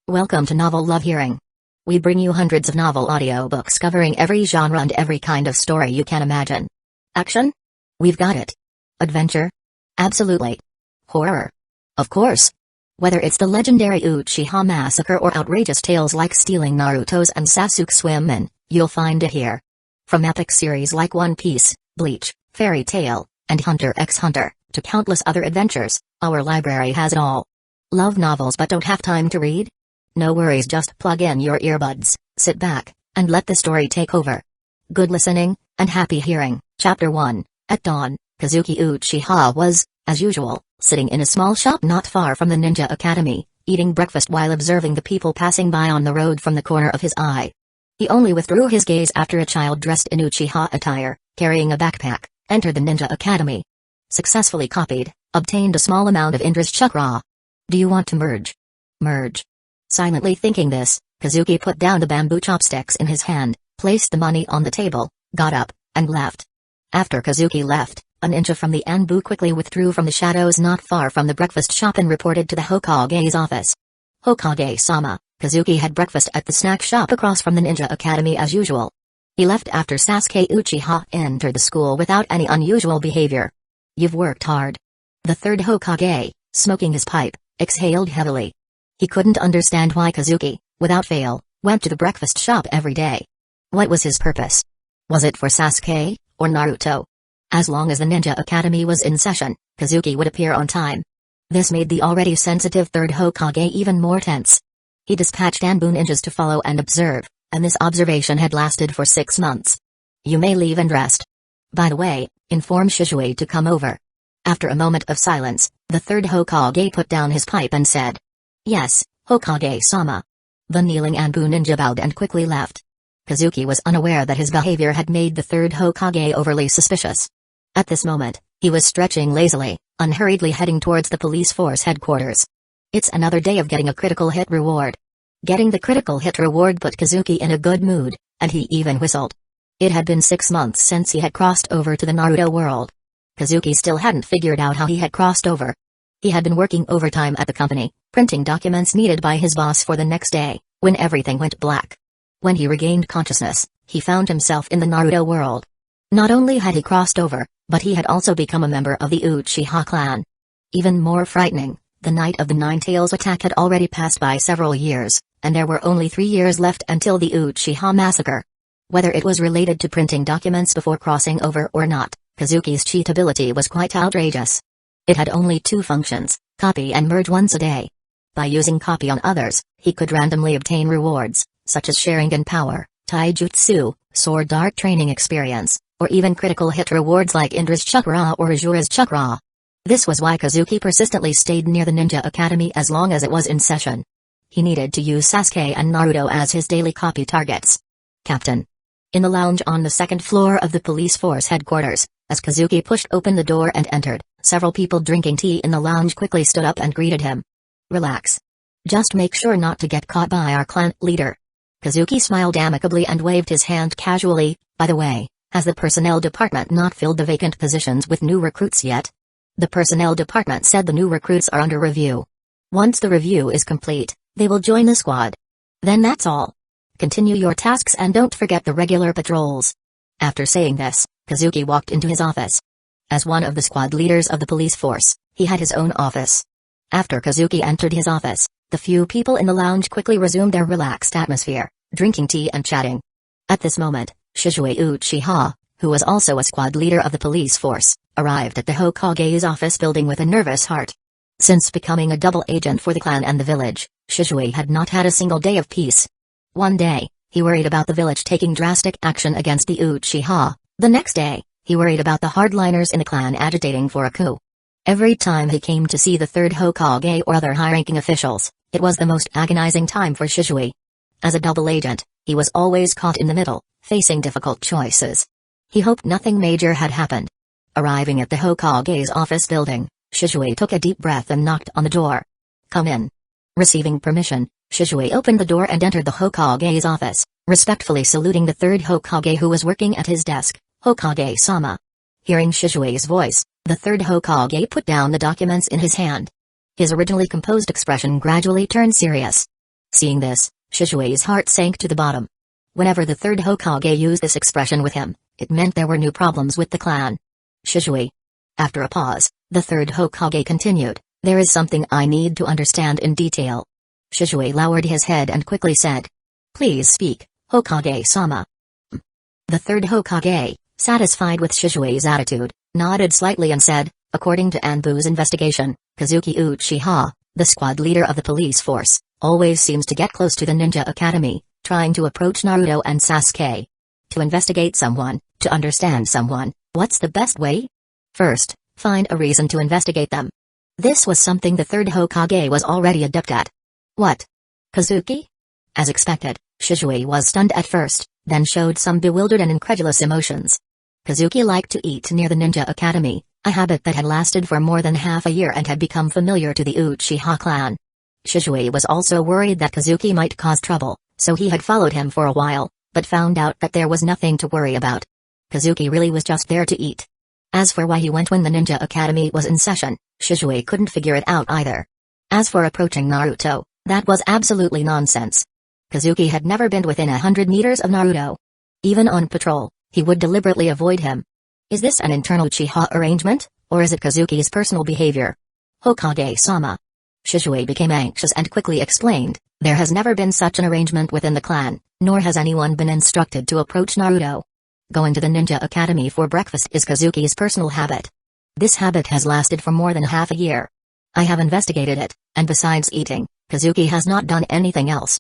Welcome to Novel Love Hearing. We bring you hundreds of novel audiobooks covering every genre and every kind of story you can imagine. Action? We've got it. Adventure? Absolutely. Horror? Of course. Whether it's the legendary Uchiha massacre or outrageous tales like stealing Naruto's and Sasuke's women, you'll find it here. From epic series like One Piece, Bleach, Fairy Tail, and Hunter x Hunter, to countless other adventures, our library has it all. Love novels but don't have time to read? No worries, just plug in your earbuds, sit back, and let the story take over. Good listening, and happy hearing. Chapter 1. At dawn, Kazuki Uchiha was, as usual, sitting in a small shop not far from the Ninja Academy, eating breakfast while observing the people passing by on the road from the corner of his eye. He only withdrew his gaze after a child dressed in Uchiha attire, carrying a backpack, entered the Ninja Academy. Successfully copied, obtained a small amount of Indra's chakra. Do you want to merge? Merge. Silently thinking this, Kazuki put down the bamboo chopsticks in his hand, placed the money on the table, got up, and left. After Kazuki left, a ninja from the Anbu quickly withdrew from the shadows not far from the breakfast shop and reported to the Hokage's office. Hokage-sama, Kazuki had breakfast at the snack shop across from the Ninja Academy as usual. He left after Sasuke Uchiha entered the school without any unusual behavior. You've worked hard. The third Hokage, smoking his pipe, exhaled heavily. He couldn't understand why Kazuki, without fail, went to the breakfast shop every day. What was his purpose? Was it for Sasuke, or Naruto? As long as the Ninja Academy was in session, Kazuki would appear on time. This made the already sensitive third Hokage even more tense. He dispatched Anbu ninjas to follow and observe, and this observation had lasted for 6 months. You may leave and rest. By the way, inform Shizue to come over. After a moment of silence, the third Hokage put down his pipe and said, Yes, Hokage-sama. The kneeling Anbu ninja bowed and quickly left. Kazuki was unaware that his behavior had made the third Hokage overly suspicious. At this moment, he was stretching lazily, unhurriedly heading towards the police force headquarters. It's another day of getting a critical hit reward. Getting the critical hit reward put Kazuki in a good mood, and he even whistled. It had been 6 months since he had crossed over to the Naruto world. Kazuki still hadn't figured out how he had crossed over. He had been working overtime at the company, printing documents needed by his boss for the next day, when everything went black. When he regained consciousness, he found himself in the Naruto world. Not only had he crossed over, but he had also become a member of the Uchiha clan. Even more frightening, the night of the Nine Tails attack had already passed by several years, and there were only 3 years left until the Uchiha massacre. Whether it was related to printing documents before crossing over or not, Kazuki's cheat ability was quite outrageous. It had only 2 functions, copy and merge once a day. By using copy on others, he could randomly obtain rewards, such as Sharingan power, taijutsu, sword art training experience, or even critical hit rewards like Indra's chakra or Ajura's chakra. This was why Kazuki persistently stayed near the Ninja Academy as long as it was in session. He needed to use Sasuke and Naruto as his daily copy targets. Captain. In the lounge on the 2nd floor of the police force headquarters, as Kazuki pushed open the door and entered, several people drinking tea in the lounge quickly stood up and greeted him. Relax. Just make sure not to get caught by our clan leader. Kazuki smiled amicably and waved his hand casually. By the way, has the personnel department not filled the vacant positions with new recruits yet? The personnel department said the new recruits are under review. Once the review is complete, they will join the squad. Then that's all. Continue your tasks and don't forget the regular patrols. After saying this, Kazuki walked into his office. As one of the squad leaders of the police force, he had his own office. After Kazuki entered his office, the few people in the lounge quickly resumed their relaxed atmosphere, drinking tea and chatting. At this moment, Shizue Uchiha, who was also a squad leader of the police force, arrived at the Hokage's office building with a nervous heart. Since becoming a double agent for the clan and the village, Shizue had not had a single day of peace. One day, he worried about the village taking drastic action against the Uchiha. The next day, he worried about the hardliners in the clan agitating for a coup. Every time he came to see the third Hokage or other high-ranking officials, it was the most agonizing time for Shizue. As a double agent, he was always caught in the middle, facing difficult choices. He hoped nothing major had happened. Arriving at the Hokage's office building, Shizue took a deep breath and knocked on the door. Come in. Receiving permission, Shizue opened the door and entered the Hokage's office, respectfully saluting the third Hokage who was working at his desk. Hokage-sama. Hearing Shizue's voice, the third Hokage put down the documents in his hand. His originally composed expression gradually turned serious. Seeing this, Shishui's heart sank to the bottom. Whenever the third Hokage used this expression with him, it meant there were new problems with the clan. Shishui. After a pause, the third Hokage continued, "There is something I need to understand in detail." Shishui lowered his head and quickly said, "Please speak, Hokage-sama." The third Hokage, satisfied with Shishui's attitude, nodded slightly and said, "According to Anbu's investigation, Kazuki Uchiha, the squad leader of the police force, always seems to get close to the ninja academy, trying to approach Naruto and Sasuke. To investigate someone, to understand someone, what's the best way? First, find a reason to investigate them." This was something the third Hokage was already adept at. What? Kazuki? As expected, Shishui was stunned at first, then showed some bewildered and incredulous emotions. Kazuki liked to eat near the ninja academy, a habit that had lasted for more than half a year and had become familiar to the Uchiha clan. Shishui was also worried that Kazuki might cause trouble, so he had followed him for a while, but found out that there was nothing to worry about. Kazuki really was just there to eat. As for why he went when the ninja academy was in session, Shishui couldn't figure it out either. As for approaching Naruto, that was absolutely nonsense. Kazuki had never been within 100 meters of Naruto. Even on patrol, he would deliberately avoid him. Is this an internal Uchiha arrangement, or is it Kazuki's personal behavior? Hokage-sama. Shishui became anxious and quickly explained, "There has never been such an arrangement within the clan, nor has anyone been instructed to approach Naruto. Going to the ninja academy for breakfast is Kazuki's personal habit. This habit has lasted for more than half a year. I have investigated it, and besides eating, Kazuki has not done anything else."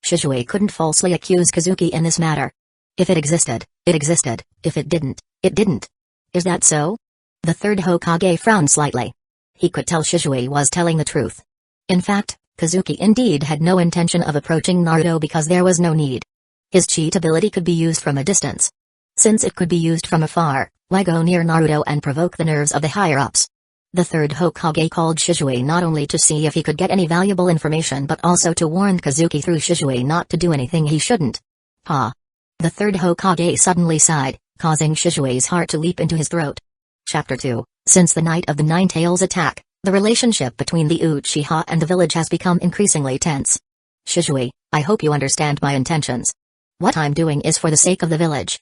Shishui couldn't falsely accuse Kazuki in this matter. If it existed, it existed; if it didn't, it didn't. Is that so? The third Hokage frowned slightly. He could tell Shishui was telling the truth. In fact, Kazuki indeed had no intention of approaching Naruto because there was no need. His cheat ability could be used from a distance. Since it could be used from afar, why go near Naruto and provoke the nerves of the higher-ups? The third Hokage called Shishui not only to see if he could get any valuable information but also to warn Kazuki through Shishui not to do anything he shouldn't. Ha! The third Hokage suddenly sighed, causing Shishui's heart to leap into his throat. Chapter 2. Since the night of the Nine Tails attack, the relationship between the Uchiha and the village has become increasingly tense. Shishui, I hope you understand my intentions. What I'm doing is for the sake of the village.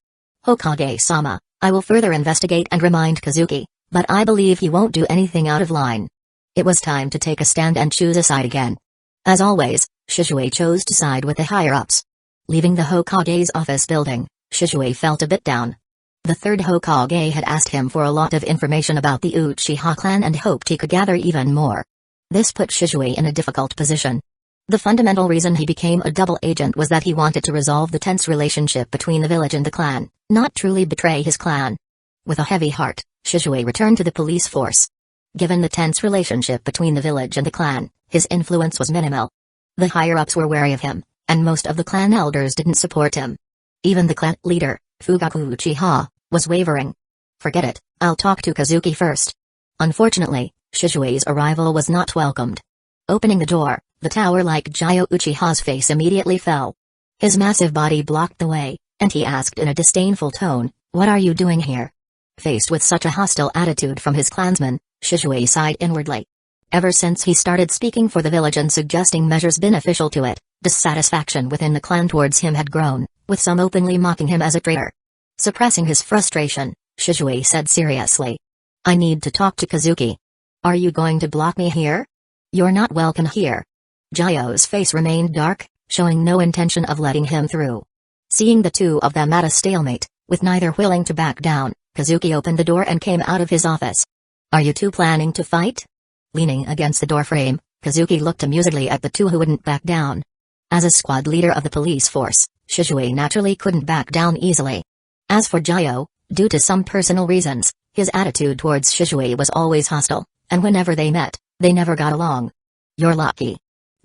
Hokage-sama, I will further investigate and remind Kazuki, but I believe he won't do anything out of line. It was time to take a stand and choose a side again. As always, Shishui chose to side with the higher-ups. Leaving the Hokage's office building, Shishui felt a bit down. The third Hokage had asked him for a lot of information about the Uchiha clan and hoped he could gather even more. This put Shishui in a difficult position. The fundamental reason he became a double agent was that he wanted to resolve the tense relationship between the village and the clan, not truly betray his clan. With a heavy heart, Shishui returned to the police force. Given the tense relationship between the village and the clan, his influence was minimal. The higher-ups were wary of him, and most of the clan elders didn't support him. Even the clan leader, Fugaku Uchiha, was wavering. Forget it, I'll talk to Kazuki first. Unfortunately, Shishui's arrival was not welcomed. Opening the door, the tower-like Jio Uchiha's face immediately fell. His massive body blocked the way, and he asked in a disdainful tone, "What are you doing here?" Faced with such a hostile attitude from his clansmen, Shishui sighed inwardly. Ever since he started speaking for the village and suggesting measures beneficial to it, dissatisfaction within the clan towards him had grown, with some openly mocking him as a traitor. Suppressing his frustration, Shishui said seriously, "I need to talk to Kazuki. Are you going to block me here? You're not welcome here." Jio's face remained dark, showing no intention of letting him through. Seeing the two of them at a stalemate, with neither willing to back down, Kazuki opened the door and came out of his office. "Are you two planning to fight?" Leaning against the doorframe, Kazuki looked amusedly at the two who wouldn't back down. As a squad leader of the police force, Shishui naturally couldn't back down easily. As for Jio, due to some personal reasons, his attitude towards Shishui was always hostile, and whenever they met, they never got along. "You're lucky."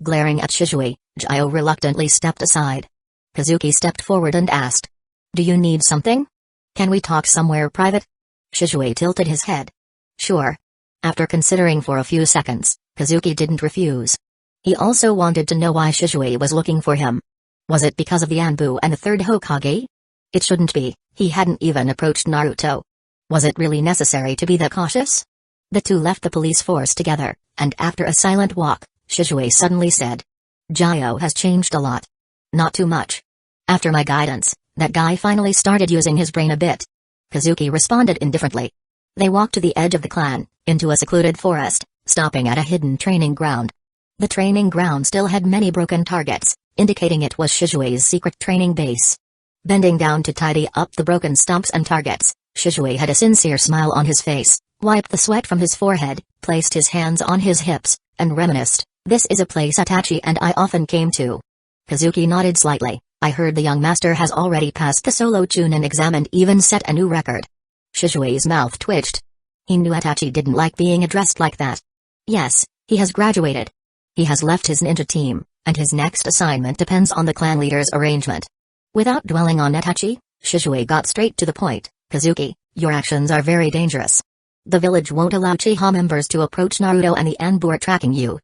Glaring at Shishui, Jio reluctantly stepped aside. Kazuki stepped forward and asked, "Do you need something? Can we talk somewhere private?" Shishui tilted his head. "Sure." After considering for a few seconds, Kazuki didn't refuse. He also wanted to know why Shishui was looking for him. Was it because of the Anbu and the third Hokage? It shouldn't be, he hadn't even approached Naruto. Was it really necessary to be that cautious? The two left the police force together, and after a silent walk, Shishui suddenly said, Gyo has changed a lot. Not too much. After my guidance, that guy finally started using his brain a bit. Kazuki responded indifferently. They walked to the edge of the clan, into a secluded forest, stopping at a hidden training ground. The training ground still had many broken targets, indicating it was Shizue's secret training base. Bending down to tidy up the broken stumps and targets, Shizue had a sincere smile on his face, wiped the sweat from his forehead, placed his hands on his hips, and reminisced, "This is a place Itachi and I often came to." Kazuki nodded slightly. "I heard the young master has already passed the solo chunin exam and even set a new record." Shizue's mouth twitched. He knew Itachi didn't like being addressed like that. Yes, he has graduated. He has left his ninja team, and his next assignment depends on the clan leader's arrangement. Without dwelling on Itachi, Shizue got straight to the point. "Kazuki, your actions are very dangerous. The village won't allow Uchiha members to approach Naruto and the Anbu are tracking you."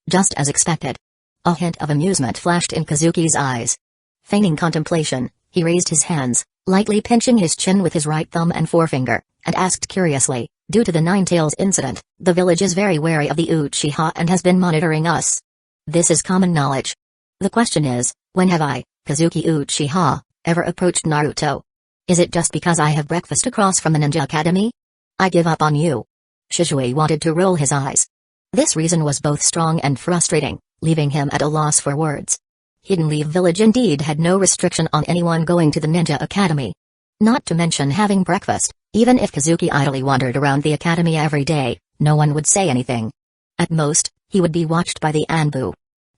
Just as expected. A hint of amusement flashed in Kazuki's eyes. Feigning contemplation, he raised his hands, lightly pinching his chin with his right thumb and forefinger, and asked curiously, "Due to the Nine Tails incident, the village is very wary of the Uchiha and has been monitoring us. This is common knowledge. The question is, when have I, Kazuki Uchiha, ever approached Naruto? Is it just because I have breakfast across from the Ninja Academy? I give up on you." Shizue wanted to roll his eyes. This reason was both strong and frustrating, leaving him at a loss for words. Hidden Leaf Village indeed had no restriction on anyone going to the Ninja Academy. Not to mention having breakfast, even if Kazuki idly wandered around the academy every day, no one would say anything. At most, he would be watched by the Anbu.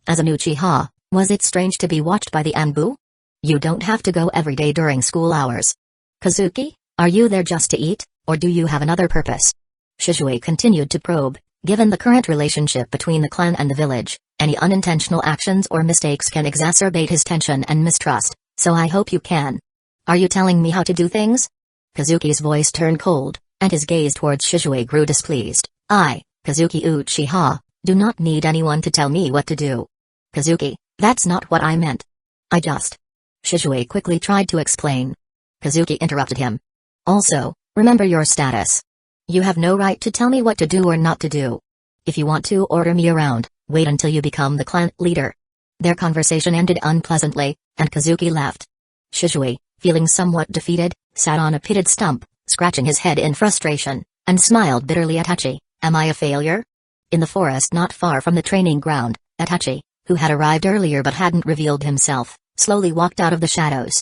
As an Uchiha, was it strange to be watched by the Anbu? You don't have to go every day during school hours. Kazuki, are you there just to eat, or do you have another purpose? Shizue continued to probe. Given the current relationship between the clan and the village, any unintentional actions or mistakes can exacerbate his tension and mistrust, so I hope you can. Are you telling me how to do things? Kazuki's voice turned cold, and his gaze towards Shizue grew displeased. I, Kazuki Uchiha, do not need anyone to tell me what to do. Kazuki, that's not what I meant. I just... Shizue quickly tried to explain. Kazuki interrupted him. Also, remember your status. You have no right to tell me what to do or not to do. If you want to order me around, wait until you become the clan leader. Their conversation ended unpleasantly, and Kazuki left. Shizue, feeling somewhat defeated, sat on a pitted stump, scratching his head in frustration, and smiled bitterly at Itachi. Am I a failure? In the forest not far from the training ground, Itachi, who had arrived earlier but hadn't revealed himself, slowly walked out of the shadows.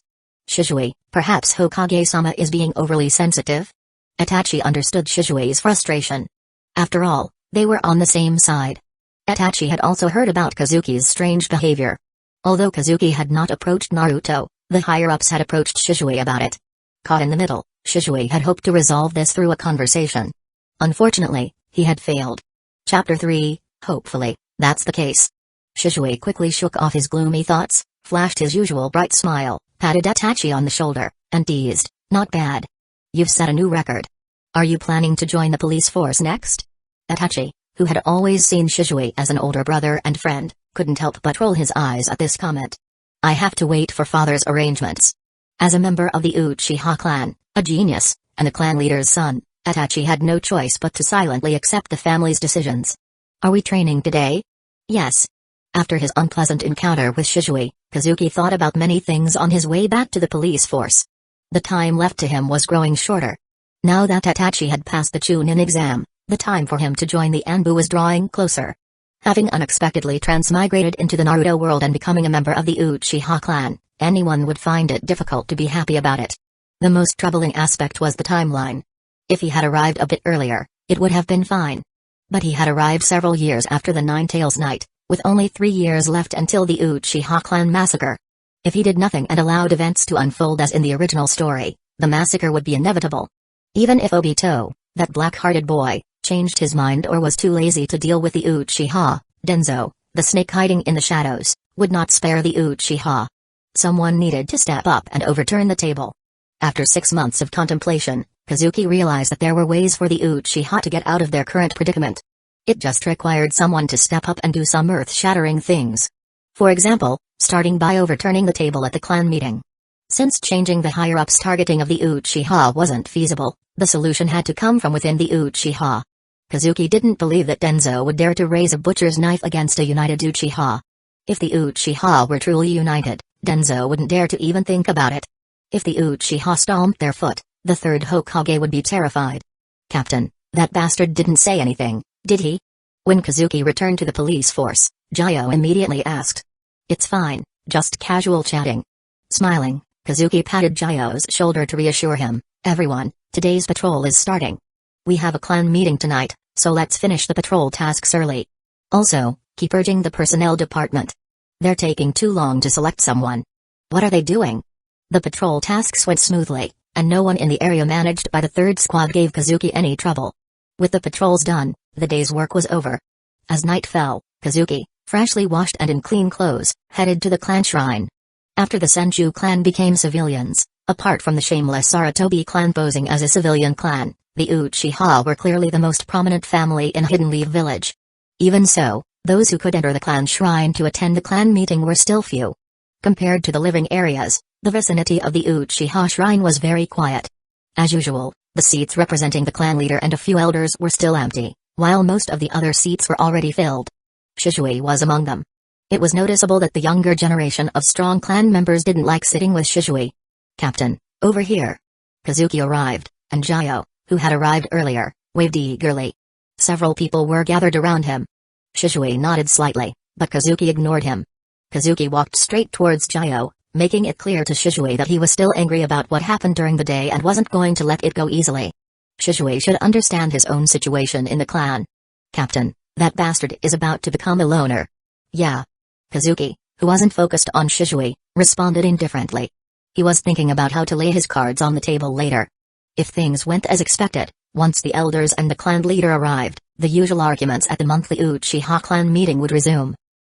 Shizue, perhaps Hokage-sama is being overly sensitive? Itachi understood Shizue's frustration. After all, they were on the same side. Itachi had also heard about Kazuki's strange behavior. Although Kazuki had not approached Naruto, the higher-ups had approached Shizue about it. Caught in the middle, Shizue had hoped to resolve this through a conversation. Unfortunately, he had failed. Chapter 3, hopefully, that's the case. Shizue quickly shook off his gloomy thoughts, flashed his usual bright smile, patted Itachi on the shoulder, and teased, "Not bad. You've set a new record. Are you planning to join the police force next?" Itachi, who had always seen Shizue as an older brother and friend, couldn't help but roll his eyes at this comment. "I have to wait for father's arrangements." As a member of the Uchiha clan, a genius, and the clan leader's son, Itachi had no choice but to silently accept the family's decisions. "Are we training today?" "Yes." After his unpleasant encounter with Shizue, Kazuki thought about many things on his way back to the police force. The time left to him was growing shorter. Now that Itachi had passed the Chunin exam, the time for him to join the Anbu was drawing closer. Having unexpectedly transmigrated into the Naruto world and becoming a member of the Uchiha clan, anyone would find it difficult to be happy about it. The most troubling aspect was the timeline. If he had arrived a bit earlier, it would have been fine. But he had arrived several years after the Nine Tails night, with only 3 years left until the Uchiha clan massacre. If he did nothing and allowed events to unfold as in the original story, the massacre would be inevitable. Even if Obito, that black-hearted boy, changed his mind or was too lazy to deal with the Uchiha, Denzo, the snake hiding in the shadows, would not spare the Uchiha. Someone needed to step up and overturn the table. After 6 months of contemplation, Kazuki realized that there were ways for the Uchiha to get out of their current predicament. It just required someone to step up and do some earth-shattering things. For example, starting by overturning the table at the clan meeting. Since changing the higher-ups' targeting of the Uchiha wasn't feasible, the solution had to come from within the Uchiha. Kazuki didn't believe that Denzo would dare to raise a butcher's knife against a united Uchiha. If the Uchiha were truly united, Denzo wouldn't dare to even think about it. If the Uchiha stomped their foot, the third Hokage would be terrified. Captain, that bastard didn't say anything, did he? When Kazuki returned to the police force, Jio immediately asked. It's fine, just casual chatting. Smiling, Kazuki patted Jio's shoulder to reassure him. Everyone, today's patrol is starting. We have a clan meeting tonight, so let's finish the patrol tasks early. Also, keep urging the personnel department. They're taking too long to select someone. What are they doing? The patrol tasks went smoothly, and no one in the area managed by the third squad gave Kazuki any trouble. With the patrols done, the day's work was over. As night fell, Kazuki, freshly washed and in clean clothes, headed to the clan shrine. After the Senju clan became civilians, apart from the shameless Sarutobi clan posing as a civilian clan, the Uchiha were clearly the most prominent family in Hidden Leaf Village. Even so, those who could enter the clan shrine to attend the clan meeting were still few. Compared to the living areas, the vicinity of the Uchiha shrine was very quiet. As usual, the seats representing the clan leader and a few elders were still empty, while most of the other seats were already filled. Shisui was among them. It was noticeable that the younger generation of strong clan members didn't like sitting with Shisui. Captain, over here. Kazuki arrived, and Jio, who had arrived earlier, waved eagerly. Several people were gathered around him. Shisui nodded slightly, but Kazuki ignored him. Kazuki walked straight towards Jio, making it clear to Shisui that he was still angry about what happened during the day and wasn't going to let it go easily. Shisui should understand his own situation in the clan. Captain, that bastard is about to become a loner. Yeah. Kazuki, who wasn't focused on Shisui, responded indifferently. He was thinking about how to lay his cards on the table later. If things went as expected, once the elders and the clan leader arrived, the usual arguments at the monthly Uchiha clan meeting would resume.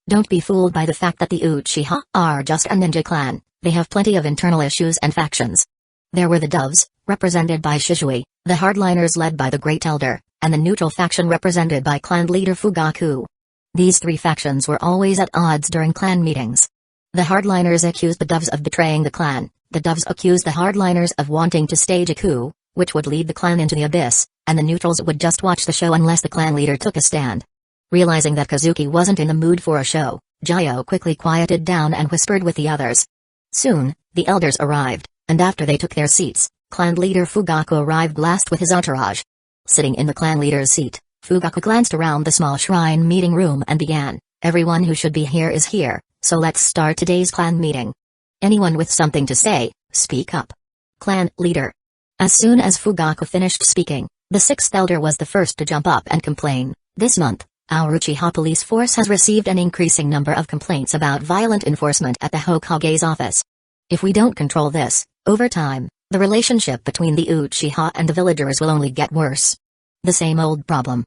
Don't be fooled by the fact that the Uchiha are just a ninja clan, they have plenty of internal issues and factions. There were the Doves, represented by Shisui, the Hardliners led by the Great Elder, and the neutral faction represented by clan leader Fugaku. These three factions were always at odds during clan meetings. The Hardliners accused the Doves of betraying the clan, the Doves accused the Hardliners of wanting to stage a coup, which would lead the clan into the abyss, and the neutrals would just watch the show unless the clan leader took a stand. Realizing that Kazuki wasn't in the mood for a show, Jio quickly quieted down and whispered with the others. Soon, the elders arrived, and after they took their seats, clan leader Fugaku arrived last with his entourage. Sitting in the clan leader's seat, Fugaku glanced around the small shrine meeting room and began, everyone who should be here is here, so let's start today's clan meeting. Anyone with something to say, speak up. Clan leader. As soon as Fugaku finished speaking, the sixth elder was the first to jump up and complain. This month, our Uchiha police force has received an increasing number of complaints about violent enforcement at the Hokage's office. If we don't control this, over time, the relationship between the Uchiha and the villagers will only get worse. The same old problem.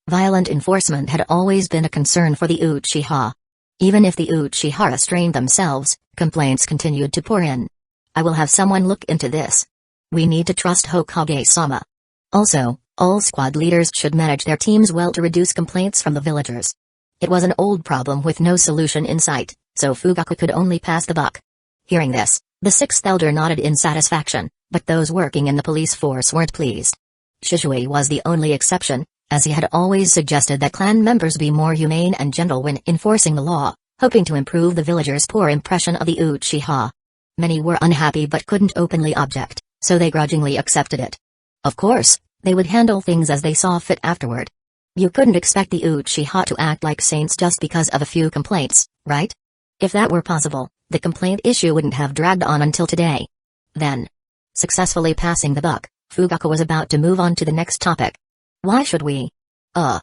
Violent enforcement had always been a concern for the Uchiha. Even if the Uchiha restrained themselves, complaints continued to pour in. I will have someone look into this. We need to trust Hokage-sama. Also, all squad leaders should manage their teams well to reduce complaints from the villagers. It was an old problem with no solution in sight, so Fugaku could only pass the buck. Hearing this, the sixth elder nodded in satisfaction, but those working in the police force weren't pleased. Shisui was the only exception, as he had always suggested that clan members be more humane and gentle when enforcing the law, hoping to improve the villagers' poor impression of the Uchiha. Many were unhappy but couldn't openly object, so they grudgingly accepted it. Of course, they would handle things as they saw fit afterward. You couldn't expect the Uchiha to act like saints just because of a few complaints, right? If that were possible, the complaint issue wouldn't have dragged on until today. Then, successfully passing the buck, Fugaku was about to move on to the next topic. Why should we? The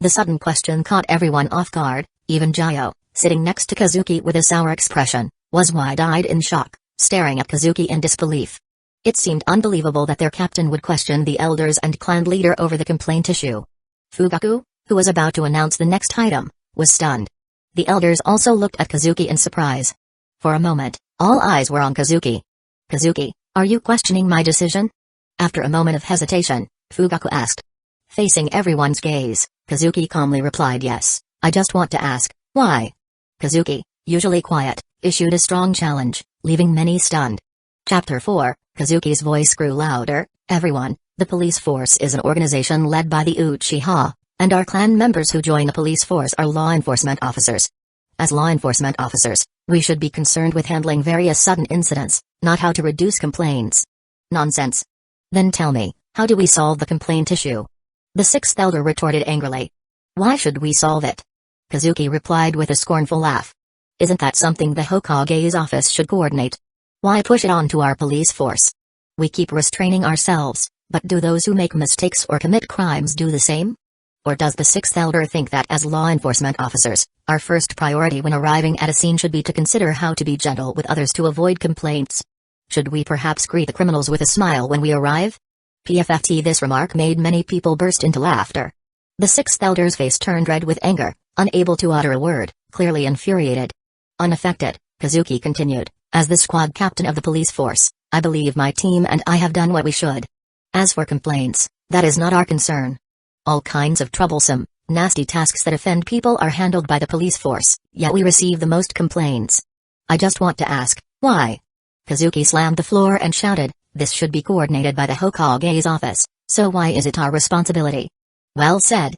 sudden question caught everyone off guard, even Jio, sitting next to Kazuki with a sour expression, was wide-eyed in shock, staring at Kazuki in disbelief. It seemed unbelievable that their captain would question the elders and clan leader over the complaint issue. Fugaku, who was about to announce the next item, was stunned. The elders also looked at Kazuki in surprise. For a moment, all eyes were on Kazuki. Kazuki, are you questioning my decision? After a moment of hesitation, Fugaku asked. Facing everyone's gaze, Kazuki calmly replied yes, I just want to ask, why? Kazuki, usually quiet, issued a strong challenge, leaving many stunned. Chapter 4, Kazuki's voice grew louder. Everyone, the police force is an organization led by the Uchiha, and our clan members who join the police force are law enforcement officers. As law enforcement officers, we should be concerned with handling various sudden incidents, not how to reduce complaints. Nonsense. Then tell me, how do we solve the complaint issue? The sixth elder retorted angrily. Why should we solve it? Kazuki replied with a scornful laugh. Isn't that something the Hokage's office should coordinate? Why push it on to our police force? We keep restraining ourselves, but do those who make mistakes or commit crimes do the same? Or does the sixth elder think that as law enforcement officers, our first priority when arriving at a scene should be to consider how to be gentle with others to avoid complaints? Should we perhaps greet the criminals with a smile when we arrive? PFFT. This remark made many people burst into laughter. The sixth elder's face turned red with anger, unable to utter a word, clearly infuriated. Unaffected, Kazuki continued, as the squad captain of the police force, I believe my team and I have done what we should. As for complaints, that is not our concern. All kinds of troublesome, nasty tasks that offend people are handled by the police force, yet we receive the most complaints. I just want to ask, why? Kazuki slammed the floor and shouted, this should be coordinated by the Hokage's office, so why is it our responsibility? Well said.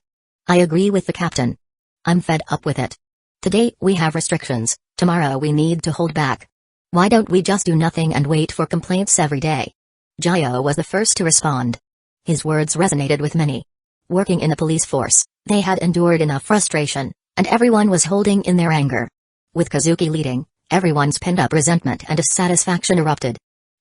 I agree with the captain. I'm fed up with it. Today we have restrictions, tomorrow we need to hold back. Why don't we just do nothing and wait for complaints every day? Jayo was the first to respond. His words resonated with many. Working in the police force, they had endured enough frustration, and everyone was holding in their anger. With Kazuki leading, everyone's pent-up resentment and dissatisfaction erupted.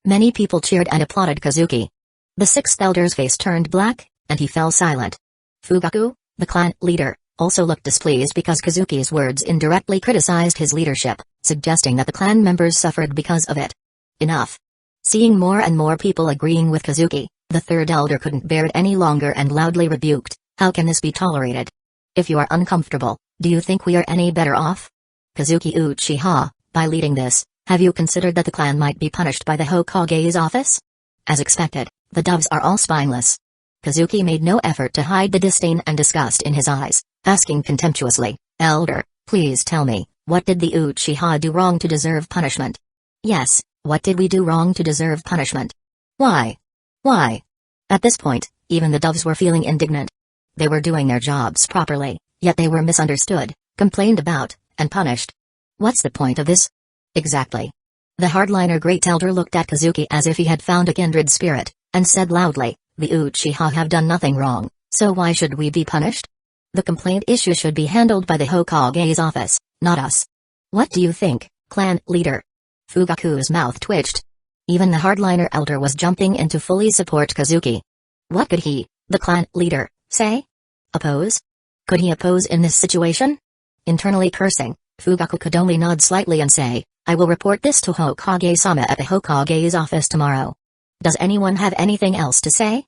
Many people cheered and applauded Kazuki. The sixth elder's face turned black, and he fell silent. Fugaku, the clan leader, also looked displeased because Kazuki's words indirectly criticized his leadership, suggesting that the clan members suffered because of it. Enough. Seeing more and more people agreeing with Kazuki, the third elder couldn't bear it any longer and loudly rebuked, how can this be tolerated? If you are uncomfortable, do you think we are any better off? Kazuki Uchiha, by leading this, have you considered that the clan might be punished by the Hokage's office? As expected, the doves are all spineless. Kazuki made no effort to hide the disdain and disgust in his eyes, asking contemptuously, Elder, please tell me, what did the Uchiha do wrong to deserve punishment? Yes, what did we do wrong to deserve punishment? Why? Why? At this point, even the doves were feeling indignant. They were doing their jobs properly, yet they were misunderstood, complained about, and punished. What's the point of this? Exactly. The hardliner great elder looked at Kazuki as if he had found a kindred spirit, and said loudly, the Uchiha have done nothing wrong, so why should we be punished? The complaint issue should be handled by the Hokage's office, not us. What do you think, clan leader? Fugaku's mouth twitched. Even the hardliner elder was jumping in to fully support Kazuki. What could he, the clan leader, say? Oppose? Could he oppose in this situation? Internally cursing, Fugaku could only nod slightly and say, I will report this to Hokage-sama at the Hokage's office tomorrow. Does anyone have anything else to say?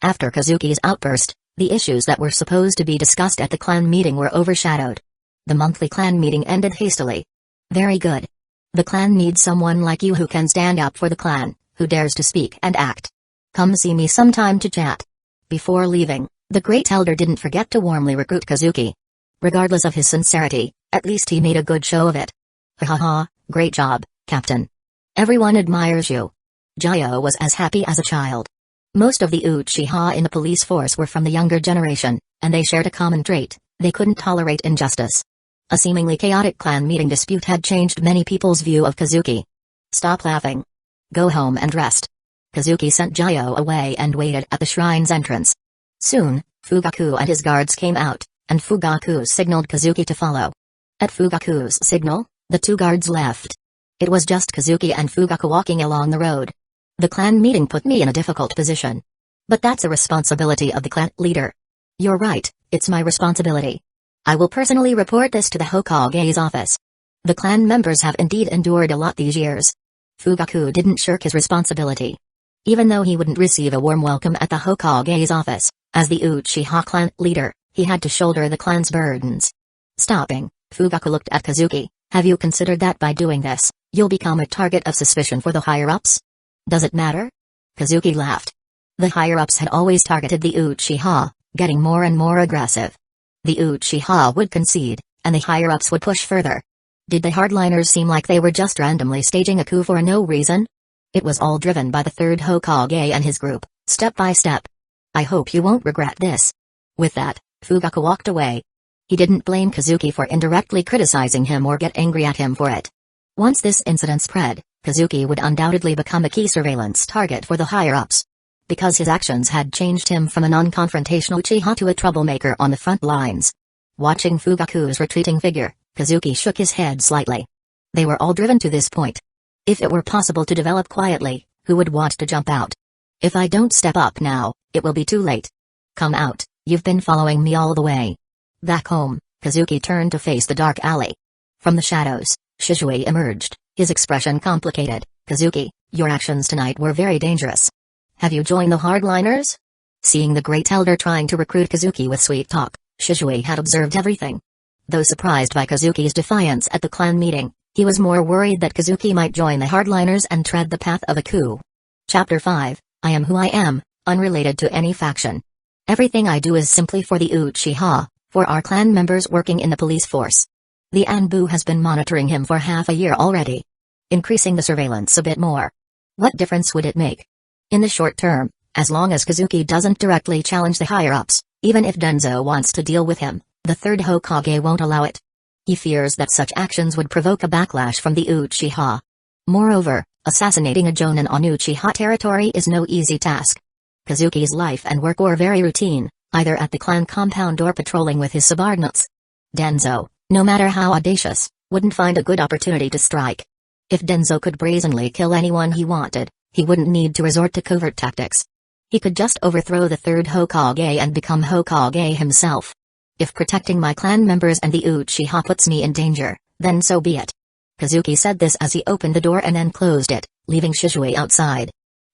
After Kazuki's outburst, the issues that were supposed to be discussed at the clan meeting were overshadowed. The monthly clan meeting ended hastily. Very good. The clan needs someone like you who can stand up for the clan, who dares to speak and act. Come see me sometime to chat. Before leaving, the great elder didn't forget to warmly recruit Kazuki. Regardless of his sincerity, at least he made a good show of it. Ha ha ha, great job, Captain. Everyone admires you. Jayo was as happy as a child. Most of the Uchiha in the police force were from the younger generation, and they shared a common trait, they couldn't tolerate injustice. A seemingly chaotic clan meeting dispute had changed many people's view of Kazuki. Stop laughing. Go home and rest. Kazuki sent Jayo away and waited at the shrine's entrance. Soon, Fugaku and his guards came out, and Fugaku signaled Kazuki to follow. At Fugaku's signal, the two guards left. It was just Kazuki and Fugaku walking along the road. The clan meeting put me in a difficult position. But that's a responsibility of the clan leader. You're right, it's my responsibility. I will personally report this to the Hokage's office. The clan members have indeed endured a lot these years. Fugaku didn't shirk his responsibility. Even though he wouldn't receive a warm welcome at the Hokage's office, as the Uchiha clan leader, he had to shoulder the clan's burdens. Stopping, Fugaku looked at Kazuki. Have you considered that by doing this, you'll become a target of suspicion for the higher-ups? Does it matter? Kazuki laughed. The higher-ups had always targeted the Uchiha, getting more and more aggressive. The Uchiha would concede, and the higher-ups would push further. Did the hardliners seem like they were just randomly staging a coup for no reason? It was all driven by the third Hokage and his group, step by step. I hope you won't regret this. With that, Fugaku walked away. He didn't blame Kazuki for indirectly criticizing him or get angry at him for it. Once this incident spread, Kazuki would undoubtedly become a key surveillance target for the higher-ups. Because his actions had changed him from a non-confrontational Uchiha to a troublemaker on the front lines. Watching Fugaku's retreating figure, Kazuki shook his head slightly. They were all driven to this point. If it were possible to develop quietly, who would want to jump out? If I don't step up now, it will be too late. Come out, you've been following me all the way. Back home, Kazuki turned to face the dark alley. From the shadows, Shizue emerged, his expression complicated. Kazuki, your actions tonight were very dangerous. Have you joined the hardliners? Seeing the great elder trying to recruit Kazuki with sweet talk, Shizue had observed everything. Though surprised by Kazuki's defiance at the clan meeting, he was more worried that Kazuki might join the hardliners and tread the path of a coup. Chapter 5, I am who I am, unrelated to any faction. Everything I do is simply for the Uchiha, for our clan members working in the police force. The Anbu has been monitoring him for half a year already. Increasing the surveillance a bit more. What difference would it make? In the short term, as long as Kazuki doesn't directly challenge the higher-ups, even if Denzo wants to deal with him, the third Hokage won't allow it. He fears that such actions would provoke a backlash from the Uchiha. Moreover, assassinating a Jonin on Uchiha territory is no easy task. Kazuki's life and work were very routine, either at the clan compound or patrolling with his subordinates. Denzo, no matter how audacious, wouldn't find a good opportunity to strike. If Denzo could brazenly kill anyone he wanted, he wouldn't need to resort to covert tactics. He could just overthrow the third Hokage and become Hokage himself. If protecting my clan members and the Uchiha puts me in danger, then so be it. Kazuki said this as he opened the door and then closed it, leaving Shizue outside.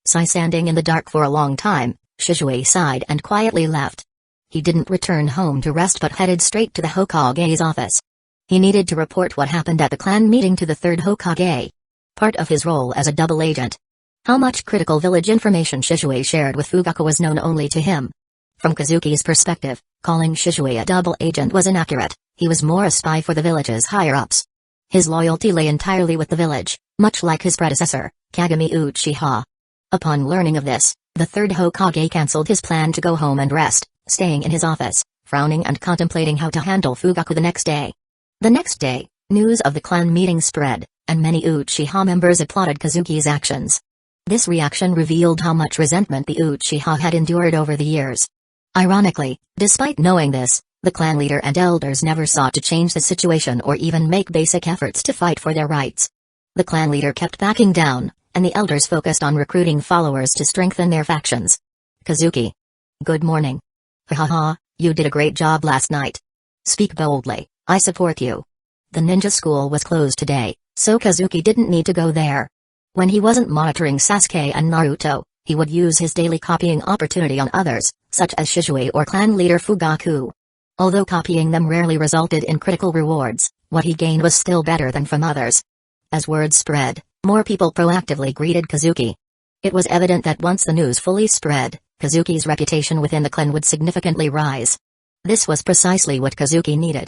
Standing in the dark for a long time, Shizue sighed and quietly left. He didn't return home to rest but headed straight to the Hokage's office. He needed to report what happened at the clan meeting to the third Hokage. Part of his role as a double agent. How much critical village information Shizue shared with Fugaku was known only to him. From Kazuki's perspective, calling Shizue a double agent was inaccurate. He was more a spy for the village's higher-ups. His loyalty lay entirely with the village, much like his predecessor, Kagami Uchiha. Upon learning of this, the third Hokage cancelled his plan to go home and rest, staying in his office, frowning and contemplating how to handle Fugaku the next day. The next day, news of the clan meeting spread, and many Uchiha members applauded Kazuki's actions. This reaction revealed how much resentment the Uchiha had endured over the years. Ironically, despite knowing this, the clan leader and elders never sought to change the situation or even make basic efforts to fight for their rights. The clan leader kept backing down, and the elders focused on recruiting followers to strengthen their factions. Kazuki. Good morning. Haha, you did a great job last night. Speak boldly, I support you. The ninja school was closed today, so Kazuki didn't need to go there. When he wasn't monitoring Sasuke and Naruto, he would use his daily copying opportunity on others, such as Shizue or clan leader Fugaku. Although copying them rarely resulted in critical rewards, what he gained was still better than from others. As word spread, more people proactively greeted Kazuki. It was evident that once the news fully spread, Kazuki's reputation within the clan would significantly rise. This was precisely what Kazuki needed.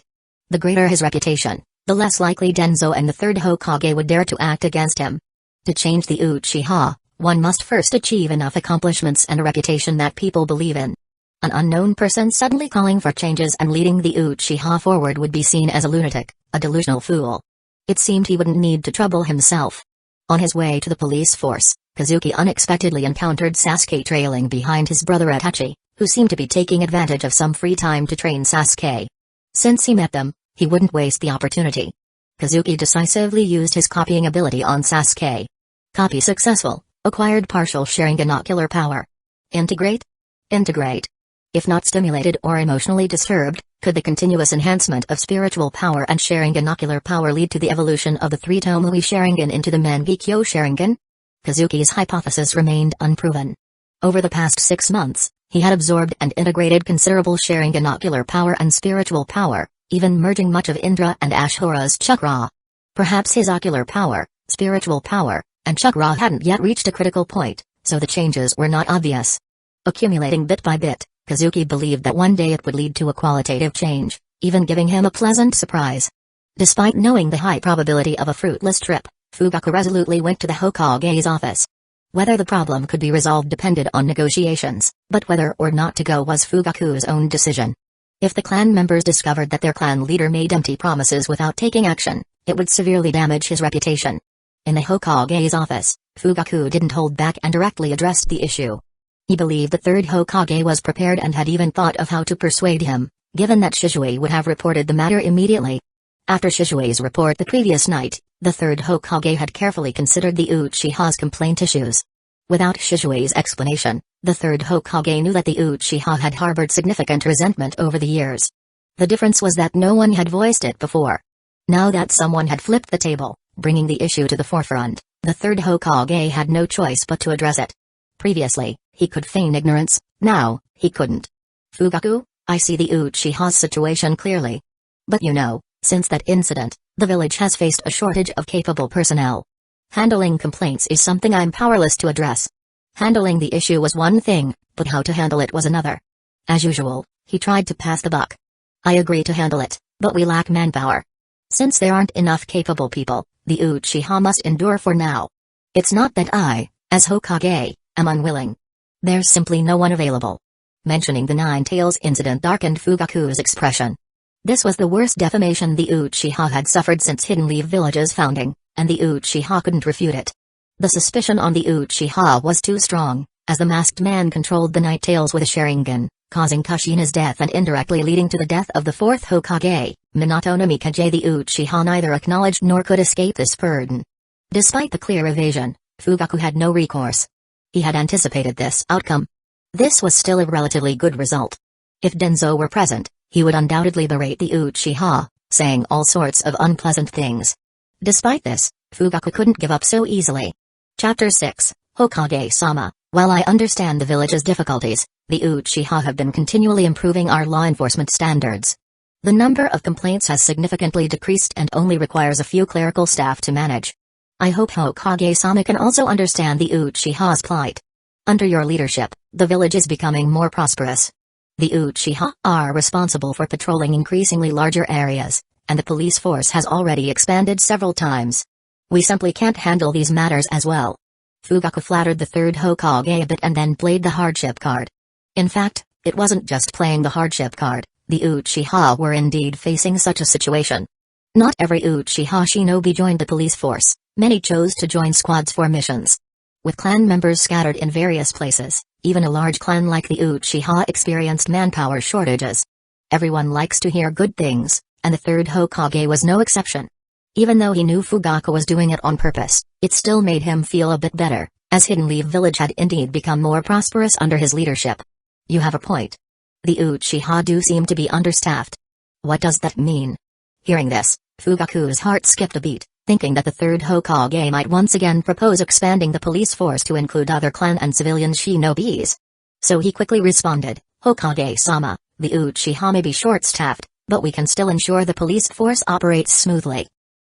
The greater his reputation, the less likely Denzo and the third Hokage would dare to act against him. To change the Uchiha, one must first achieve enough accomplishments and a reputation that people believe in. An unknown person suddenly calling for changes and leading the Uchiha forward would be seen as a lunatic, a delusional fool. It seemed he wouldn't need to trouble himself. On his way to the police force, Kazuki unexpectedly encountered Sasuke trailing behind his brother Itachi, who seemed to be taking advantage of some free time to train Sasuke. Since he met them, he wouldn't waste the opportunity. Kazuki decisively used his copying ability on Sasuke. Copy successful, acquired partial Sharingan power. Integrate? Integrate. If not stimulated or emotionally disturbed, could the continuous enhancement of spiritual power and Sharingan power lead to the evolution of the three Tomoe Sharingan into the Mangekyo Sharingan? Kazuki's hypothesis remained unproven. Over the past 6 months, he had absorbed and integrated considerable Sharingan power and spiritual power, even merging much of Indra and Ashura's chakra. Perhaps his ocular power, spiritual power, and chakra hadn't yet reached a critical point, so the changes were not obvious. Accumulating bit by bit, Kazuki believed that one day it would lead to a qualitative change, even giving him a pleasant surprise. Despite knowing the high probability of a fruitless trip, Fugaku resolutely went to the Hokage's office. Whether the problem could be resolved depended on negotiations, but whether or not to go was Fugaku's own decision. If the clan members discovered that their clan leader made empty promises without taking action, it would severely damage his reputation. In the Hokage's office, Fugaku didn't hold back and directly addressed the issue. He believed the third Hokage was prepared and had even thought of how to persuade him, given that Shisui would have reported the matter immediately. After Shisui's report the previous night, the third Hokage had carefully considered the Uchiha's complaint issues. Without Shisui's explanation, the third Hokage knew that the Uchiha had harbored significant resentment over the years. The difference was that no one had voiced it before. Now that someone had flipped the table, bringing the issue to the forefront, the third Hokage had no choice but to address it. Previously, he could feign ignorance, now, he couldn't. Fugaku, I see the Uchiha's situation clearly. But since that incident, the village has faced a shortage of capable personnel. Handling complaints is something I'm powerless to address. Handling the issue was one thing, but how to handle it was another. As usual, he tried to pass the buck. I agree to handle it, but we lack manpower. Since there aren't enough capable people, the Uchiha must endure for now. It's not that I, as Hokage, am unwilling. There's simply no one available. Mentioning the Nine Tails incident darkened Fugaku's expression. This was the worst defamation the Uchiha had suffered since Hidden Leaf Village's founding, and the Uchiha couldn't refute it. The suspicion on the Uchiha was too strong, as the masked man controlled the Night Tails with a Sharingan, causing Kushina's death and indirectly leading to the death of the fourth Hokage, Minato no Mikaze. The Uchiha neither acknowledged nor could escape this burden. Despite the clear evasion, Fugaku had no recourse. He had anticipated this outcome. This was still a relatively good result. If Denzo were present, he would undoubtedly berate the Uchiha, saying all sorts of unpleasant things. Despite this, Fugaku couldn't give up so easily. Chapter 6, Hokage-sama. While I understand the village's difficulties, the Uchiha have been continually improving our law enforcement standards. The number of complaints has significantly decreased and only requires a few clerical staff to manage. I hope Hokage-sama can also understand the Uchiha's plight. Under your leadership, the village is becoming more prosperous. The Uchiha are responsible for patrolling increasingly larger areas, and the police force has already expanded several times. We simply can't handle these matters as well. Fugaku flattered the third Hokage a bit and then played the hardship card. In fact, it wasn't just playing the hardship card, the Uchiha were indeed facing such a situation. Not every Uchiha shinobi joined the police force, many chose to join squads for missions. With clan members scattered in various places, even a large clan like the Uchiha experienced manpower shortages. Everyone likes to hear good things, and the third Hokage was no exception. Even though he knew Fugaku was doing it on purpose, it still made him feel a bit better, as Hidden Leaf Village had indeed become more prosperous under his leadership. You have a point. The Uchiha do seem to be understaffed. What does that mean? Hearing this, Fugaku's heart skipped a beat, thinking that the third Hokage might once again propose expanding the police force to include other clan and civilian shinobis. So he quickly responded, Hokage-sama, the Uchiha may be short-staffed, but we can still ensure the police force operates smoothly.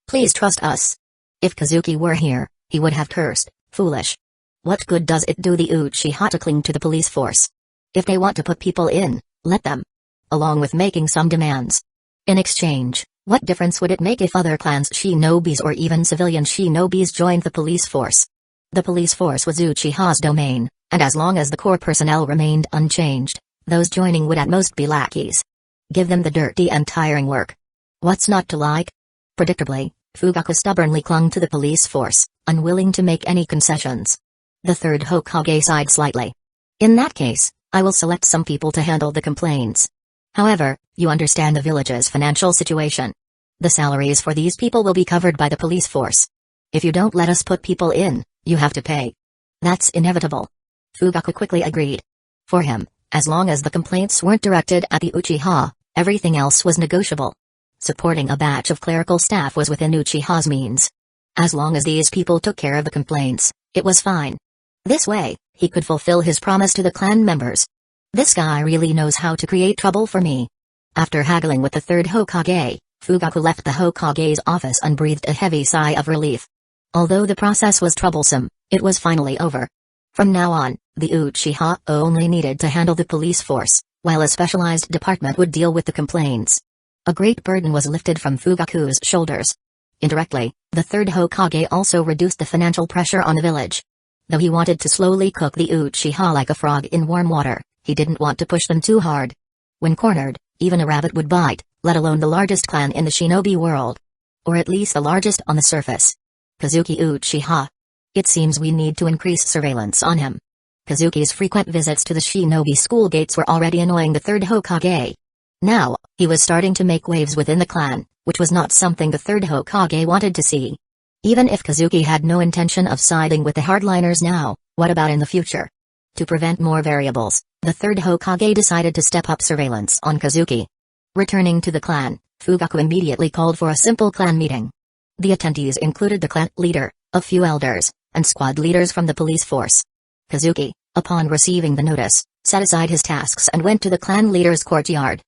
Please trust us. If Kazuki were here, he would have cursed, foolish. What good does it do the Uchiha to cling to the police force? If they want to put people in, let them. Along with making some demands. In exchange, what difference would it make if other clans' shinobis or even civilian shinobis joined the police force? The police force was Uchiha's domain, and as long as the core personnel remained unchanged, those joining would at most be lackeys. Give them the dirty and tiring work. What's not to like? Predictably, Fugaku stubbornly clung to the police force, unwilling to make any concessions. The third Hokage sighed slightly. In that case, I will select some people to handle the complaints. However, you understand the village's financial situation. The salaries for these people will be covered by the police force. If you don't let us put people in, you have to pay. That's inevitable. Fugaku quickly agreed. For him, as long as the complaints weren't directed at the Uchiha, everything else was negotiable. Supporting a batch of clerical staff was within Uchiha's means. As long as these people took care of the complaints, it was fine. This way, he could fulfill his promise to the clan members. This guy really knows how to create trouble for me. After haggling with the third Hokage, Fugaku left the Hokage's office and breathed a heavy sigh of relief. Although the process was troublesome, it was finally over. From now on, the Uchiha only needed to handle the police force, while a specialized department would deal with the complaints. A great burden was lifted from Fugaku's shoulders. Indirectly, the third Hokage also reduced the financial pressure on the village. Though he wanted to slowly cook the Uchiha like a frog in warm water, he didn't want to push them too hard. When cornered, Even a rabbit would bite, let alone the largest clan in the shinobi world. Or at least the largest on the surface. Kazuki Uchiha. It seems we need to increase surveillance on him. Kazuki's frequent visits to the shinobi school gates were already annoying the third Hokage. Now, he was starting to make waves within the clan, which was not something the third Hokage wanted to see. Even if Kazuki had no intention of siding with the hardliners now, what about in the future? To prevent more variables, the third Hokage decided to step up surveillance on Kazuki. Returning to the clan, Fugaku immediately called for a simple clan meeting. The attendees included the clan leader, a few elders, and squad leaders from the police force. Kazuki, upon receiving the notice, set aside his tasks and went to the clan leader's courtyard.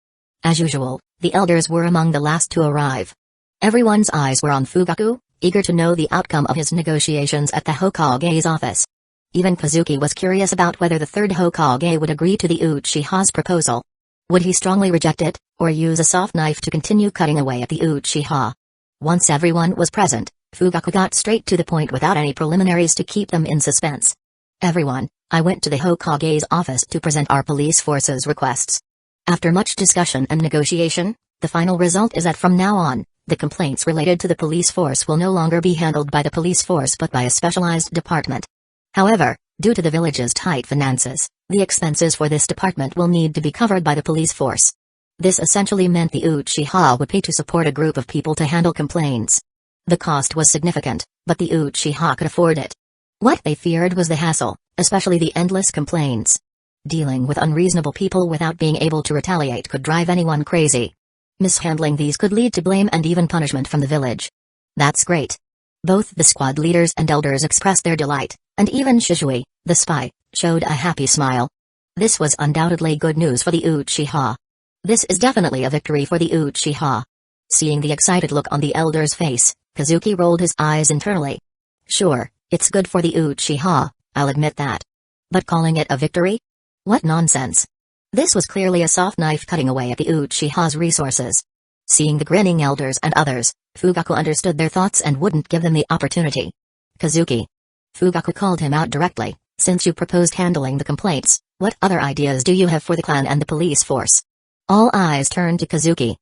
As usual, the elders were among the last to arrive. Everyone's eyes were on Fugaku, eager to know the outcome of his negotiations at the Hokage's office. Even Kazuki was curious about whether the third Hokage would agree to the Uchiha's proposal. Would he strongly reject it, or use a soft knife to continue cutting away at the Uchiha? Once everyone was present, Fugaku got straight to the point without any preliminaries to keep them in suspense. Everyone, I went to the Hokage's office to present our police force's requests. After much discussion and negotiation, the final result is that from now on, the complaints related to the police force will no longer be handled by the police force but by a specialized department. However, due to the village's tight finances, the expenses for this department will need to be covered by the police force. This essentially meant the Uchiha would pay to support a group of people to handle complaints. The cost was significant, but the Uchiha could afford it. What they feared was the hassle, especially the endless complaints. Dealing with unreasonable people without being able to retaliate could drive anyone crazy. Mishandling these could lead to blame and even punishment from the village. That's great. Both the squad leaders and elders expressed their delight, and even Shisui, the spy, showed a happy smile. This was undoubtedly good news for the Uchiha. This is definitely a victory for the Uchiha. Seeing the excited look on the elder's face, Kazuki rolled his eyes internally. Sure, it's good for the Uchiha, I'll admit that. But calling it a victory? What nonsense. This was clearly a soft knife cutting away at the Uchiha's resources. Seeing the grinning elders and others, Fugaku understood their thoughts and wouldn't give them the opportunity. Kazuki. Fugaku called him out directly. Since you proposed handling the complaints, what other ideas do you have for the clan and the police force? All eyes turned to Kazuki.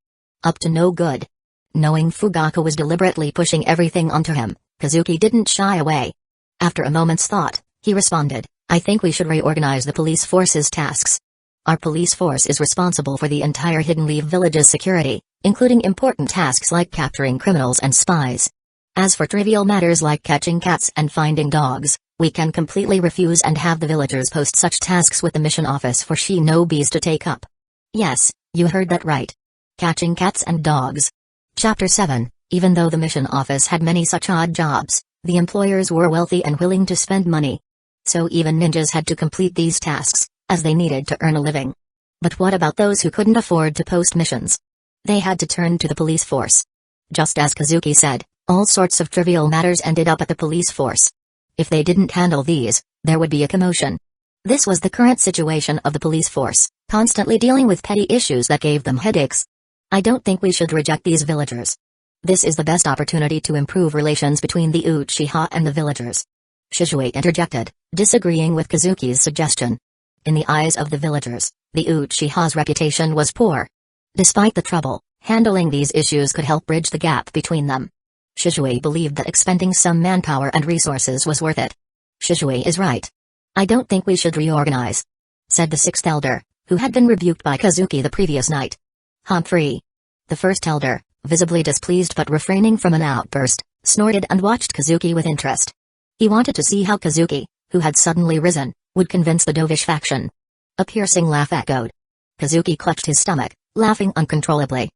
Up to no good. Knowing Fugaku was deliberately pushing everything onto him, Kazuki didn't shy away. After a moment's thought, he responded, I think we should reorganize the police force's tasks. Our police force is responsible for the entire Hidden Leaf village's security, including important tasks like capturing criminals and spies. As for trivial matters like catching cats and finding dogs, we can completely refuse and have the villagers post such tasks with the mission office for shinobis to take up. Yes, you heard that right. Catching cats and dogs. Chapter 7. Even though the mission office had many such odd jobs, the employers were wealthy and willing to spend money. So even ninjas had to complete these tasks, as they needed to earn a living. But what about those who couldn't afford to post missions? They had to turn to the police force. Just as Kazuki said, all sorts of trivial matters ended up at the police force. If they didn't handle these, there would be a commotion. This was the current situation of the police force, constantly dealing with petty issues that gave them headaches. I don't think we should reject these villagers. This is the best opportunity to improve relations between the Uchiha and the villagers. Shisui interjected, disagreeing with Kazuki's suggestion. In the eyes of the villagers, the Uchiha's reputation was poor. Despite the trouble, handling these issues could help bridge the gap between them. Shisui believed that expending some manpower and resources was worth it. Shisui is right. I don't think we should reorganize, said the sixth elder, who had been rebuked by Kazuki the previous night. Humphrey. The first elder, visibly displeased but refraining from an outburst, snorted and watched Kazuki with interest. He wanted to see how Kazuki, who had suddenly risen, would convince the dovish faction. A piercing laugh echoed. Kazuki clutched his stomach, laughing uncontrollably.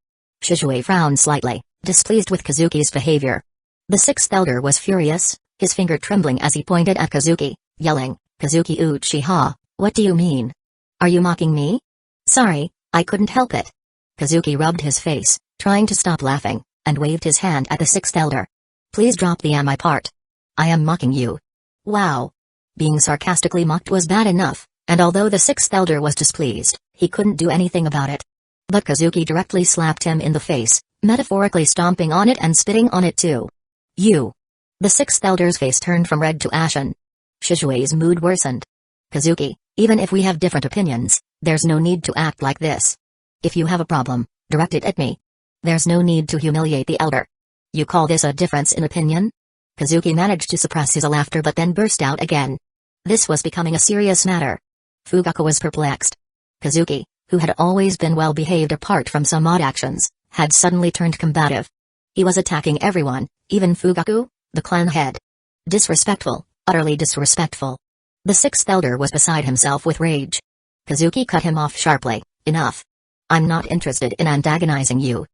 Shisui frowned slightly, displeased with Kazuki's behavior. The sixth elder was furious, his finger trembling as he pointed at Kazuki, yelling, Kazuki Uchiha, what do you mean? Are you mocking me? Sorry, I couldn't help it. Kazuki rubbed his face, trying to stop laughing, and waved his hand at the sixth elder. Please drop the am I part. I am mocking you. Wow. Being sarcastically mocked was bad enough, and although the sixth elder was displeased, he couldn't do anything about it. But Kazuki directly slapped him in the face, metaphorically stomping on it and spitting on it too. You. The sixth elder's face turned from red to ashen. Shisui's mood worsened. Kazuki, even if we have different opinions, there's no need to act like this. If you have a problem, direct it at me. There's no need to humiliate the elder. You call this a difference in opinion? Kazuki managed to suppress his laughter but then burst out again. This was becoming a serious matter. Fugaku was perplexed. Kazuki, who had always been well behaved apart from some odd actions, had suddenly turned combative. He was attacking everyone, even Fugaku, the clan head. Disrespectful, utterly disrespectful. The sixth elder was beside himself with rage. Kazuki cut him off sharply. Enough. I'm not interested in antagonizing you.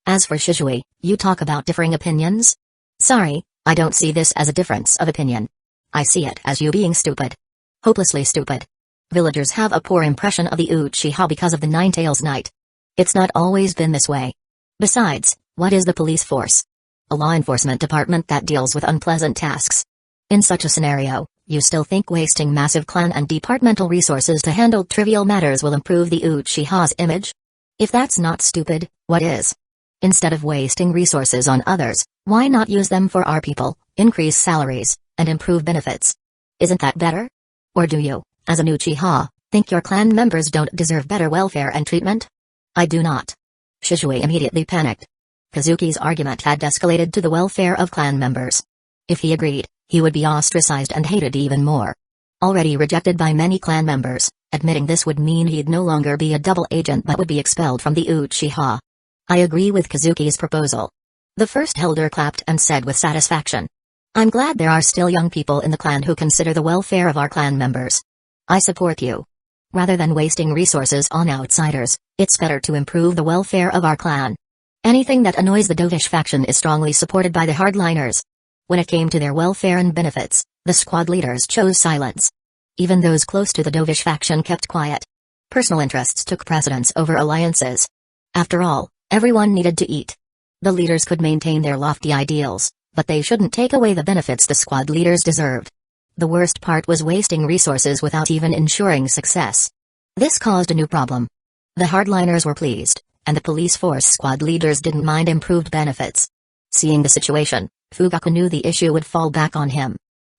As for Shisui, you talk about differing opinions? Sorry, I don't see this as a difference of opinion. I see it as you being stupid. Hopelessly stupid. Villagers have a poor impression of the Uchiha because of the Nine-Tails Knight. It's not always been this way. Besides, what is the police force? A law enforcement department that deals with unpleasant tasks. In such a scenario, you still think wasting massive clan and departmental resources to handle trivial matters will improve the Uchiha's image? If that's not stupid, what is? Instead of wasting resources on others, why not use them for our people, increase salaries, and improve benefits? Isn't that better? Or do you, as an Uchiha, think your clan members don't deserve better welfare and treatment? I do not. Shisui immediately panicked. Kazuki's argument had escalated to the welfare of clan members. If he agreed, he would be ostracized and hated even more. Already rejected by many clan members, admitting this would mean he'd no longer be a double agent but would be expelled from the Uchiha. I agree with Kazuki's proposal. The first elder clapped and said with satisfaction. I'm glad there are still young people in the clan who consider the welfare of our clan members. I support you. Rather than wasting resources on outsiders, it's better to improve the welfare of our clan. Anything that annoys the dovish faction is strongly supported by the hardliners. When it came to their welfare and benefits, the squad leaders chose silence. Even those close to the dovish faction kept quiet. Personal interests took precedence over alliances. After all, everyone needed to eat. The leaders could maintain their lofty ideals, but they shouldn't take away the benefits the squad leaders deserved. The worst part was wasting resources without even ensuring success. This caused a new problem. The hardliners were pleased, and the police force squad leaders didn't mind improved benefits. Seeing the situation, Fugaku knew the issue would fall back on him.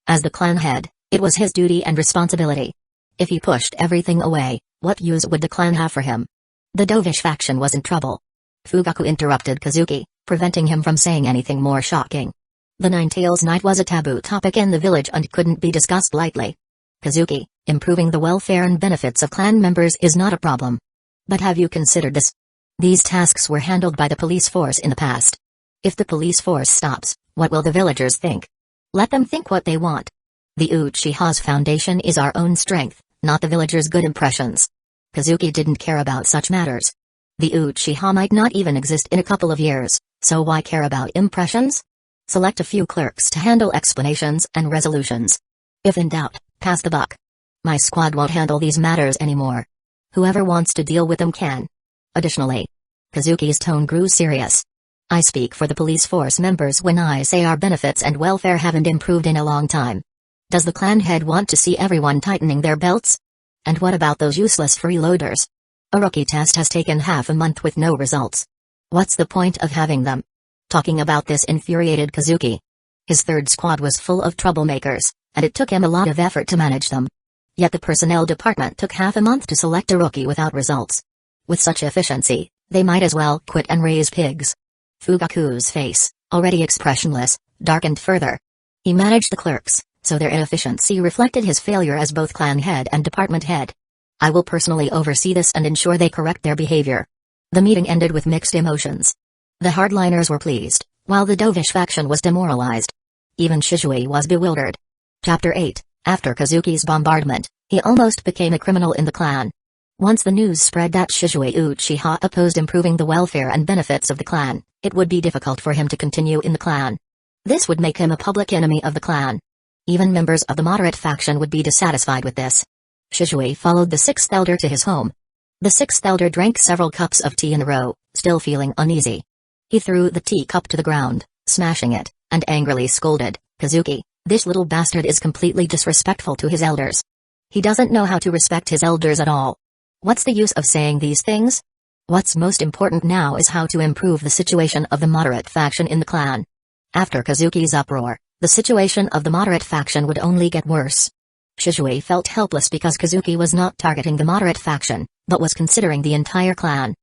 As the clan head, it was his duty and responsibility. If he pushed everything away, what use would the clan have for him? The dovish faction was in trouble. Fugaku interrupted Kazuki, preventing him from saying anything more shocking. The Nine-Tails Knight was a taboo topic in the village and couldn't be discussed lightly. Kazuki, improving the welfare and benefits of clan members is not a problem. But have you considered this? These tasks were handled by the police force in the past. If the police force stops, what will the villagers think? Let them think what they want. The Uchiha's foundation is our own strength, not the villagers' good impressions. Kazuki didn't care about such matters. The Uchiha might not even exist in a couple of years, so why care about impressions? Select a few clerks to handle explanations and resolutions. If in doubt, pass the buck. My squad won't handle these matters anymore. Whoever wants to deal with them can. Additionally, Kazuki's tone grew serious. I speak for the police force members when I say our benefits and welfare haven't improved in a long time. Does the clan head want to see everyone tightening their belts? And what about those useless freeloaders? A rookie test has taken half a month with no results. What's the point of having them? Talking about this infuriated Kazuki. His third squad was full of troublemakers, and it took him a lot of effort to manage them. Yet the personnel department took half a month to select a rookie without results. With such efficiency, they might as well quit and raise pigs. Fugaku's face, already expressionless, darkened further. He managed the clerks, so their inefficiency reflected his failure as both clan head and department head. I will personally oversee this and ensure they correct their behavior. The meeting ended with mixed emotions. The hardliners were pleased, while the dovish faction was demoralized. Even Shisui was bewildered. Chapter 8. After Kazuki's bombardment, he almost became a criminal in the clan. Once the news spread that Shisui Uchiha opposed improving the welfare and benefits of the clan, it would be difficult for him to continue in the clan. This would make him a public enemy of the clan. Even members of the moderate faction would be dissatisfied with this. Shisui followed the sixth elder to his home. The sixth elder drank several cups of tea in a row, still feeling uneasy. He threw the teacup to the ground, smashing it, and angrily scolded, Kazuki, this little bastard is completely disrespectful to his elders. He doesn't know how to respect his elders at all. What's the use of saying these things? What's most important now is how to improve the situation of the moderate faction in the clan. After Kazuki's uproar, the situation of the moderate faction would only get worse. Shisui felt helpless because Kazuki was not targeting the moderate faction, but was considering the entire clan.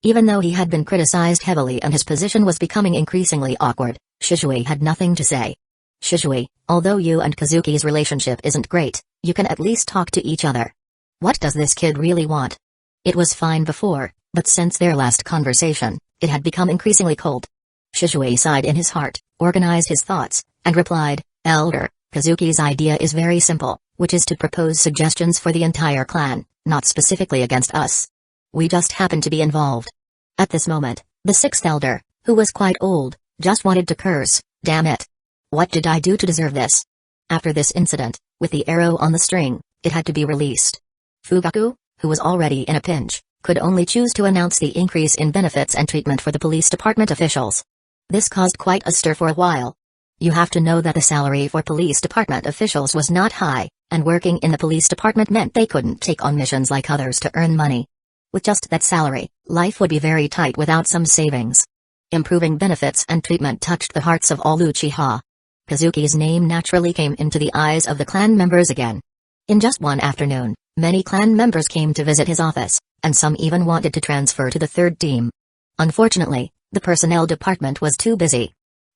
Even though he had been criticized heavily and his position was becoming increasingly awkward, Shisui had nothing to say. Shisui, although you and Kazuki's relationship isn't great, you can at least talk to each other. What does this kid really want? It was fine before, but since their last conversation, it had become increasingly cold. Shisui sighed in his heart, organized his thoughts, and replied, Elder, Kazuki's idea is very simple, which is to propose suggestions for the entire clan, not specifically against us. We just happen to be involved. At this moment, the sixth elder, who was quite old, just wanted to curse, damn it. What did I do to deserve this? After this incident, with the arrow on the string, it had to be released. Fugaku, who was already in a pinch, could only choose to announce the increase in benefits and treatment for the police department officials. This caused quite a stir for a while. You have to know that the salary for police department officials was not high, and working in the police department meant they couldn't take on missions like others to earn money. With just that salary, life would be very tight without some savings. Improving benefits and treatment touched the hearts of all Uchiha. Kazuki's name naturally came into the eyes of the clan members again. In just one afternoon, many clan members came to visit his office, and some even wanted to transfer to the third team. Unfortunately, the personnel department was too busy.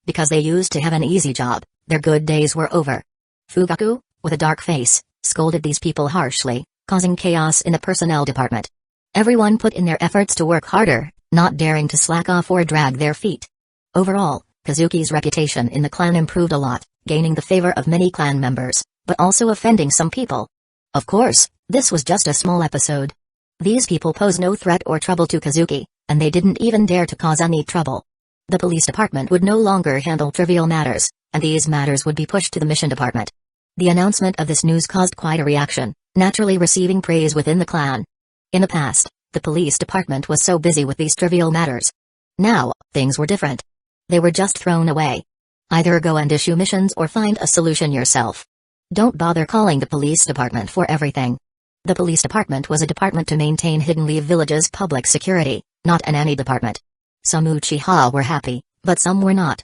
Because they used to have an easy job, their good days were over. Fugaku, with a dark face, scolded these people harshly, causing chaos in the personnel department. Everyone put in their efforts to work harder, not daring to slack off or drag their feet. Overall, Kazuki's reputation in the clan improved a lot, gaining the favor of many clan members, but also offending some people. Of course, this was just a small episode. These people posed no threat or trouble to Kazuki, and they didn't even dare to cause any trouble. The police department would no longer handle trivial matters, and these matters would be pushed to the mission department. The announcement of this news caused quite a reaction, naturally receiving praise within the clan. In the past, the police department was so busy with these trivial matters. Now, things were different. They were just thrown away. Either go and issue missions or find a solution yourself. Don't bother calling the police department for everything. The police department was a department to maintain Hidden Leaf Village's public security, not an any department. Some Uchiha were happy, but some were not.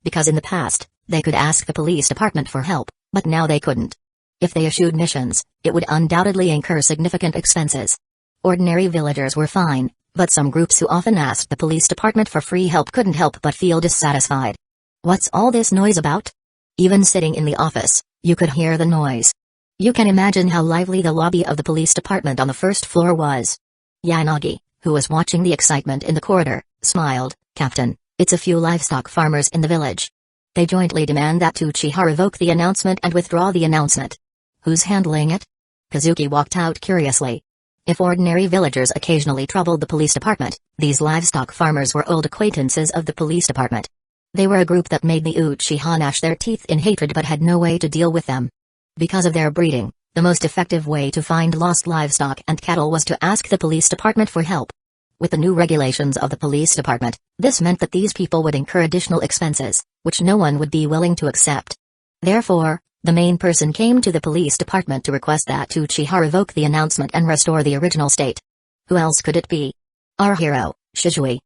Because in the past, they could ask the police department for help, but now they couldn't. If they issued missions, it would undoubtedly incur significant expenses. Ordinary villagers were fine, but some groups who often asked the police department for free help couldn't help but feel dissatisfied. What's all this noise about? Even sitting in the office, you could hear the noise. You can imagine how lively the lobby of the police department on the first floor was. Yanagi, who was watching the excitement in the corridor, smiled, Captain, it's a few livestock farmers in the village. They jointly demand that Uchiha revoke the announcement and withdraw the announcement. Who's handling it? Kazuki walked out curiously. If ordinary villagers occasionally troubled the police department, these livestock farmers were old acquaintances of the police department. They were a group that made the Uchiha gnash their teeth in hatred but had no way to deal with them. Because of their breeding, the most effective way to find lost livestock and cattle was to ask the police department for help. With the new regulations of the police department, this meant that these people would incur additional expenses, which no one would be willing to accept. Therefore, the main person came to the police department to request that Uchiha revoke the announcement and restore the original state. Who else could it be? Our hero, Shisui.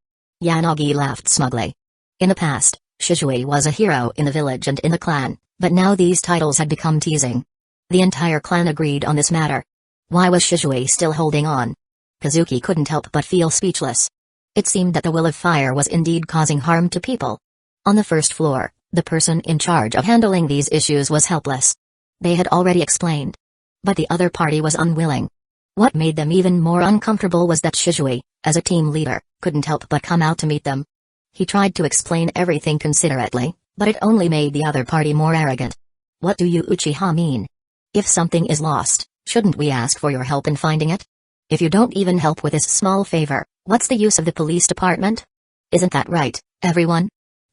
Yanagi laughed smugly. In the past, Shisui was a hero in the village and in the clan, but now these titles had become teasing. The entire clan agreed on this matter. Why was Shisui still holding on? Kazuki couldn't help but feel speechless. It seemed that the will of fire was indeed causing harm to people. On the first floor, the person in charge of handling these issues was helpless. They had already explained. But the other party was unwilling. What made them even more uncomfortable was that Shisui, as a team leader, couldn't help but come out to meet them. He tried to explain everything considerately, but it only made the other party more arrogant. What do you Uchiha mean? If something is lost, shouldn't we ask for your help in finding it? If you don't even help with this small favor, what's the use of the police department? Isn't that right, everyone?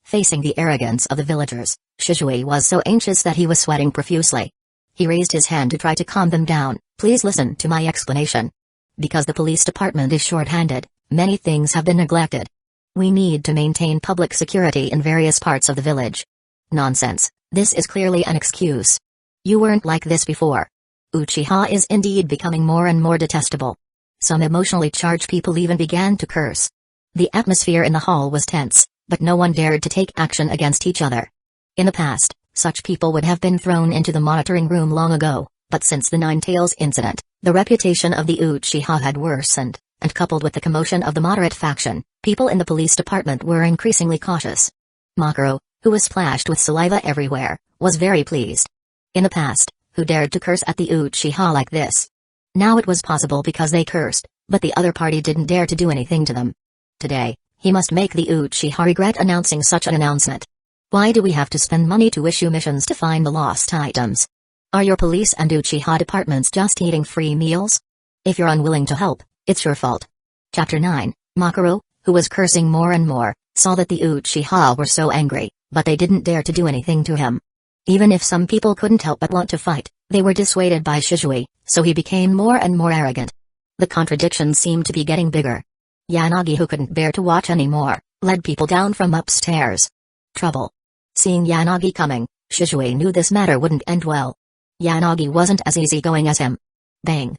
Facing the arrogance of the villagers, Shisui was so anxious that he was sweating profusely. He raised his hand to try to calm them down. Please listen to my explanation. Because the police department is short-handed, many things have been neglected. We need to maintain public security in various parts of the village. Nonsense, this is clearly an excuse. You weren't like this before. Uchiha is indeed becoming more and more detestable. Some emotionally charged people even began to curse. The atmosphere in the hall was tense, but no one dared to take action against each other. In the past, such people would have been thrown into the monitoring room long ago, but since the Nine Tails incident, the reputation of the Uchiha had worsened, and coupled with the commotion of the moderate faction, people in the police department were increasingly cautious. Makoru, who was splashed with saliva everywhere, was very pleased. In the past, who dared to curse at the Uchiha like this? Now it was possible because they cursed, but the other party didn't dare to do anything to them. Today, he must make the Uchiha regret announcing such an announcement. Why do we have to spend money to issue missions to find the lost items? Are your police and Uchiha departments just eating free meals? If you're unwilling to help, it's your fault. Chapter 9, Makoru, who was cursing more and more, saw that the Uchiha were so angry, but they didn't dare to do anything to him. Even if some people couldn't help but want to fight, they were dissuaded by Shizui, so he became more and more arrogant. The contradictions seemed to be getting bigger. Yanagi, who couldn't bear to watch anymore, led people down from upstairs. Trouble. Seeing Yanagi coming, Shizui knew this matter wouldn't end well. Yanagi wasn't as easygoing as him. Bang.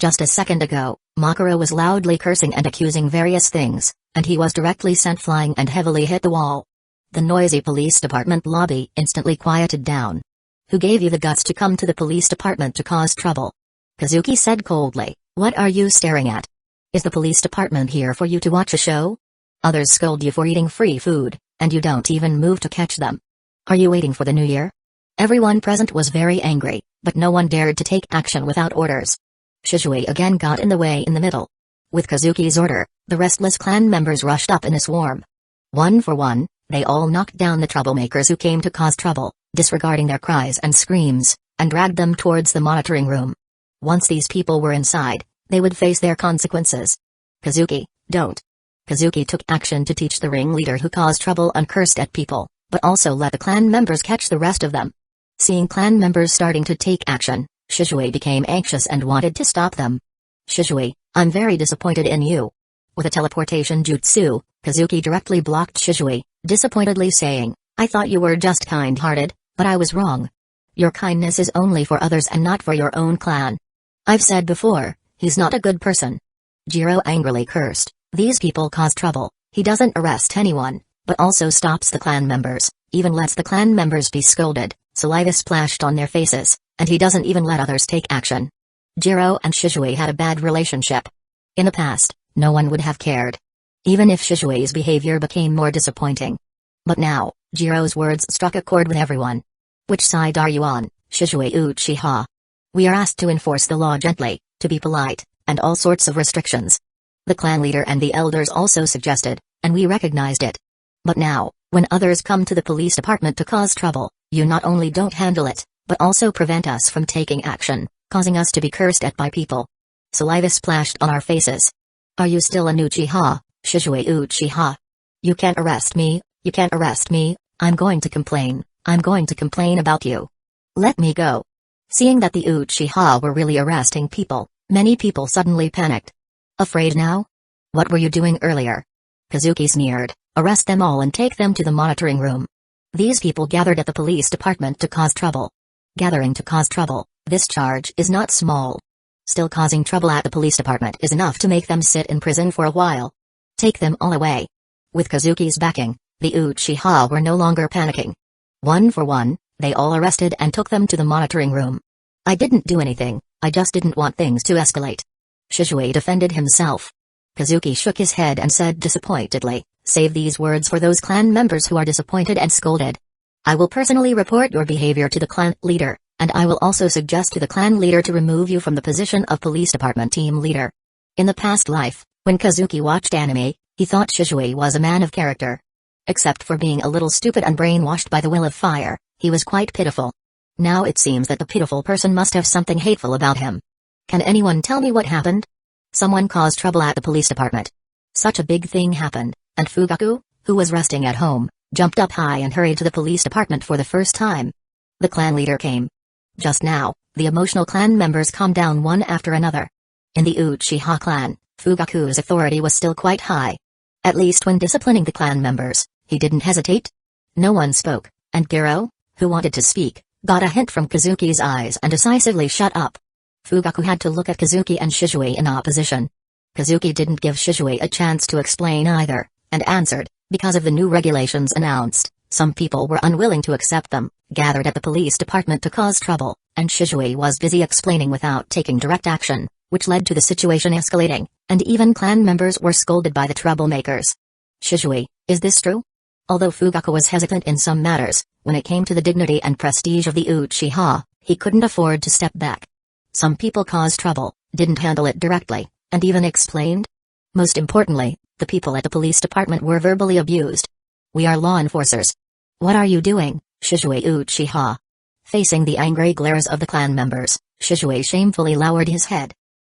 Just a second ago, Makoru was loudly cursing and accusing various things, and he was directly sent flying and heavily hit the wall. The noisy police department lobby instantly quieted down. Who gave you the guts to come to the police department to cause trouble? Kazuki said coldly, what are you staring at? Is the police department here for you to watch a show? Others scold you for eating free food, and you don't even move to catch them. Are you waiting for the new year? Everyone present was very angry, but no one dared to take action without orders. Shizui again got in the way in the middle. With Kazuki's order, the restless clan members rushed up in a swarm. One for one, they all knocked down the troublemakers who came to cause trouble, disregarding their cries and screams, and dragged them towards the monitoring room. Once these people were inside, they would face their consequences. Kazuki, don't. Kazuki took action to teach the ringleader who caused trouble and cursed at people, but also let the clan members catch the rest of them. Seeing clan members starting to take action, Shizui became anxious and wanted to stop them. Shizui, I'm very disappointed in you. With a teleportation jutsu, Kazuki directly blocked Shizui, disappointedly saying, I thought you were just kind-hearted, but I was wrong. Your kindness is only for others and not for your own clan. I've said before, he's not a good person. Jiro angrily cursed, these people cause trouble, he doesn't arrest anyone, but also stops the clan members, even lets the clan members be scolded, saliva splashed on their faces, and he doesn't even let others take action. Jiro and Shizui had a bad relationship. In the past, no one would have cared. Even if Shizui's behavior became more disappointing. But now, Jiro's words struck a chord with everyone. Which side are you on, Shizui Uchiha? We are asked to enforce the law gently, to be polite, and all sorts of restrictions. The clan leader and the elders also suggested, and we recognized it. But now, when others come to the police department to cause trouble, you not only don't handle it, but also prevent us from taking action, causing us to be cursed at by people. Saliva splashed on our faces. Are you still an Uchiha, Shizui Uchiha? You can't arrest me, you can't arrest me, I'm going to complain about you. Let me go. Seeing that the Uchiha were really arresting people, many people suddenly panicked. Afraid now? What were you doing earlier? Kazuki sneered, arrest them all and take them to the monitoring room. These people gathered at the police department to cause trouble. Gathering to cause trouble, this charge is not small. Still, causing trouble at the police department is enough to make them sit in prison for a while. Take them all away. With Kazuki's backing, the Uchiha were no longer panicking. One for one, they all arrested and took them to the monitoring room. I didn't do anything, I just didn't want things to escalate. Shizui defended himself. Kazuki shook his head and said disappointedly, save these words for those clan members who are disappointed and scolded. I will personally report your behavior to the clan leader, and I will also suggest to the clan leader to remove you from the position of police department team leader. In the past life, when Kazuki watched anime, he thought Shizui was a man of character. Except for being a little stupid and brainwashed by the will of fire, he was quite pitiful. Now it seems that the pitiful person must have something hateful about him. Can anyone tell me what happened? Someone caused trouble at the police department. Such a big thing happened, and Fugaku, who was resting at home, jumped up high and hurried to the police department for the first time. The clan leader came. Just now, the emotional clan members calmed down one after another. In the Uchiha clan, Fugaku's authority was still quite high. At least when disciplining the clan members, he didn't hesitate. No one spoke, and Gero, who wanted to speak, got a hint from Kazuki's eyes and decisively shut up. Fugaku had to look at Kazuki and Shizui in opposition. Kazuki didn't give Shizui a chance to explain either, and answered, because of the new regulations announced, some people were unwilling to accept them, gathered at the police department to cause trouble, and Shizui was busy explaining without taking direct action. which led to the situation escalating, and even clan members were scolded by the troublemakers. Shisui, is this true? Although Fugaku was hesitant in some matters, when it came to the dignity and prestige of the Uchiha, he couldn't afford to step back. Some people caused trouble, didn't handle it directly, and even explained. Most importantly, the people at the police department were verbally abused. We are law enforcers. What are you doing, Shisui Uchiha? Facing the angry glares of the clan members, Shisui shamefully lowered his head.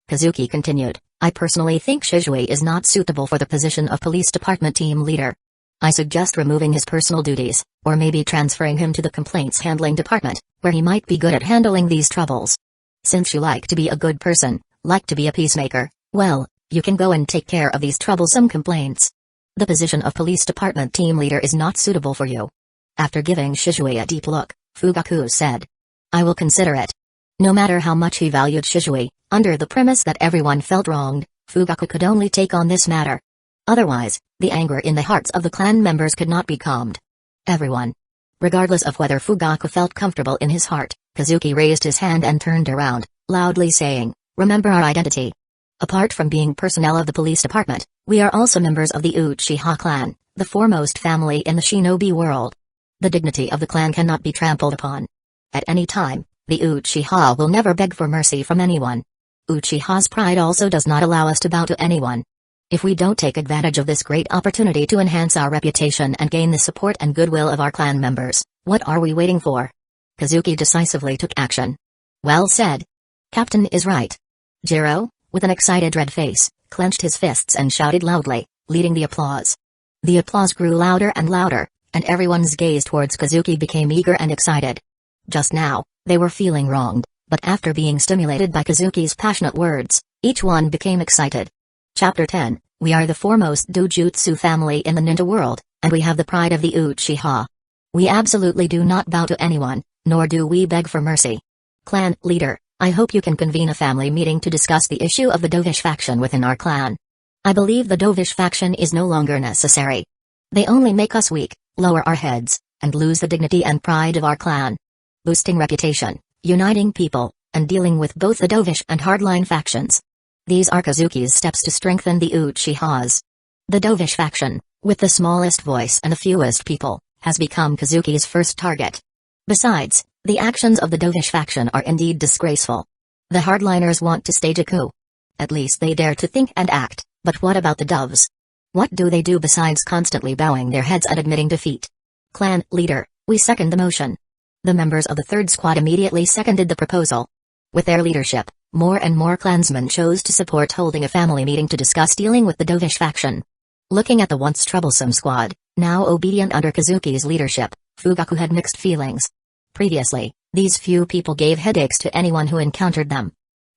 Kazuki continued, I personally think Shisui is not suitable for the position of police department team leader. I suggest removing his personal duties, or maybe transferring him to the complaints handling department, where he might be good at handling these troubles. Since you like to be a good person, like to be a peacemaker, well, you can go and take care of these troublesome complaints. The position of police department team leader is not suitable for you. After giving Shisui a deep look, Fugaku said, I will consider it. No matter how much he valued Shisui, under the premise that everyone felt wronged, Fugaku could only take on this matter. Otherwise, the anger in the hearts of the clan members could not be calmed. Everyone. Regardless of whether Fugaku felt comfortable in his heart, Kazuki raised his hand and turned around, loudly saying, remember our identity. Apart from being personnel of the police department, we are also members of the Uchiha clan, the foremost family in the shinobi world. The dignity of the clan cannot be trampled upon. At any time, the Uchiha will never beg for mercy from anyone. Uchiha's pride also does not allow us to bow to anyone. If we don't take advantage of this great opportunity to enhance our reputation and gain the support and goodwill of our clan members, what are we waiting for? Kazuki decisively took action. Well said. Captain is right. Jiro, with an excited red face, clenched his fists and shouted loudly, leading the applause. The applause grew louder and louder, and everyone's gaze towards Kazuki became eager and excited. Just now, they were feeling wronged, but after being stimulated by Kazuki's passionate words, each one became excited. Chapter 10, We are the foremost dojutsu family in the ninja world, and we have the pride of the Uchiha. We absolutely do not bow to anyone, nor do we beg for mercy. Clan leader, I hope you can convene a family meeting to discuss the issue of the Dovish faction within our clan. I believe the Dovish faction is no longer necessary. They only make us weak, lower our heads, and lose the dignity and pride of our clan. Boosting reputation, uniting people, and dealing with both the Dovish and hardline factions. These are Kazuki's steps to strengthen the Uchihas. The Dovish faction, with the smallest voice and the fewest people, has become Kazuki's first target. Besides, the actions of the Dovish faction are indeed disgraceful. The hardliners want to stage a coup. At least they dare to think and act, but what about the doves? What do they do besides constantly bowing their heads and admitting defeat? Clan leader, we second the motion. The members of the third squad immediately seconded the proposal. With their leadership, more and more clansmen chose to support holding a family meeting to discuss dealing with the Dovish faction. Looking at the once troublesome squad, now obedient under Kazuki's leadership, Fugaku had mixed feelings. Previously, these few people gave headaches to anyone who encountered them.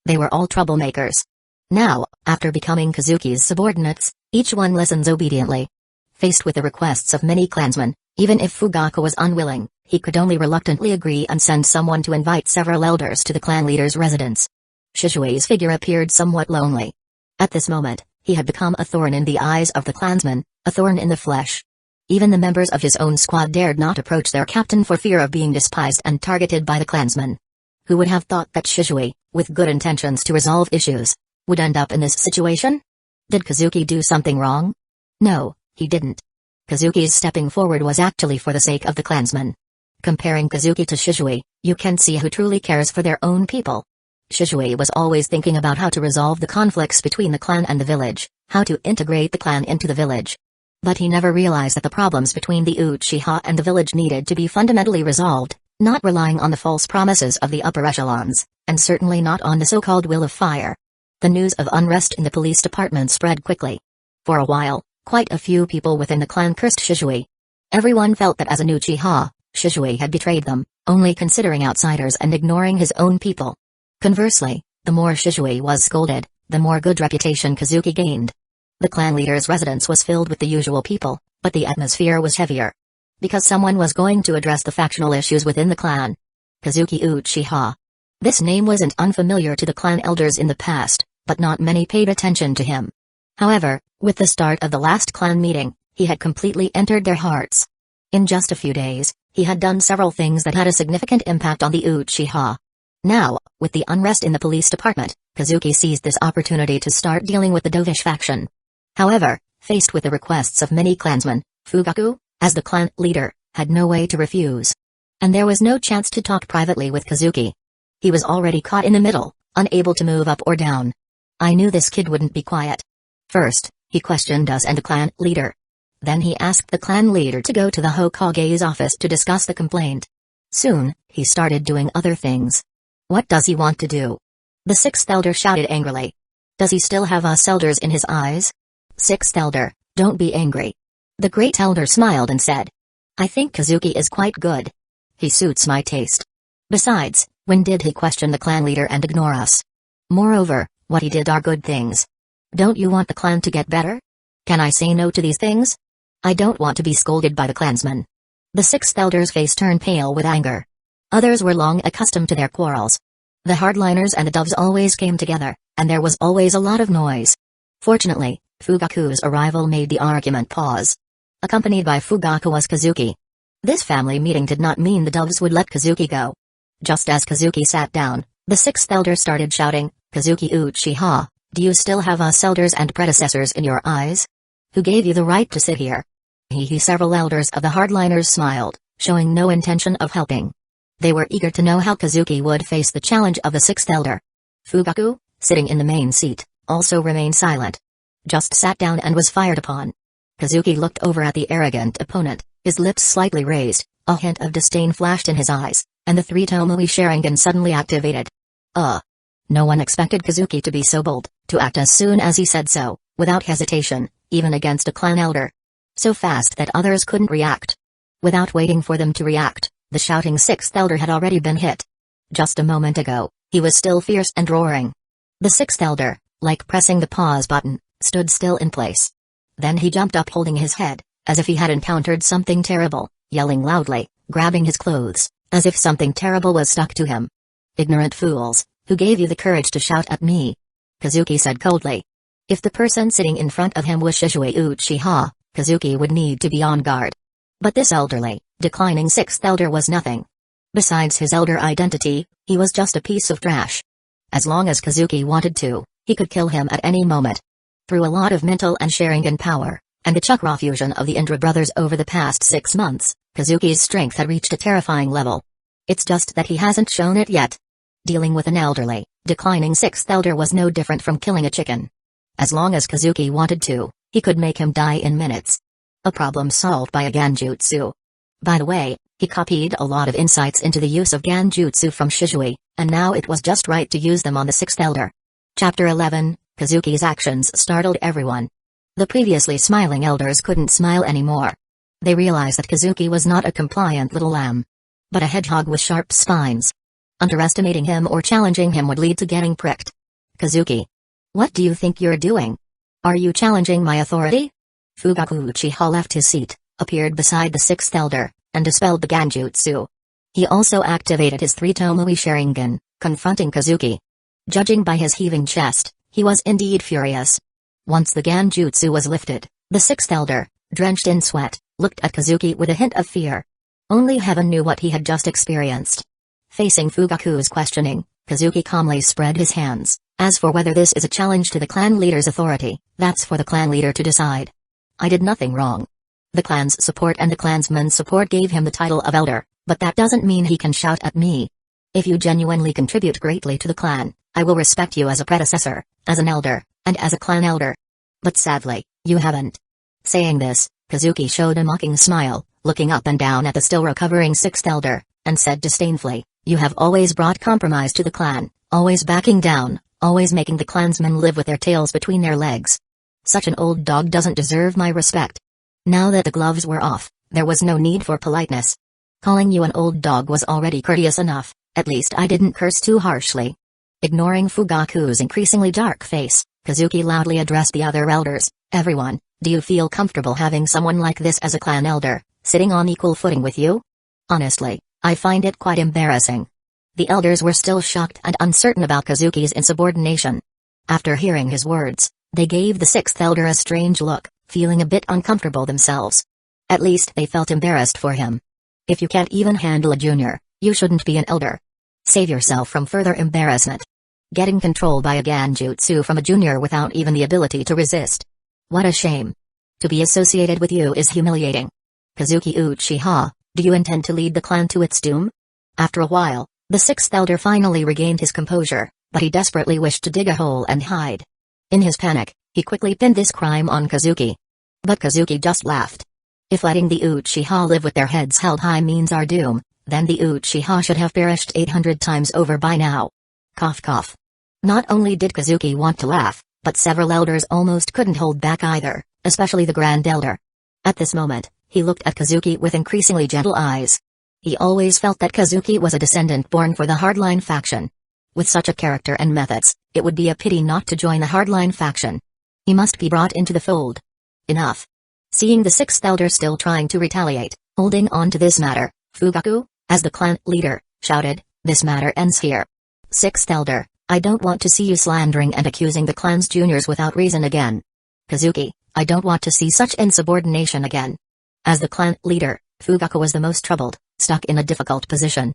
They were all troublemakers. Now, after becoming Kazuki's subordinates, each one listens obediently. Faced with the requests of many clansmen, even if Fugaku was unwilling, he could only reluctantly agree and send someone to invite several elders to the clan leader's residence. Shisui's figure appeared somewhat lonely. At this moment, he had become a thorn in the eyes of the clansmen, a thorn in the flesh. Even the members of his own squad dared not approach their captain for fear of being despised and targeted by the clansmen. Who would have thought that Shisui, with good intentions to resolve issues, would end up in this situation? Did Kazuki do something wrong? No, he didn't. Kazuki's stepping forward was actually for the sake of the clansmen. Comparing Kazuki to Shisui, you can see who truly cares for their own people. Shisui was always thinking about how to resolve the conflicts between the clan and the village, how to integrate the clan into the village. But he never realized that the problems between the Uchiha and the village needed to be fundamentally resolved, not relying on the false promises of the upper echelons, and certainly not on the so-called will of fire. The news of unrest in the police department spread quickly. For a while, quite a few people within the clan cursed Shisui. Everyone felt that as an Uchiha, Shisui had betrayed them, only considering outsiders and ignoring his own people. Conversely, the more Shisui was scolded, the more good reputation Kazuki gained. The clan leader's residence was filled with the usual people, but the atmosphere was heavier. Because someone was going to address the factional issues within the clan. Kazuki Uchiha. This name wasn't unfamiliar to the clan elders in the past, but not many paid attention to him. However, with the start of the last clan meeting, he had completely entered their hearts. In just a few days, he had done several things that had a significant impact on the Uchiha. Now, with the unrest in the police department, Kazuki seized this opportunity to start dealing with the dovish faction. However, faced with the requests of many clansmen, Fugaku, as the clan leader, had no way to refuse. And there was no chance to talk privately with Kazuki. He was already caught in the middle, unable to move up or down. I knew this kid wouldn't be quiet. First, he questioned us and the clan leader. Then he asked the clan leader to go to the Hokage's office to discuss the complaint. Soon, he started doing other things. What does he want to do? The sixth elder shouted angrily. Does he still have us elders in his eyes? Sixth elder, don't be angry. The great elder smiled and said. I think Kazuki is quite good. He suits my taste. Besides, when did he question the clan leader and ignore us? Moreover, what he did are good things. Don't you want the clan to get better? Can I say no to these things? I don't want to be scolded by the clansmen. The sixth elder's face turned pale with anger. Others were long accustomed to their quarrels. The hardliners and the doves always came together, and there was always a lot of noise. Fortunately, Fugaku's arrival made the argument pause. Accompanied by Fugaku was Kazuki. This family meeting did not mean the doves would let Kazuki go. Just as Kazuki sat down, the sixth elder started shouting, Kazuki Uchiha, do you still have us elders and predecessors in your eyes? Who gave you the right to sit here? Several elders of the hardliners smiled, showing no intention of helping. They were eager to know how Kazuki would face the challenge of the sixth elder. Fugaku, sitting in the main seat, also remained silent. Just sat down and was fired upon. Kazuki looked over at the arrogant opponent, his lips slightly raised, a hint of disdain flashed in his eyes, and the three Tomoe Sharingan suddenly activated. No one expected Kazuki to be so bold, to act as soon as he said so, without hesitation, even against a clan elder. So fast that others couldn't react. Without waiting for them to react, the shouting sixth elder had already been hit. Just a moment ago, he was still fierce and roaring. The sixth elder, like pressing the pause button, stood still in place. Then he jumped up holding his head, as if he had encountered something terrible, yelling loudly, grabbing his clothes, as if something terrible was stuck to him. Ignorant fools, who gave you the courage to shout at me? Kazuki said coldly. If the person sitting in front of him was Shisui Uchiha, Kazuki would need to be on guard. But this elderly, declining sixth elder was nothing. Besides his elder identity, he was just a piece of trash. As long as Kazuki wanted to, he could kill him at any moment. Through a lot of mental and Sharingan power, and the chakra fusion of the Indra brothers over the past 6 months, Kazuki's strength had reached a terrifying level. It's just that he hasn't shown it yet. Dealing with an elderly, declining sixth elder was no different from killing a chicken. As long as Kazuki wanted to, he could make him die in minutes. A problem solved by a Ganjutsu. By the way, he copied a lot of insights into the use of Ganjutsu from Shisui, and now it was just right to use them on the sixth elder. Chapter 11, Kazuki's actions startled everyone. The previously smiling elders couldn't smile anymore. They realized that Kazuki was not a compliant little lamb, but a hedgehog with sharp spines. Underestimating him or challenging him would lead to getting pricked. Kazuki. What do you think you're doing? Are you challenging my authority? Fugaku Uchiha left his seat, appeared beside the sixth elder, and dispelled the Ganjutsu. He also activated his three Tomoe Sharingan, confronting Kazuki. Judging by his heaving chest, he was indeed furious. Once the Ganjutsu was lifted, the sixth elder, drenched in sweat, looked at Kazuki with a hint of fear. Only heaven knew what he had just experienced. Facing Fugaku's questioning, Kazuki calmly spread his hands. As for whether this is a challenge to the clan leader's authority, that's for the clan leader to decide. I did nothing wrong. The clan's support and the clansman's support gave him the title of elder, but that doesn't mean he can shout at me. If you genuinely contribute greatly to the clan, I will respect you as a predecessor, as an elder, and as a clan elder. But sadly, you haven't. Saying this, Kazuki showed a mocking smile, looking up and down at the still recovering sixth elder, and said disdainfully, you have always brought compromise to the clan, always backing down, always making the clansmen live with their tails between their legs. Such an old dog doesn't deserve my respect. Now that the gloves were off, there was no need for politeness. Calling you an old dog was already courteous enough, at least I didn't curse too harshly. Ignoring Fugaku's increasingly dark face, Kazuki loudly addressed the other elders, everyone, do you feel comfortable having someone like this as a clan elder, sitting on equal footing with you? Honestly, I find it quite embarrassing. The elders were still shocked and uncertain about Kazuki's insubordination. After hearing his words, they gave the sixth elder a strange look, feeling a bit uncomfortable themselves. At least they felt embarrassed for him. If you can't even handle a junior, you shouldn't be an elder. Save yourself from further embarrassment. Getting controlled by a Genjutsu from a junior without even the ability to resist. What a shame. To be associated with you is humiliating. Kazuki Uchiha, do you intend to lead the clan to its doom? After a while, the sixth elder finally regained his composure, but he desperately wished to dig a hole and hide. In his panic, he quickly pinned this crime on Kazuki. But Kazuki just laughed. If letting the Uchiha live with their heads held high means our doom, then the Uchiha should have perished 800 times over by now. Cough cough. Not only did Kazuki want to laugh, but several elders almost couldn't hold back either, especially the Grand Elder. At this moment, he looked at Kazuki with increasingly gentle eyes. He always felt that Kazuki was a descendant born for the hardline faction. With such a character and methods, it would be a pity not to join the hardline faction. He must be brought into the fold. Enough. Seeing the sixth elder still trying to retaliate, holding on to this matter, Fugaku, as the clan leader, shouted, "This matter ends here. Sixth elder, I don't want to see you slandering and accusing the clan's juniors without reason again. Kazuki, I don't want to see such insubordination again." As the clan leader, Fugaku was the most troubled, stuck in a difficult position.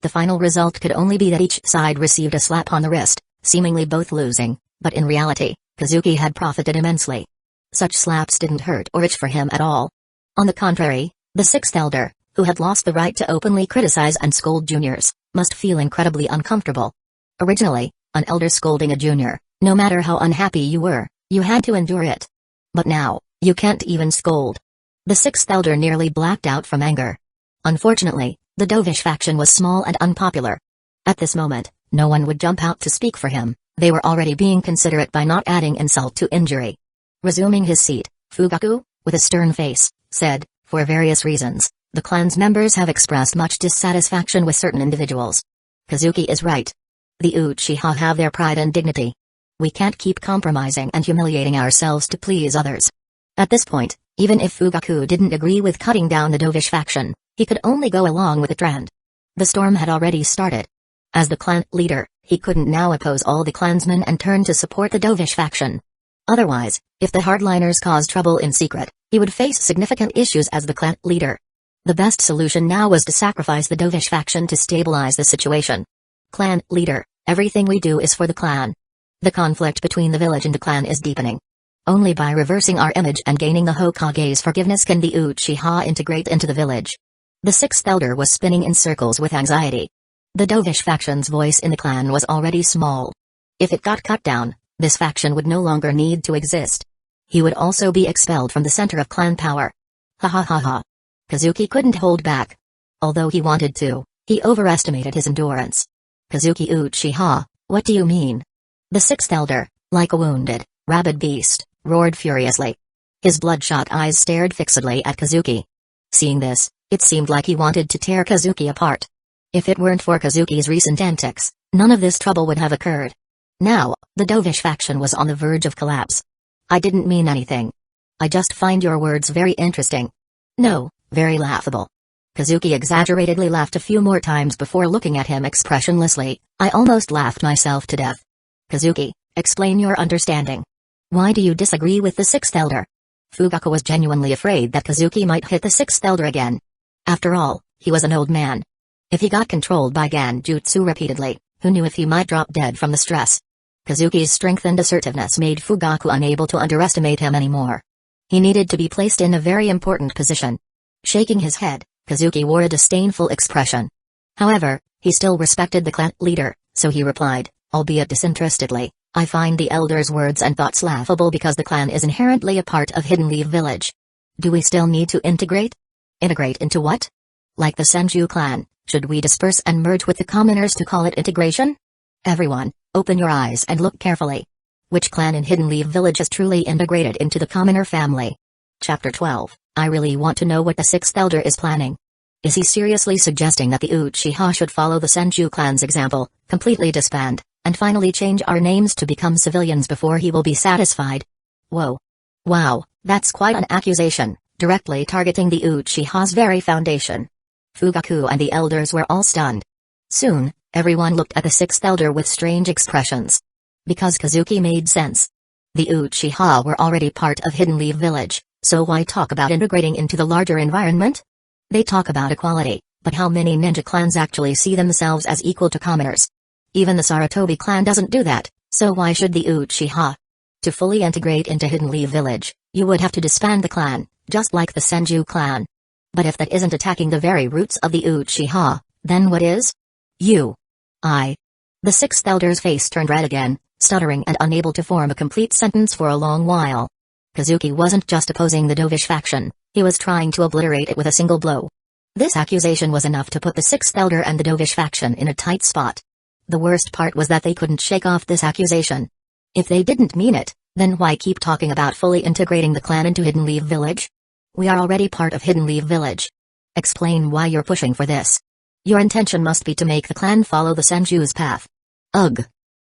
The final result could only be that each side received a slap on the wrist, seemingly both losing, but in reality, Kazuki had profited immensely. Such slaps didn't hurt or itch for him at all. On the contrary, the sixth elder, who had lost the right to openly criticize and scold juniors, must feel incredibly uncomfortable. Originally, an elder scolding a junior, no matter how unhappy you were, you had to endure it. But now, you can't even scold. The sixth elder nearly blacked out from anger. Unfortunately, the Dovish faction was small and unpopular. At this moment, no one would jump out to speak for him, they were already being considerate by not adding insult to injury. Resuming his seat, Fugaku, with a stern face, said, "For various reasons, the clan's members have expressed much dissatisfaction with certain individuals. Kazuki is right. The Uchiha have their pride and dignity. We can't keep compromising and humiliating ourselves to please others." At this point, even if Fugaku didn't agree with cutting down the Dovish faction, he could only go along with the trend. The storm had already started. As the clan leader, he couldn't now oppose all the clansmen and turn to support the Dovish faction. Otherwise, if the hardliners caused trouble in secret, he would face significant issues as the clan leader. The best solution now was to sacrifice the Dovish faction to stabilize the situation. Clan leader, everything we do is for the clan. The conflict between the village and the clan is deepening. Only by reversing our image and gaining the Hokage's forgiveness can the Uchiha integrate into the village. The sixth elder was spinning in circles with anxiety. The Dovish faction's voice in the clan was already small. If it got cut down, this faction would no longer need to exist. He would also be expelled from the center of clan power. Ha ha ha ha. Kazuki couldn't hold back. Although he wanted to, he overestimated his endurance. "Kazuki Uchiha, what do you mean?" The sixth elder, like a wounded, rabid beast, roared furiously. His bloodshot eyes stared fixedly at Kazuki. Seeing this, it seemed like he wanted to tear Kazuki apart. If it weren't for Kazuki's recent antics, none of this trouble would have occurred. Now, the Dovish faction was on the verge of collapse. "I didn't mean anything. I just find your words very interesting." "No, very laughable." Kazuki exaggeratedly laughed a few more times before looking at him expressionlessly. "I almost laughed myself to death." "Kazuki, explain your understanding. Why do you disagree with the sixth elder?" Fugaku was genuinely afraid that Kazuki might hit the sixth elder again. After all, he was an old man. If he got controlled by Genjutsu repeatedly, who knew if he might drop dead from the stress? Kazuki's strength and assertiveness made Fugaku unable to underestimate him anymore. He needed to be placed in a very important position. Shaking his head, Kazuki wore a disdainful expression. However, he still respected the clan leader, so he replied, albeit disinterestedly, "I find the elder's words and thoughts laughable because the clan is inherently a part of Hidden Leaf Village. Do we still need to integrate? Integrate into what? Like the Senju clan, should we disperse and merge with the commoners to call it integration? Everyone, open your eyes and look carefully. Which clan in Hidden Leaf Village is truly integrated into the commoner family?" Chapter 12. I really want to know what the sixth elder is planning. Is he seriously suggesting that the Uchiha should follow the Senju clan's example, completely disband, and finally change our names to become civilians before he will be satisfied? Whoa. Wow, that's quite an accusation, directly targeting the Uchiha's very foundation. Fugaku and the elders were all stunned. Soon, everyone looked at the sixth elder with strange expressions. Because Kazuki made sense. The Uchiha were already part of Hidden Leaf Village, so why talk about integrating into the larger environment? They talk about equality, But how many ninja clans actually see themselves as equal to commoners? Even the Sarutobi clan doesn't do that, so why should the Uchiha? To fully integrate into Hidden Leaf Village, you would have to disband the clan, just like the Senju clan. But if that isn't attacking the very roots of the Uchiha, then what is? The sixth elder's face turned red again, stuttering and unable to form a complete sentence for a long while. Kazuki wasn't just opposing the Dovish faction, he was trying to obliterate it with a single blow. This accusation was enough to put the sixth elder and the Dovish faction in a tight spot. The worst part was that they couldn't shake off this accusation. If they didn't mean it, then why keep talking about fully integrating the clan into Hidden Leaf Village? We are already part of Hidden Leaf Village. Explain why you're pushing for this. Your intention must be to make the clan follow the Senju's path. Ugh.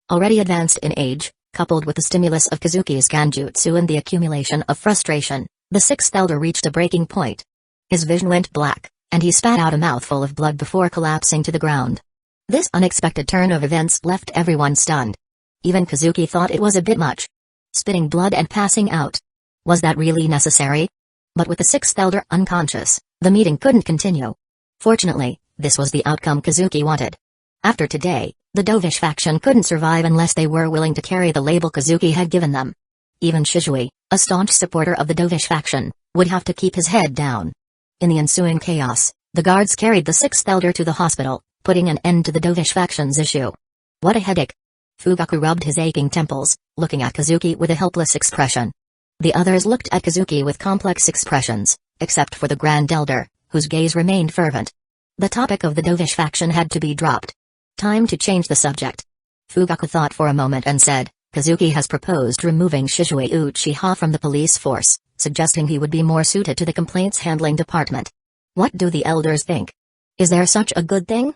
Already advanced in age, coupled with the stimulus of Kazuki's Kanjutsu and the accumulation of frustration, the sixth elder reached a breaking point. His vision went black, and he spat out a mouthful of blood before collapsing to the ground. This unexpected turn of events left everyone stunned. Even Kazuki thought it was a bit much. Spitting blood and passing out. Was that really necessary? But with the sixth elder unconscious, the meeting couldn't continue. Fortunately, this was the outcome Kazuki wanted. After today, the Dovish faction couldn't survive unless they were willing to carry the label Kazuki had given them. Even Shizui, a staunch supporter of the Dovish faction, would have to keep his head down. In the ensuing chaos, the guards carried the sixth elder to the hospital, putting an end to the Dovish faction's issue. What a headache. Fugaku rubbed his aching temples, looking at Kazuki with a helpless expression. The others looked at Kazuki with complex expressions, except for the Grand Elder, whose gaze remained fervent. The topic of the Dovish faction had to be dropped. Time to change the subject. Fugaku thought for a moment and said, Kazuki has proposed removing Shizue Uchiha from the police force, suggesting he would be more suited to the complaints handling department. What do the elders think? Is there such a good thing?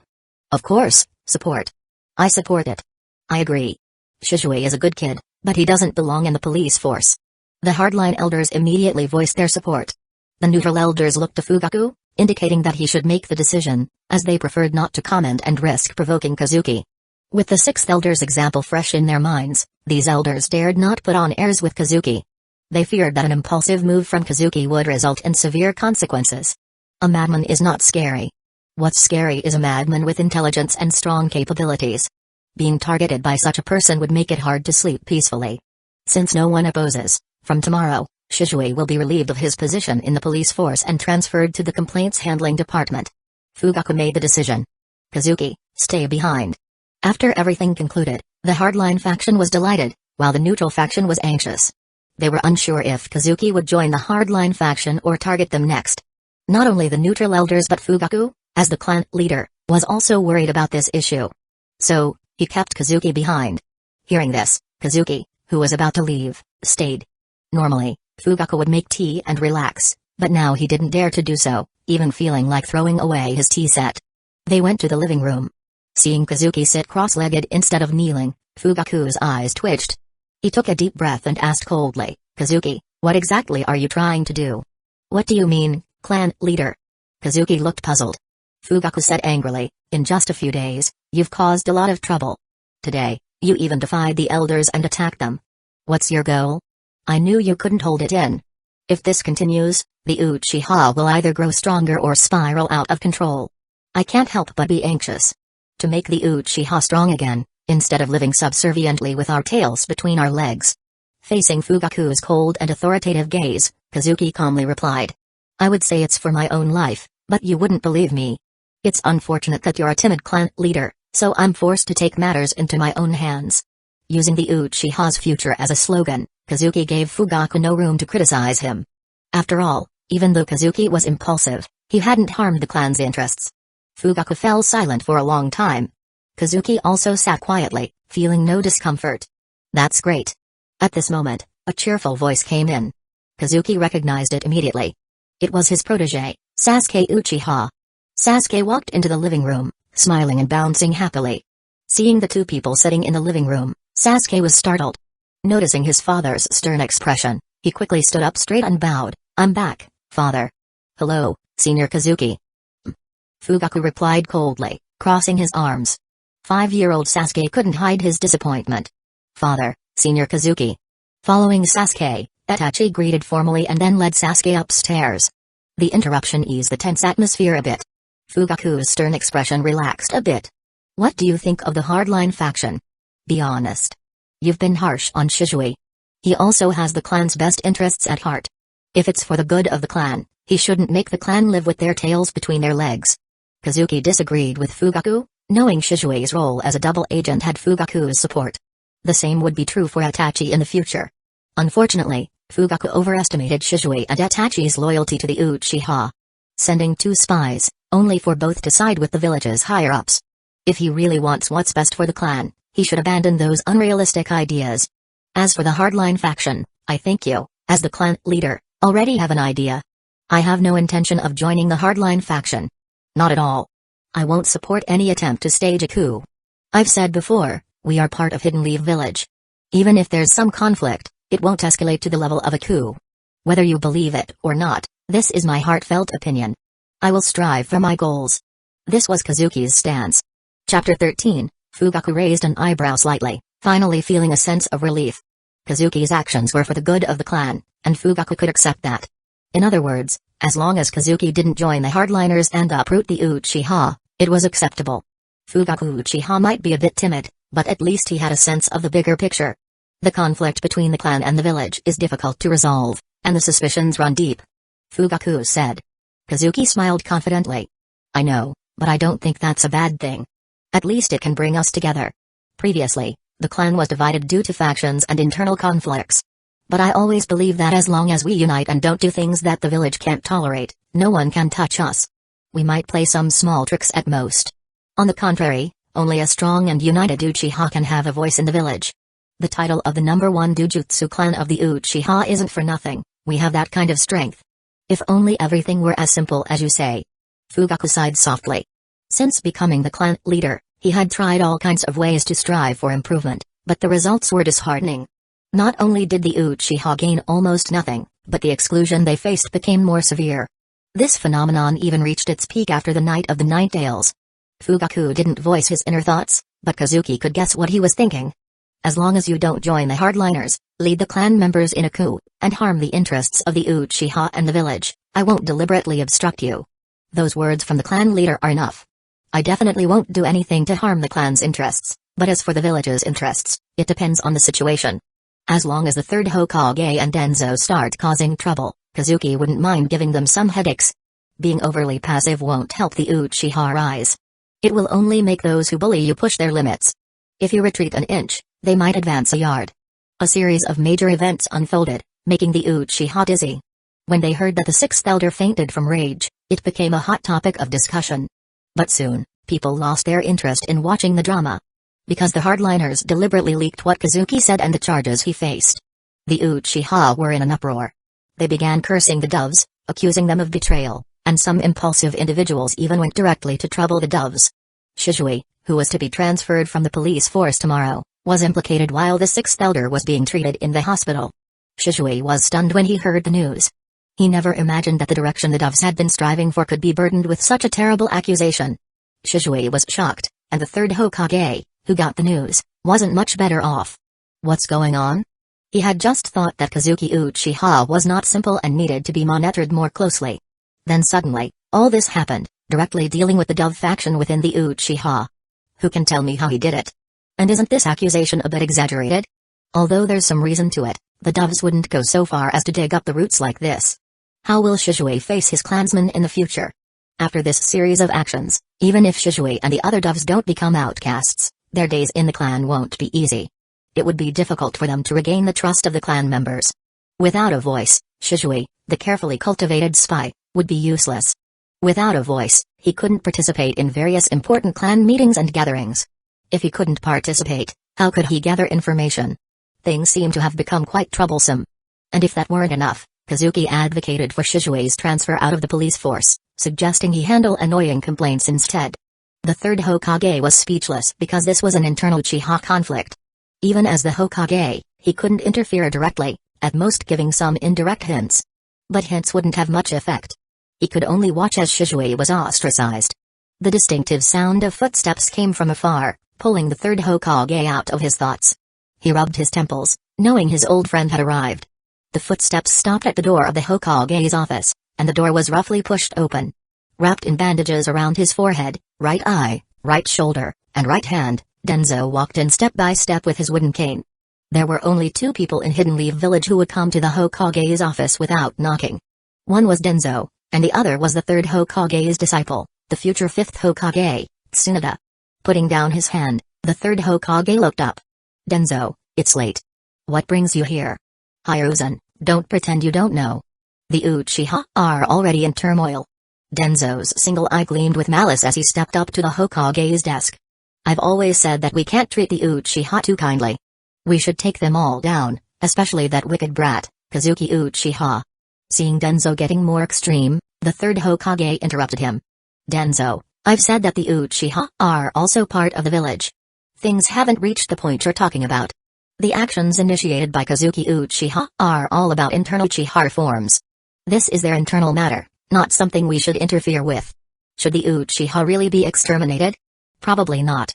Of course, support. I support it. I agree. Shizue is a good kid, but he doesn't belong in the police force. The hardline elders immediately voiced their support. The neutral elders looked to Fugaku, indicating that he should make the decision, as they preferred not to comment and risk provoking Kazuki. With the sixth elder's example fresh in their minds, these elders dared not put on airs with Kazuki. They feared that an impulsive move from Kazuki would result in severe consequences. A madman is not scary. What's scary is a madman with intelligence and strong capabilities. Being targeted by such a person would make it hard to sleep peacefully. Since no one opposes, from tomorrow, Shizue will be relieved of his position in the police force and transferred to the complaints handling department. Fugaku made the decision. Kazuki, stay behind. After everything concluded, the hardline faction was delighted, while the neutral faction was anxious. They were unsure if Kazuki would join the hardline faction or target them next. Not only the neutral elders but Fugaku, as the clan leader, was also worried about this issue. So, he kept Kazuki behind. Hearing this, Kazuki, who was about to leave, stayed. Normally, Fugaku would make tea and relax, but now he didn't dare to do so, even feeling like throwing away his tea set. They went to the living room. Seeing Kazuki sit cross-legged instead of kneeling, Fugaku's eyes twitched. He took a deep breath and asked coldly, Kazuki, what exactly are you trying to do? What do you mean, clan leader? Kazuki looked puzzled. Fugaku said angrily, in just a few days, you've caused a lot of trouble. Today, you even defied the elders and attacked them. What's your goal? I knew you couldn't hold it in. If this continues, the Uchiha will either grow stronger or spiral out of control. I can't help but be anxious. To make the Uchiha strong again, instead of living subserviently with our tails between our legs. Facing Fugaku's cold and authoritative gaze, Kazuki calmly replied. I would say it's for my own life, but you wouldn't believe me. It's unfortunate that you're a timid clan leader, so I'm forced to take matters into my own hands. Using the Uchiha's future as a slogan, Kazuki gave Fugaku no room to criticize him. After all, even though Kazuki was impulsive, he hadn't harmed the clan's interests. Fugaku fell silent for a long time. Kazuki also sat quietly, feeling no discomfort. That's great. At this moment, a cheerful voice came in. Kazuki recognized it immediately. It was his protege, Sasuke Uchiha. Sasuke walked into the living room, smiling and bouncing happily. Seeing the two people sitting in the living room, Sasuke was startled. Noticing his father's stern expression, he quickly stood up straight and bowed. I'm back, father. Hello, Senior Kazuki. Fugaku replied coldly, crossing his arms. 5-year-old Sasuke couldn't hide his disappointment. Father, Senior Kazuki. Following Sasuke, Itachi greeted formally and then led Sasuke upstairs. The interruption eased the tense atmosphere a bit. Fugaku's stern expression relaxed a bit. What do you think of the hardline faction? Be honest. You've been harsh on Shisui. He also has the clan's best interests at heart. If it's for the good of the clan, he shouldn't make the clan live with their tails between their legs. Kazuki disagreed with Fugaku, knowing Shisui's role as a double agent had Fugaku's support. The same would be true for Itachi in the future. Unfortunately, Fugaku overestimated Shisui and Itachi's loyalty to the Uchiha. Sending 2 spies, only for both to side with the village's higher-ups. If he really wants what's best for the clan, he should abandon those unrealistic ideas. As for the hardline faction, I think you, as the clan leader, already have an idea. I have no intention of joining the hardline faction. Not at all. I won't support any attempt to stage a coup. I've said before, we are part of Hidden Leaf Village. Even if there's some conflict, it won't escalate to the level of a coup. Whether you believe it or not, this is my heartfelt opinion. I will strive for my goals. This was Kazuki's stance. Chapter 13, Fugaku raised an eyebrow slightly, finally feeling a sense of relief. Kazuki's actions were for the good of the clan, and Fugaku could accept that. In other words, as long as Kazuki didn't join the hardliners and uproot the Uchiha, it was acceptable. Fugaku Uchiha might be a bit timid, but at least he had a sense of the bigger picture. The conflict between the clan and the village is difficult to resolve, and the suspicions run deep. Fugaku said. Kazuki smiled confidently. I know, but I don't think that's a bad thing. At least it can bring us together. Previously, the clan was divided due to factions and internal conflicts. But I always believe that as long as we unite and don't do things that the village can't tolerate, no one can touch us. We might play some small tricks at most. On the contrary, only a strong and united Uchiha can have a voice in the village. The title of the #1 Dujutsu clan of the Uchiha isn't for nothing, we have that kind of strength. If only everything were as simple as you say. Fugaku sighed softly. Since becoming the clan leader, he had tried all kinds of ways to strive for improvement, but the results were disheartening. Not only did the Uchiha gain almost nothing, but the exclusion they faced became more severe. This phenomenon even reached its peak after the Night of the Ninetales. Fugaku didn't voice his inner thoughts, but Kazuki could guess what he was thinking. As long as you don't join the hardliners, lead the clan members in a coup, and harm the interests of the Uchiha and the village, I won't deliberately obstruct you. Those words from the clan leader are enough. I definitely won't do anything to harm the clan's interests, but as for the village's interests, it depends on the situation. As long as the third Hokage and Denzo start causing trouble, Kazuki wouldn't mind giving them some headaches. Being overly passive won't help the Uchiha rise. It will only make those who bully you push their limits. If you retreat an inch, they might advance a yard. A series of major events unfolded, making the Uchiha dizzy. When they heard that the 6th elder fainted from rage, it became a hot topic of discussion. But soon, people lost their interest in watching the drama. Because the hardliners deliberately leaked what Kazuki said and the charges he faced. The Uchiha were in an uproar. They began cursing the doves, accusing them of betrayal, and some impulsive individuals even went directly to trouble the doves. Shisui, who was to be transferred from the police force tomorrow, was implicated while the 6th elder was being treated in the hospital. Shisui was stunned when he heard the news. He never imagined that the direction the doves had been striving for could be burdened with such a terrible accusation. Shisui was shocked, and the 3rd Hokage, who got the news, wasn't much better off. What's going on? He had just thought that Kazuki Uchiha was not simple and needed to be monitored more closely. Then suddenly, all this happened, directly dealing with the dove faction within the Uchiha. Who can tell me how he did it? And isn't this accusation a bit exaggerated? Although there's some reason to it, the doves wouldn't go so far as to dig up the roots like this. How will Shisui face his clansmen in the future? After this series of actions, even if Shisui and the other doves don't become outcasts, their days in the clan won't be easy. It would be difficult for them to regain the trust of the clan members. Without a voice, Shisui, the carefully cultivated spy, would be useless. Without a voice, he couldn't participate in various important clan meetings and gatherings. If he couldn't participate, how could he gather information? Things seem to have become quite troublesome. And if that weren't enough, Kazuki advocated for Shisui's transfer out of the police force, suggesting he handle annoying complaints instead. The 3rd Hokage was speechless because this was an internal Uchiha conflict. Even as the Hokage, he couldn't interfere directly, at most giving some indirect hints. But hints wouldn't have much effect. He could only watch as Shisui was ostracized. The distinctive sound of footsteps came from afar, pulling the 3rd Hokage out of his thoughts. He rubbed his temples, knowing his old friend had arrived. The footsteps stopped at the door of the Hokage's office, and the door was roughly pushed open. Wrapped in bandages around his forehead, right eye, right shoulder, and right hand, Denzo walked in step by step with his wooden cane. There were only 2 people in Hidden Leaf Village who would come to the Hokage's office without knocking. One was Denzo, and the other was the 3rd Hokage's disciple, the future 5th Hokage, Tsunade. Putting down his hand, the 3rd Hokage looked up. Denzo, it's late. What brings you here? Hiruzen, don't pretend you don't know. The Uchiha are already in turmoil. Denzo's single eye gleamed with malice as he stepped up to the Hokage's desk. I've always said that we can't treat the Uchiha too kindly. We should take them all down, especially that wicked brat, Kazuki Uchiha. Seeing Denzo getting more extreme, the 3rd Hokage interrupted him. Denzo, I've said that the Uchiha are also part of the village. Things haven't reached the point you're talking about. The actions initiated by Kazuki Uchiha are all about internal Uchiha reforms. This is their internal matter, not something we should interfere with. Should the Uchiha really be exterminated? Probably not.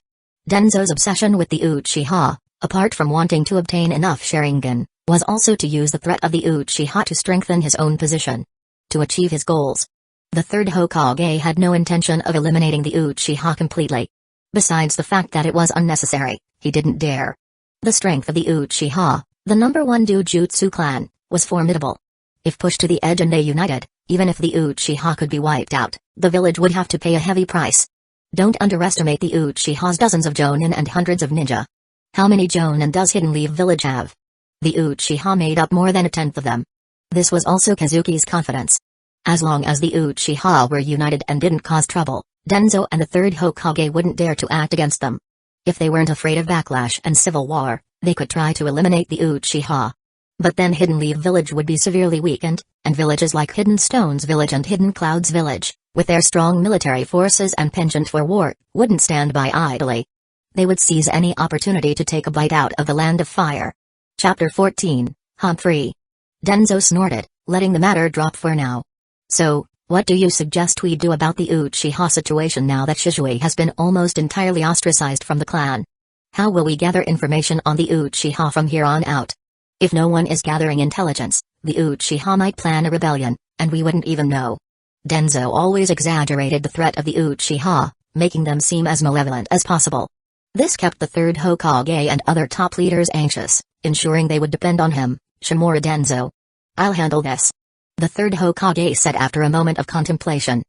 Denzo's obsession with the Uchiha, apart from wanting to obtain enough Sharingan, was also to use the threat of the Uchiha to strengthen his own position. To achieve his goals. The 3rd Hokage had no intention of eliminating the Uchiha completely. Besides the fact that it was unnecessary, he didn't dare. The strength of the Uchiha, the #1 Jujutsu clan, was formidable. If pushed to the edge and they united, even if the Uchiha could be wiped out, the village would have to pay a heavy price. Don't underestimate the Uchiha's dozens of Jonin and hundreds of ninja. How many Jonin does Hidden Leaf Village have? The Uchiha made up more than a tenth of them. This was also Kazuki's confidence. As long as the Uchiha were united and didn't cause trouble, Denzo and the 3rd Hokage wouldn't dare to act against them. If they weren't afraid of backlash and civil war, they could try to eliminate the Uchiha. But then Hidden Leaf Village would be severely weakened, and villages like Hidden Stones Village and Hidden Clouds Village, with their strong military forces and penchant for war, wouldn't stand by idly. They would seize any opportunity to take a bite out of the Land of Fire. Chapter 14, Humphrey. Denzo snorted, letting the matter drop for now. So, what do you suggest we do about the Uchiha situation now that Shisui has been almost entirely ostracized from the clan? How will we gather information on the Uchiha from here on out? If no one is gathering intelligence, the Uchiha might plan a rebellion, and we wouldn't even know. Denzo always exaggerated the threat of the Uchiha, making them seem as malevolent as possible. This kept the 3rd Hokage and other top leaders anxious, ensuring they would depend on him, Shimura Denzo. I'll handle this. The 3rd Hokage said after a moment of contemplation.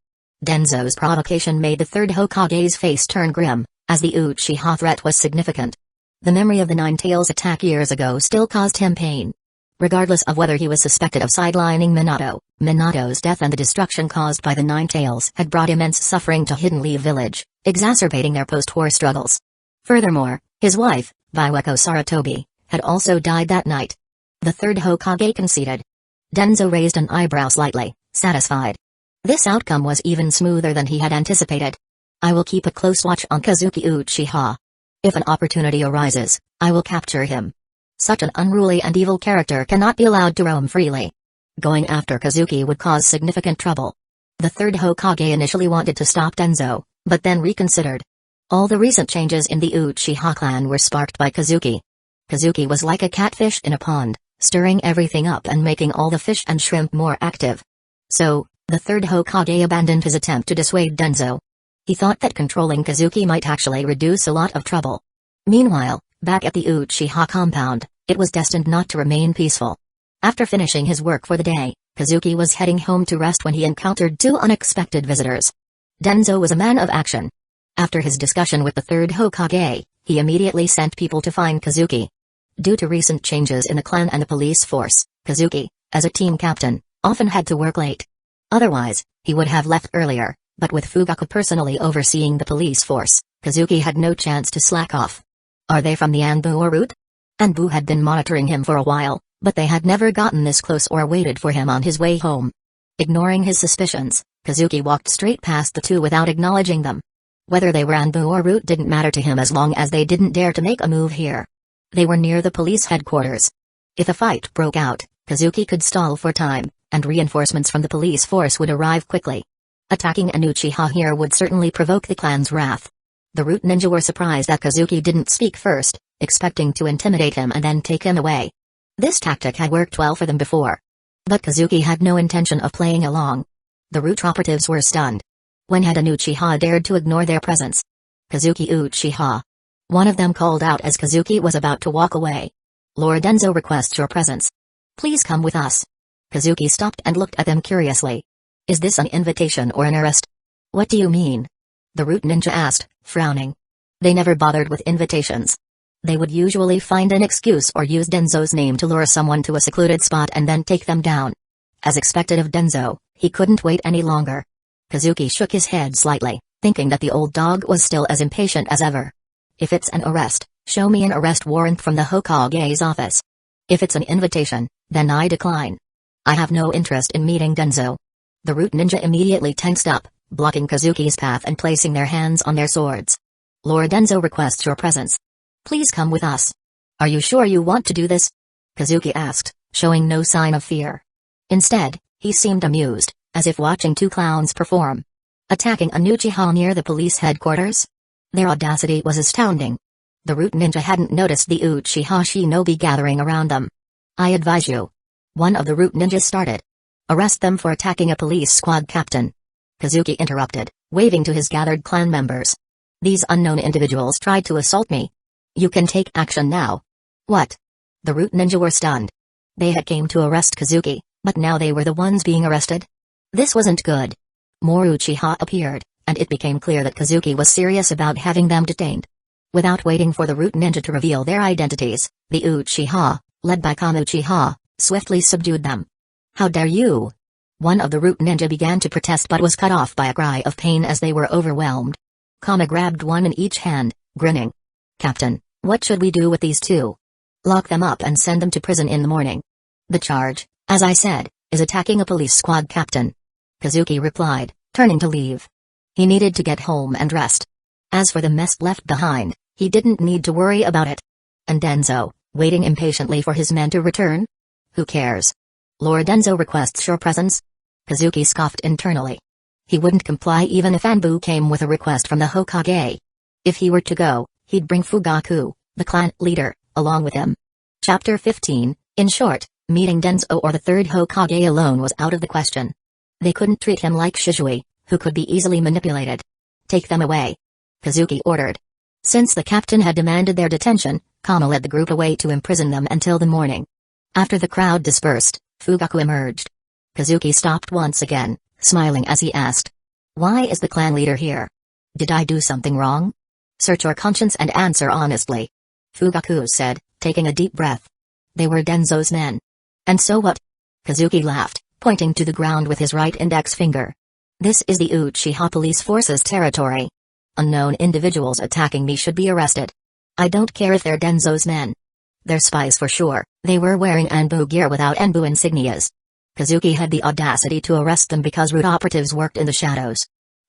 Denzo's provocation made the 3rd Hokage's face turn grim, as the Uchiha threat was significant. The memory of the Nine Tails attack years ago still caused him pain. Regardless of whether he was suspected of sidelining Minato, Minato's death and the destruction caused by the Nine Tails had brought immense suffering to Hidden Leaf Village, exacerbating their post-war struggles. Furthermore, his wife, Biweko Saratobi, had also died that night. The 3rd Hokage conceded. Denzo raised an eyebrow slightly, satisfied. This outcome was even smoother than he had anticipated. I will keep a close watch on Kazuki Uchiha. If an opportunity arises, I will capture him. Such an unruly and evil character cannot be allowed to roam freely. Going after Kazuki would cause significant trouble. The 3rd Hokage initially wanted to stop Denzo, but then reconsidered. All the recent changes in the Uchiha clan were sparked by Kazuki. Kazuki was like a catfish in a pond, stirring everything up and making all the fish and shrimp more active. So, the 3rd Hokage abandoned his attempt to dissuade Denzo. He thought that controlling Kazuki might actually reduce a lot of trouble. Meanwhile, back at the Uchiha compound, it was destined not to remain peaceful. After finishing his work for the day, Kazuki was heading home to rest when he encountered 2 unexpected visitors. Denzo was a man of action. After his discussion with the 3rd Hokage, he immediately sent people to find Kazuki. Due to recent changes in the clan and the police force, Kazuki, as a team captain, often had to work late. Otherwise, he would have left earlier, but with Fugaku personally overseeing the police force, Kazuki had no chance to slack off. Are they from the Anbu route? Anbu had been monitoring him for a while, but they had never gotten this close or waited for him on his way home. Ignoring his suspicions, Kazuki walked straight past the 2 without acknowledging them. Whether they were Anbu or route didn't matter to him as long as they didn't dare to make a move here. They were near the police headquarters. If a fight broke out, Kazuki could stall for time, and reinforcements from the police force would arrive quickly. Attacking an Uchiha here would certainly provoke the clan's wrath. The root ninja were surprised that Kazuki didn't speak first, expecting to intimidate him and then take him away. This tactic had worked well for them before. But Kazuki had no intention of playing along. The root operatives were stunned. When had an Uchiha dared to ignore their presence? Kazuki Uchiha. One of them called out as Kazuki was about to walk away. Lord Denzo requests your presence. Please come with us. Kazuki stopped and looked at them curiously. Is this an invitation or an arrest? What do you mean? The root ninja asked, frowning. They never bothered with invitations. They would usually find an excuse or use Denzo's name to lure someone to a secluded spot and then take them down. As expected of Denzo, he couldn't wait any longer. Kazuki shook his head slightly, thinking that the old dog was still as impatient as ever. If it's an arrest, show me an arrest warrant from the Hokage's office. If it's an invitation, then I decline. I have no interest in meeting Denzo. The root ninja immediately tensed up, blocking Kazuki's path and placing their hands on their swords. Lord Denzo requests your presence. Please come with us. Are you sure you want to do this? Kazuki asked, showing no sign of fear. Instead, he seemed amused, as if watching two clowns perform. Attacking a Uchiha near the police headquarters? Their audacity was astounding. The root ninja hadn't noticed the Uchiha shinobi gathering around them. I advise you. One of the root ninjas started. Arrest them for attacking a police squad captain. Kazuki interrupted, waving to his gathered clan members. These unknown individuals tried to assault me. You can take action now. What? The root ninja were stunned. They had came to arrest Kazuki, but now they were the ones being arrested? This wasn't good. More Uchiha appeared, and it became clear that Kazuki was serious about having them detained. Without waiting for the root ninja to reveal their identities, the Uchiha, led by Uchiha, swiftly subdued them. How dare you? One of the root ninja began to protest but was cut off by a cry of pain as they were overwhelmed. Kama grabbed one in each hand, grinning. Captain, what should we do with these two? Lock them up and send them to prison in the morning. The charge, as I said, is attacking a police squad captain. Kazuki replied, turning to leave. He needed to get home and rest. As for the mess left behind, he didn't need to worry about it. And Denzo, waiting impatiently for his men to return? Who cares? Lord Denzo requests your presence? Kazuki scoffed internally. He wouldn't comply even if Anbu came with a request from the Hokage. If he were to go, he'd bring Fugaku, the clan leader, along with him. Chapter 15, in short, meeting Denzo or the third Hokage alone was out of the question. They couldn't treat him like Shizui, who could be easily manipulated. Take them away. Kazuki ordered. Since the captain had demanded their detention, Kama led the group away to imprison them until the morning. After the crowd dispersed, Fugaku emerged. Kazuki stopped once again, smiling as he asked. Why is the clan leader here? Did I do something wrong? Search your conscience and answer honestly. Fugaku said, taking a deep breath. They were Denzo's men. And so what? Kazuki laughed, pointing to the ground with his right index finger. This is the Uchiha police force's territory. Unknown individuals attacking me should be arrested. I don't care if they're Denzo's men. They're spies for sure. They were wearing Anbu gear without Anbu insignias. Kazuki had the audacity to arrest them because root operatives worked in the shadows.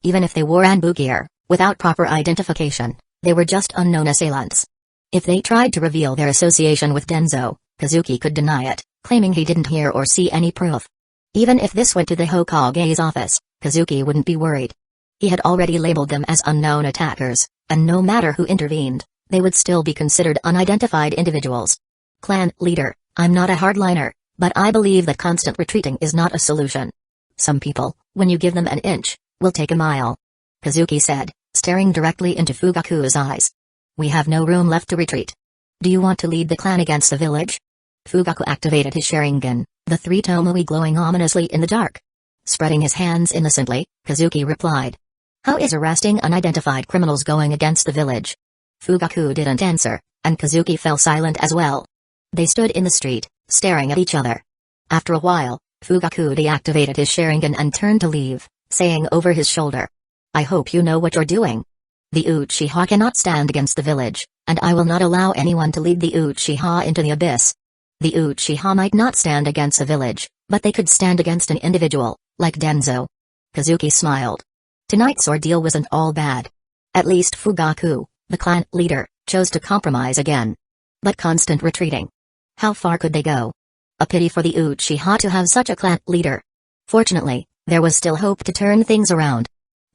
Even if they wore Anbu gear, without proper identification, they were just unknown assailants. If they tried to reveal their association with Denzo, Kazuki could deny it, claiming he didn't hear or see any proof. Even if this went to the Hokage's office, Kazuki wouldn't be worried. He had already labeled them as unknown attackers, and no matter who intervened, they would still be considered unidentified individuals. Clan leader, I'm not a hardliner, but I believe that constant retreating is not a solution. Some people, when you give them an inch, will take a mile. Kazuki said, staring directly into Fugaku's eyes. We have no room left to retreat. Do you want to lead the clan against the village? Fugaku activated his Sharingan, the three Tomoe glowing ominously in the dark. Spreading his hands innocently, Kazuki replied. How is arresting unidentified criminals going against the village? Fugaku didn't answer, and Kazuki fell silent as well. They stood in the street, staring at each other. After a while, Fugaku deactivated his Sharingan and turned to leave, saying over his shoulder. I hope you know what you're doing. The Uchiha cannot stand against the village, and I will not allow anyone to lead the Uchiha into the abyss. The Uchiha might not stand against the village, but they could stand against an individual, like Denzo. Kazuki smiled. Tonight's ordeal wasn't all bad. At least Fugaku, the clan leader, chose to compromise again. But constant retreating. How far could they go? A pity for the Uchiha to have such a clan leader. Fortunately, there was still hope to turn things around.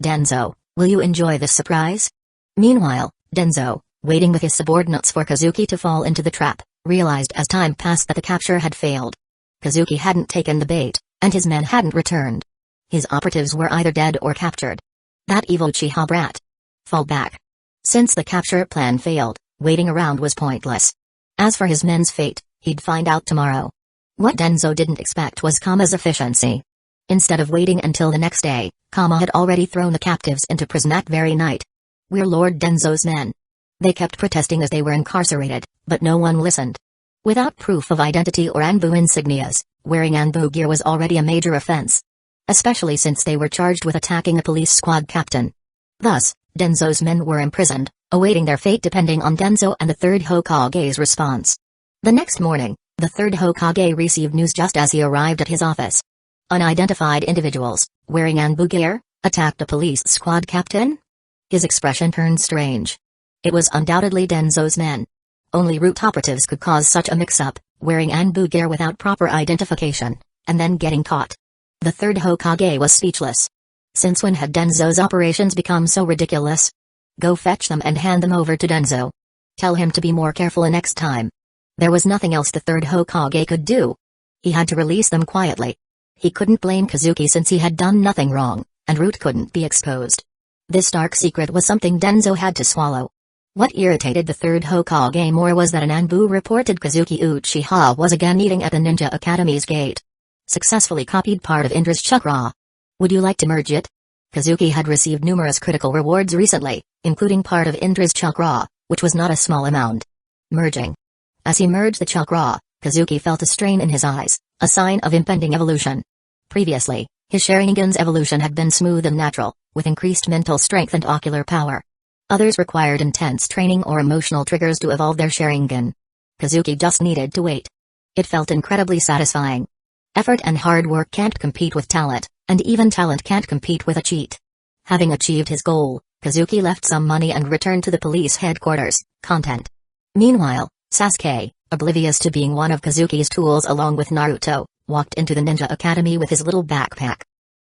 Denzo, will you enjoy this surprise? Meanwhile, Denzo, waiting with his subordinates for Kazuki to fall into the trap, realized as time passed that the capture had failed. Kazuki hadn't taken the bait, and his men hadn't returned. His operatives were either dead or captured. That evil Uchiha brat. Fall back. Since the capture plan failed, waiting around was pointless. As for his men's fate, he'd find out tomorrow. What Denzo didn't expect was Kama's efficiency. Instead of waiting until the next day, Kama had already thrown the captives into prison that very night. "We're Lord Denzo's men." They kept protesting as they were incarcerated, but no one listened. Without proof of identity or Anbu insignias, wearing Anbu gear was already a major offense. Especially since they were charged with attacking a police squad captain. Thus, Denzo's men were imprisoned, awaiting their fate depending on Denzo and the third Hokage's response. The next morning, the third Hokage received news just as he arrived at his office. Unidentified individuals, wearing Anbu gear, attacked a police squad captain? His expression turned strange. It was undoubtedly Denzo's men. Only root operatives could cause such a mix-up, wearing Anbu gear without proper identification, and then getting caught. The third Hokage was speechless. Since when had Denzo's operations become so ridiculous? Go fetch them and hand them over to Denzo. Tell him to be more careful next time. There was nothing else the third Hokage could do. He had to release them quietly. He couldn't blame Kazuki since he had done nothing wrong, and Root couldn't be exposed. This dark secret was something Denzo had to swallow. What irritated the third Hokage more was that an Anbu reported Kazuki Uchiha was again eating at the Ninja Academy's gate. Successfully copied part of Indra's chakra. Would you like to merge it? Kazuki had received numerous critical rewards recently, including part of Indra's chakra, which was not a small amount. Merging. As he merged the chakra, Kazuki felt a strain in his eyes, a sign of impending evolution. Previously, his Sharingan's evolution had been smooth and natural, with increased mental strength and ocular power. Others required intense training or emotional triggers to evolve their Sharingan. Kazuki just needed to wait. It felt incredibly satisfying. Effort and hard work can't compete with talent, and even talent can't compete with a cheat. Having achieved his goal, Kazuki left some money and returned to the police headquarters, content. Meanwhile, Sasuke, oblivious to being one of Kazuki's tools along with Naruto, walked into the Ninja Academy with his little backpack.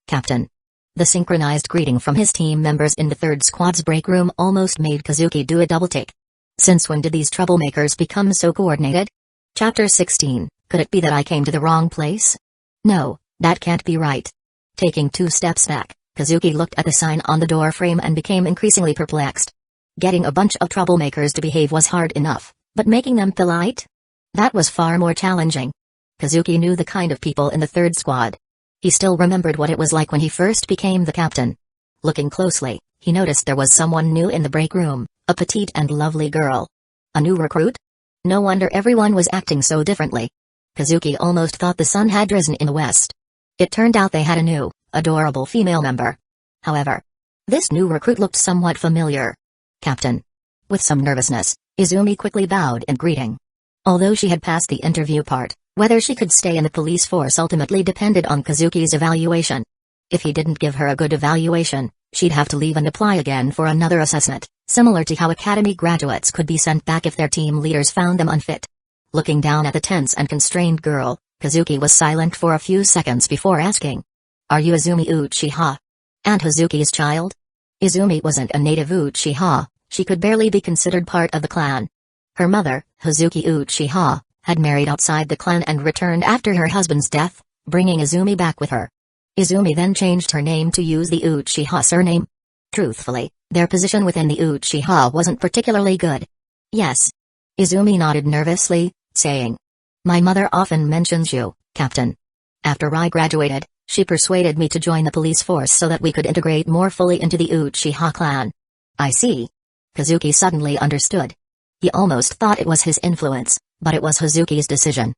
"Captain." The synchronized greeting from his team members in the third squad's break room almost made Kazuki do a double take. Since when did these troublemakers become so coordinated? Chapter 16, Could it be that I came to the wrong place? No, that can't be right. Taking 2 steps back, Kazuki looked at the sign on the door frame and became increasingly perplexed. Getting a bunch of troublemakers to behave was hard enough, but making them polite? That was far more challenging. Kazuki knew the kind of people in the third squad. He still remembered what it was like when he first became the captain. Looking closely, he noticed there was someone new in the break room, a petite and lovely girl. A new recruit? No wonder everyone was acting so differently. Kazuki almost thought the sun had risen in the west. It turned out they had a new, adorable female member. However, this new recruit looked somewhat familiar. "Captain." With some nervousness, Izumi quickly bowed in greeting. Although she had passed the interview part, whether she could stay in the police force ultimately depended on Kazuki's evaluation. If he didn't give her a good evaluation, she'd have to leave and apply again for another assessment, similar to how academy graduates could be sent back if their team leaders found them unfit. Looking down at the tense and constrained girl, Kazuki was silent for a few seconds before asking. "Are you Izumi Uchiha? Aunt Hazuki's child?" Izumi wasn't a native Uchiha, she could barely be considered part of the clan. Her mother, Hazuki Uchiha, had married outside the clan and returned after her husband's death, bringing Izumi back with her. Izumi then changed her name to use the Uchiha surname. Truthfully, their position within the Uchiha wasn't particularly good. "Yes." Izumi nodded nervously, saying, "My mother often mentions you, Captain. After I graduated, she persuaded me to join the police force so that we could integrate more fully into the Uchiha clan." "I see." Kazuki suddenly understood. He almost thought it was his influence, but it was Hazuki's decision.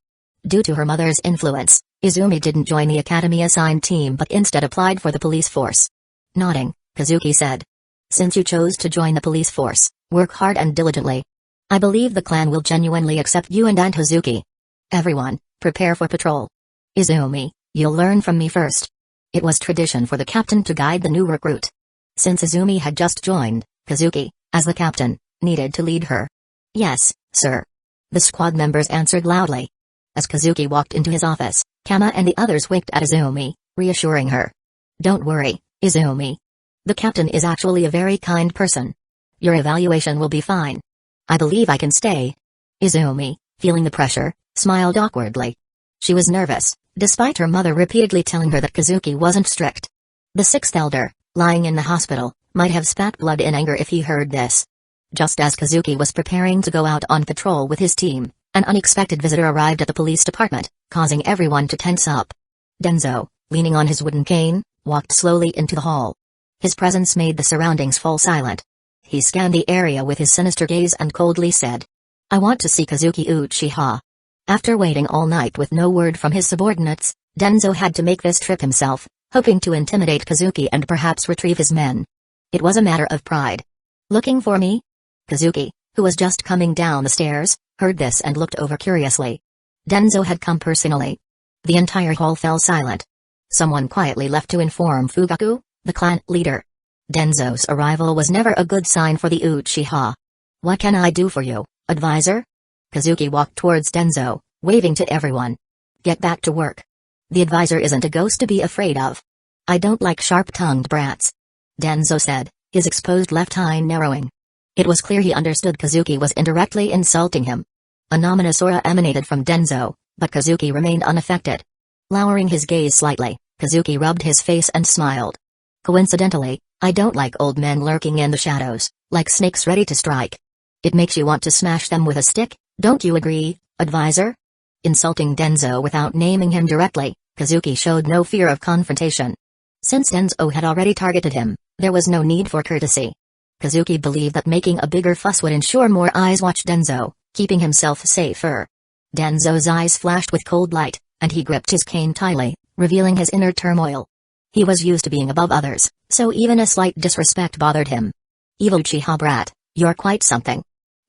Due to her mother's influence, Izumi didn't join the academy-assigned team but instead applied for the police force. Nodding, Kazuki said, "Since you chose to join the police force, work hard and diligently. I believe the clan will genuinely accept you and Aunt Hazuki. Everyone, prepare for patrol. Izumi, you'll learn from me first." It was tradition for the captain to guide the new recruit. Since Izumi had just joined, Kazuki, as the captain, needed to lead her. "Yes, sir." The squad members answered loudly. As Kazuki walked into his office, Kama and the others winked at Izumi, reassuring her. "Don't worry, Izumi. The captain is actually a very kind person. Your evaluation will be fine. I believe I can stay." Izumi, feeling the pressure, smiled awkwardly. She was nervous, despite her mother repeatedly telling her that Kazuki wasn't strict. The 6th elder, lying in the hospital, might have spat blood in anger if he heard this. Just as Kazuki was preparing to go out on patrol with his team, an unexpected visitor arrived at the police department, causing everyone to tense up. Denzo, leaning on his wooden cane, walked slowly into the hall. His presence made the surroundings fall silent. He scanned the area with his sinister gaze and coldly said, "I want to see Kazuki Uchiha." After waiting all night with no word from his subordinates, Denzo had to make this trip himself, hoping to intimidate Kazuki and perhaps retrieve his men. It was a matter of pride. "Looking for me?" Kazuki, who was just coming down the stairs, heard this and looked over curiously. Denzo had come personally. The entire hall fell silent. Someone quietly left to inform Fugaku, the clan leader. Denzo's arrival was never a good sign for the Uchiha. "What can I do for you, advisor?" Kazuki walked towards Denzo, waving to everyone. "Get back to work. The advisor isn't a ghost to be afraid of." "I don't like sharp-tongued brats," Denzo said, his exposed left eye narrowing. It was clear he understood Kazuki was indirectly insulting him. An ominous aura emanated from Denzo, but Kazuki remained unaffected. Lowering his gaze slightly, Kazuki rubbed his face and smiled. "Coincidentally, I don't like old men lurking in the shadows, like snakes ready to strike. It makes you want to smash them with a stick, don't you agree, advisor?" Insulting Denzo without naming him directly, Kazuki showed no fear of confrontation. Since Denzo had already targeted him, there was no need for courtesy. Kazuki believed that making a bigger fuss would ensure more eyes watched Denzo, keeping himself safer. Denzo's eyes flashed with cold light, and he gripped his cane tightly, revealing his inner turmoil. He was used to being above others, so even a slight disrespect bothered him. "Evil Uchiha brat, you're quite something,"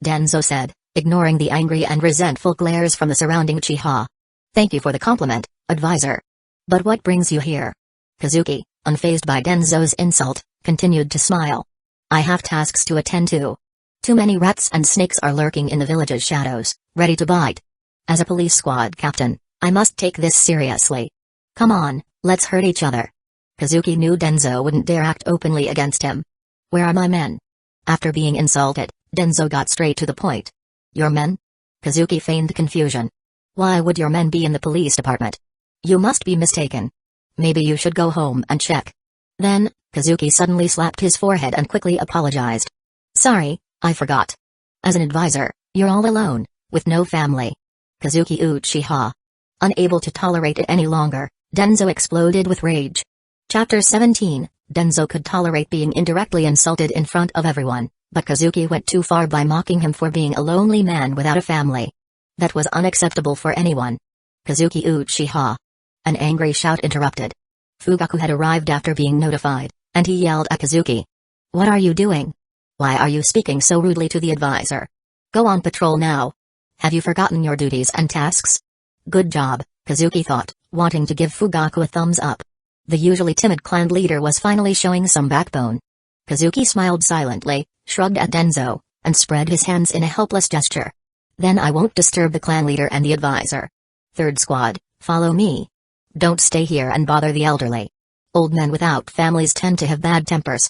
Denzo said, ignoring the angry and resentful glares from the surrounding Uchiha. "Thank you for the compliment, advisor. But what brings you here?" Kazuki, unfazed by Denzo's insult, continued to smile. "I have tasks to attend to. Too many rats and snakes are lurking in the village's shadows, ready to bite. As a police squad captain, I must take this seriously. Come on, let's hurt each other." Kazuki knew Denzo wouldn't dare act openly against him. "Where are my men?" After being insulted, Denzo got straight to the point. "Your men?" Kazuki feigned confusion. "Why would your men be in the police department? You must be mistaken. Maybe you should go home and check." Then, Kazuki suddenly slapped his forehead and quickly apologized. "Sorry, I forgot. As an advisor, you're all alone, with no family." Kazuki Uchiha. Unable to tolerate it any longer, Denzo exploded with rage. Chapter 17, Denzo could tolerate being indirectly insulted in front of everyone, but Kazuki went too far by mocking him for being a lonely man without a family. That was unacceptable for anyone. Kazuki Uchiha. An angry shout interrupted. Fugaku had arrived after being notified, and he yelled at Kazuki. "What are you doing? Why are you speaking so rudely to the advisor? Go on patrol now. Have you forgotten your duties and tasks?" "Good job," Kazuki thought, wanting to give Fugaku a thumbs up. The usually timid clan leader was finally showing some backbone. Kazuki smiled silently, shrugged at Denzo, and spread his hands in a helpless gesture. "Then I won't disturb the clan leader and the advisor. Third squad, follow me. Don't stay here and bother the elderly. Old men without families tend to have bad tempers.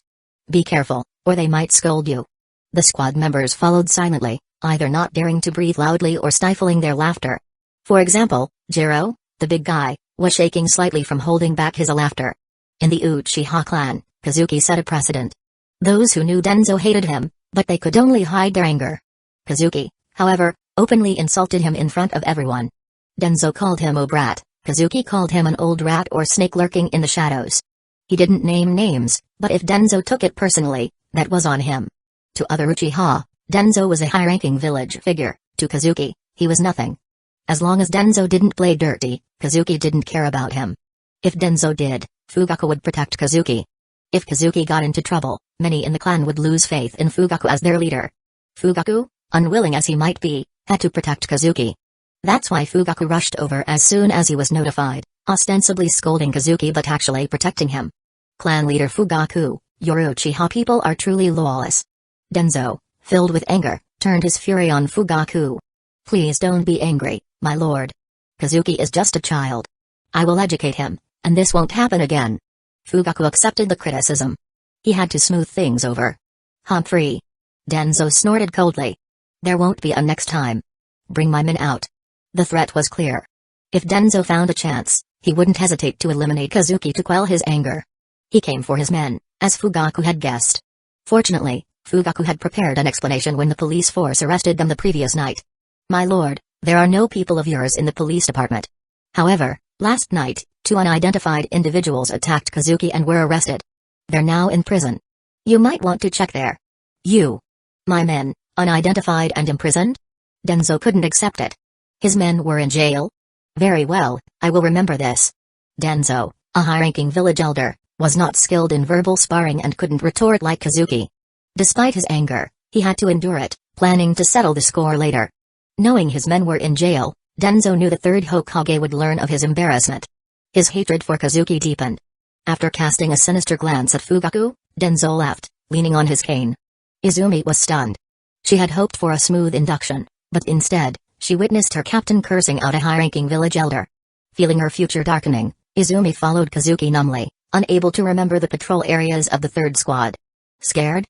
Be careful, or they might scold you." The squad members followed silently, either not daring to breathe loudly or stifling their laughter. For example, Jiro, the big guy, was shaking slightly from holding back his laughter. In the Uchiha clan, Kazuki set a precedent. Those who knew Denzo hated him, but they could only hide their anger. Kazuki, however, openly insulted him in front of everyone. Denzo called him a brat, Kazuki called him an old rat or snake lurking in the shadows. He didn't name names, but if Denzo took it personally, that was on him. To other Uchiha, Denzo was a high-ranking village figure. To Kazuki, he was nothing. As long as Denzo didn't play dirty, Kazuki didn't care about him. If Denzo did, Fugaku would protect Kazuki. If Kazuki got into trouble, many in the clan would lose faith in Fugaku as their leader. Fugaku, unwilling as he might be, had to protect Kazuki. That's why Fugaku rushed over as soon as he was notified, ostensibly scolding Kazuki but actually protecting him. Clan leader Fugaku, your Uchiha people are truly lawless. Denzo, filled with anger, turned his fury on Fugaku. "Please don't be angry, my lord. Kazuki is just a child. I will educate him, and this won't happen again." Fugaku accepted the criticism. He had to smooth things over. "Humphrey." Denzo snorted coldly. "There won't be a next time. Bring my men out." The threat was clear. If Denzo found a chance, he wouldn't hesitate to eliminate Kazuki to quell his anger. He came for his men, as Fugaku had guessed. Fortunately, Fugaku had prepared an explanation when the police force arrested them the previous night. My lord, there are no people of yours in the police department. However, last night, 2 unidentified individuals attacked Kazuki and were arrested. They're now in prison. You might want to check there. You. My men, unidentified and imprisoned? Denzo couldn't accept it. His men were in jail? Very well, I will remember this. Denzo, a high-ranking village elder, was not skilled in verbal sparring and couldn't retort like Kazuki. Despite his anger, he had to endure it, planning to settle the score later. Knowing his men were in jail, Denzo knew the third Hokage would learn of his embarrassment. His hatred for Kazuki deepened. After casting a sinister glance at Fugaku, Denzo left, leaning on his cane. Izumi was stunned. She had hoped for a smooth induction, but instead, she witnessed her captain cursing out a high-ranking village elder. Feeling her future darkening, Izumi followed Kazuki numbly, unable to remember the patrol areas of the third squad. Scared?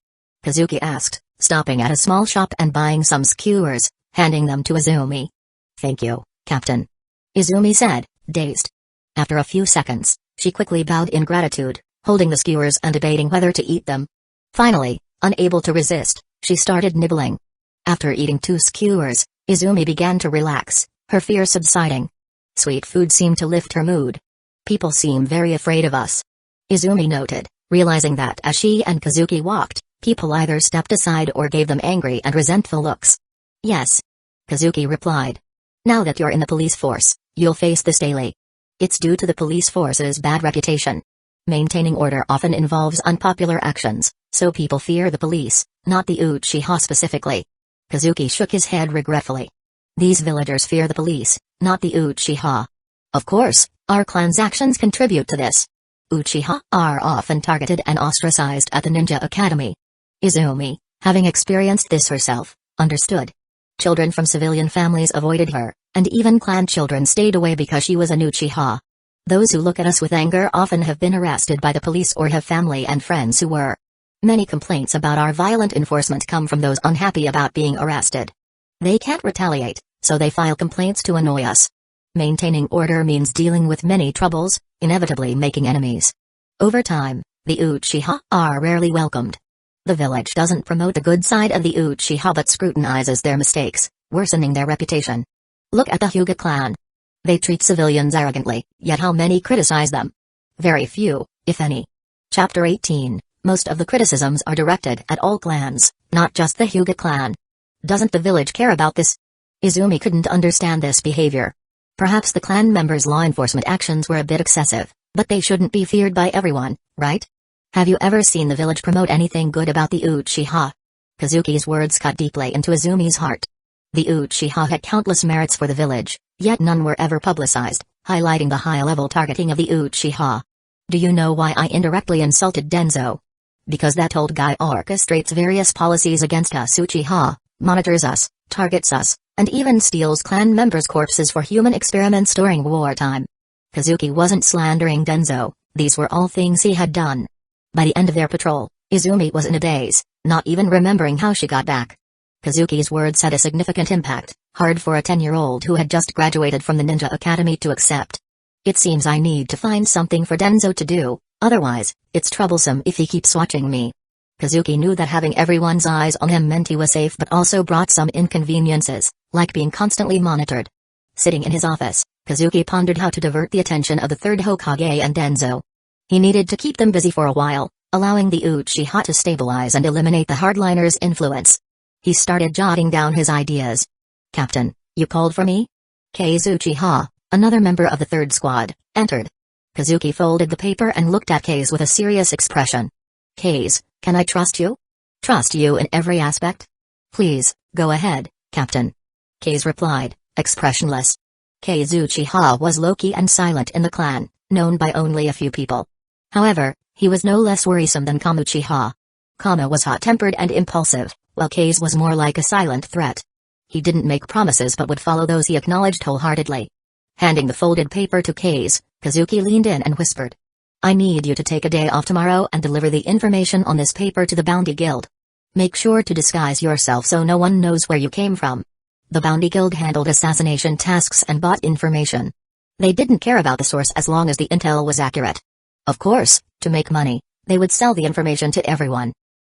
Kazuki asked, stopping at a small shop and buying some skewers, handing them to Izumi. Thank you, Captain. Izumi said, dazed. After a few seconds, she quickly bowed in gratitude, holding the skewers and debating whether to eat them. Finally, unable to resist, she started nibbling. After eating 2 skewers, Izumi began to relax, her fear subsiding. Sweet food seemed to lift her mood. People seem very afraid of us. Izumi noted, realizing that as she and Kazuki walked, people either stepped aside or gave them angry and resentful looks. Yes. Kazuki replied. Now that you're in the police force, you'll face this daily. It's due to the police force's bad reputation. Maintaining order often involves unpopular actions, so people fear the police, not the Uchiha specifically. Kazuki shook his head regretfully. These villagers fear the police, not the Uchiha. Of course, our clan's actions contribute to this. Uchiha are often targeted and ostracized at the ninja academy. Izumi, having experienced this herself, understood. Children from civilian families avoided her, and even clan children stayed away because she was an Uchiha. Those who look at us with anger often have been arrested by the police or have family and friends who were. Many complaints about our violent enforcement come from those unhappy about being arrested. They can't retaliate, so they file complaints to annoy us. Maintaining order means dealing with many troubles, inevitably making enemies. Over time, the Uchiha are rarely welcomed. The village doesn't promote the good side of the Uchiha but scrutinizes their mistakes, worsening their reputation. Look at the Hyuga clan. They treat civilians arrogantly, yet how many criticize them? Very few, if any. Chapter 18. Most of the criticisms are directed at all clans, not just the Hyuga clan. Doesn't the village care about this? Izumi couldn't understand this behavior. Perhaps the clan members' law enforcement actions were a bit excessive, but they shouldn't be feared by everyone, right? Have you ever seen the village promote anything good about the Uchiha? Kazuki's words cut deeply into Izumi's heart. The Uchiha had countless merits for the village, yet none were ever publicized, highlighting the high-level targeting of the Uchiha. Do you know why I indirectly insulted Denzo? Because that old guy orchestrates various policies against us Uchiha, monitors us, targets us, and even steals clan members' corpses for human experiments during wartime. Kazuki wasn't slandering Denzo, these were all things he had done. By the end of their patrol, Izumi was in a daze, not even remembering how she got back. Kazuki's words had a significant impact, hard for a 10-year-old who had just graduated from the ninja academy to accept. It seems I need to find something for Denzo to do, otherwise, it's troublesome if he keeps watching me. Kazuki knew that having everyone's eyes on him meant he was safe but also brought some inconveniences, like being constantly monitored. Sitting in his office, Kazuki pondered how to divert the attention of the third Hokage and Denzo. He needed to keep them busy for a while, allowing the Uchiha to stabilize and eliminate the hardliners' influence. He started jotting down his ideas. Captain, you called for me? Kei's Uchiha, another member of the third squad, entered. Kazuki folded the paper and looked at Kei's with a serious expression. Kei's, can I trust you? Trust you in every aspect? Please, go ahead, Captain. Kei's replied, expressionless. Kei's Uchiha was low-key and silent in the clan, known by only a few people. However, he was no less worrisome than Kama Uchiha. Kama was hot-tempered and impulsive, while Kei's was more like a silent threat. He didn't make promises but would follow those he acknowledged wholeheartedly. Handing the folded paper to Kei's, Kazuki leaned in and whispered. I need you to take a day off tomorrow and deliver the information on this paper to the Bounty Guild. Make sure to disguise yourself so no one knows where you came from. The Bounty Guild handled assassination tasks and bought information. They didn't care about the source as long as the intel was accurate. Of course, To make money, they would sell the information to everyone.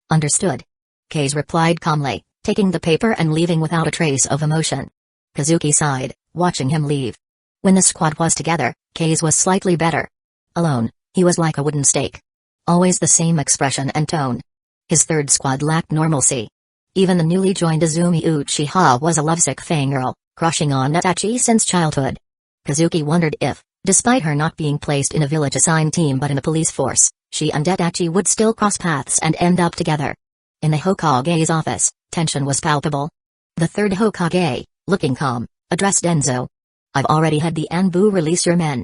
Understood. Kase replied calmly, taking the paper and leaving without a trace of emotion. Kazuki sighed, watching him leave. When the squad was together, Kase was slightly better. Alone, he was like a wooden stake. Always the same expression and tone. His third squad lacked normalcy. Even the newly joined Izumi Uchiha was a lovesick fangirl, crushing on Itachi since childhood. Kazuki wondered if, despite her not being placed in a village-assigned team but in a police force, she and Itachi would still cross paths and end up together. In the Hokage's office, tension was palpable. The third Hokage, looking calm, addressed Denzo. I've already had the Anbu release your men.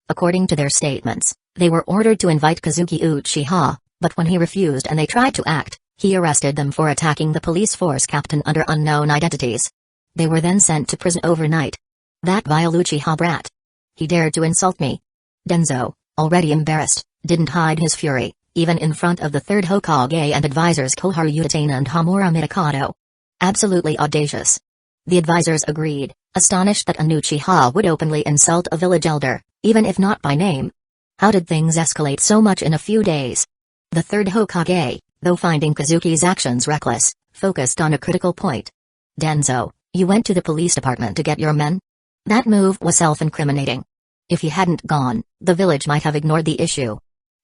According to their statements, they were ordered to invite Kazuki Uchiha, but when he refused and they tried to act, he arrested them for attacking the police force captain under unknown identities. They were then sent to prison overnight. That vile Uchiha brat. He dared to insult me. Denzo, already embarrassed, didn't hide his fury, even in front of the third Hokage and advisors Koharu Utatane and Hamura Mitakato. Absolutely audacious. The advisors agreed, astonished that an Uchiha would openly insult a village elder, even if not by name. How did things escalate so much in a few days? The third Hokage, though finding Kazuki's actions reckless, focused on a critical point. Denzo, you went to the police department to get your men? That move was self-incriminating. If he hadn't gone, the village might have ignored the issue.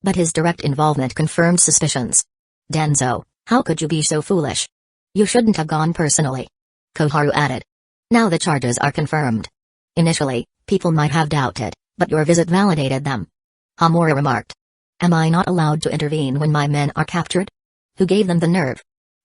But his direct involvement confirmed suspicions. Denzo, how could you be so foolish? You shouldn't have gone personally. Koharu added. Now the charges are confirmed. Initially, people might have doubted, but your visit validated them. Hamura remarked. Am I not allowed to intervene when my men are captured? Who gave them the nerve?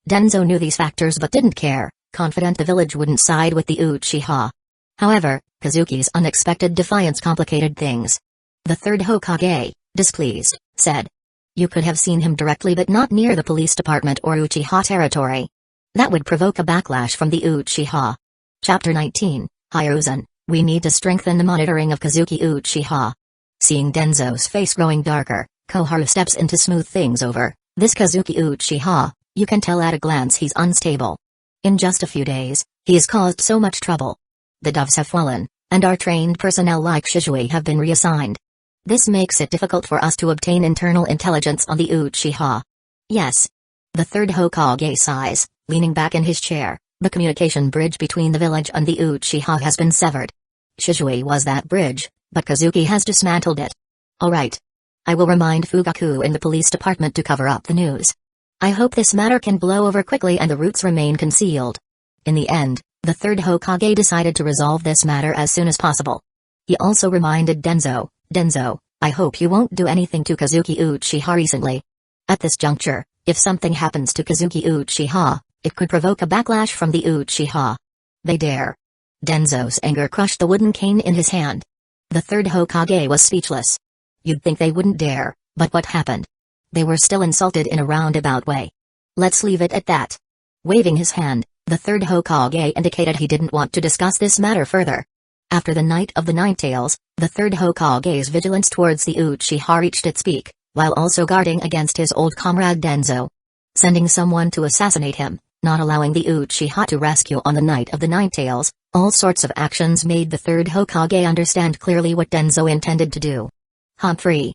Denzo knew these factors but didn't care, confident the village wouldn't side with the Uchiha. However, Kazuki's unexpected defiance complicated things. The third Hokage, displeased, said. You could have seen him directly but not near the police department or Uchiha territory. That would provoke a backlash from the Uchiha. Chapter 19, Hiruzen, we need to strengthen the monitoring of Kazuki Uchiha. Seeing Denzo's face growing darker, Koharu steps in to smooth things over. This Kazuki Uchiha, you can tell at a glance he's unstable. In just a few days, he has caused so much trouble. The doves have fallen, and our trained personnel like Shizui have been reassigned. This makes it difficult for us to obtain internal intelligence on the Uchiha. Yes. The third Hokage sighs, leaning back in his chair. The communication bridge between the village and the Uchiha has been severed. Shizui was that bridge, but Kazuki has dismantled it. Alright. I will remind Fugaku in the police department to cover up the news. I hope this matter can blow over quickly and the roots remain concealed. In the end, the third Hokage decided to resolve this matter as soon as possible. He also reminded Denzo, Denzo, I hope you won't do anything to Kazuki Uchiha recently. At this juncture, if something happens to Kazuki Uchiha, it could provoke a backlash from the Uchiha. They dare. Denzo's anger crushed the wooden cane in his hand. The third Hokage was speechless. You'd think they wouldn't dare, but what happened? They were still insulted in a roundabout way. Let's leave it at that. Waving his hand, the third Hokage indicated he didn't want to discuss this matter further. After the Night of the Nine Tails, the third Hokage's vigilance towards the Uchiha reached its peak, while also guarding against his old comrade Denzo. Sending someone to assassinate him, not allowing the Uchiha to rescue on the Night of the Nine Tails, all sorts of actions made the third Hokage understand clearly what Denzo intended to do. Humphrey.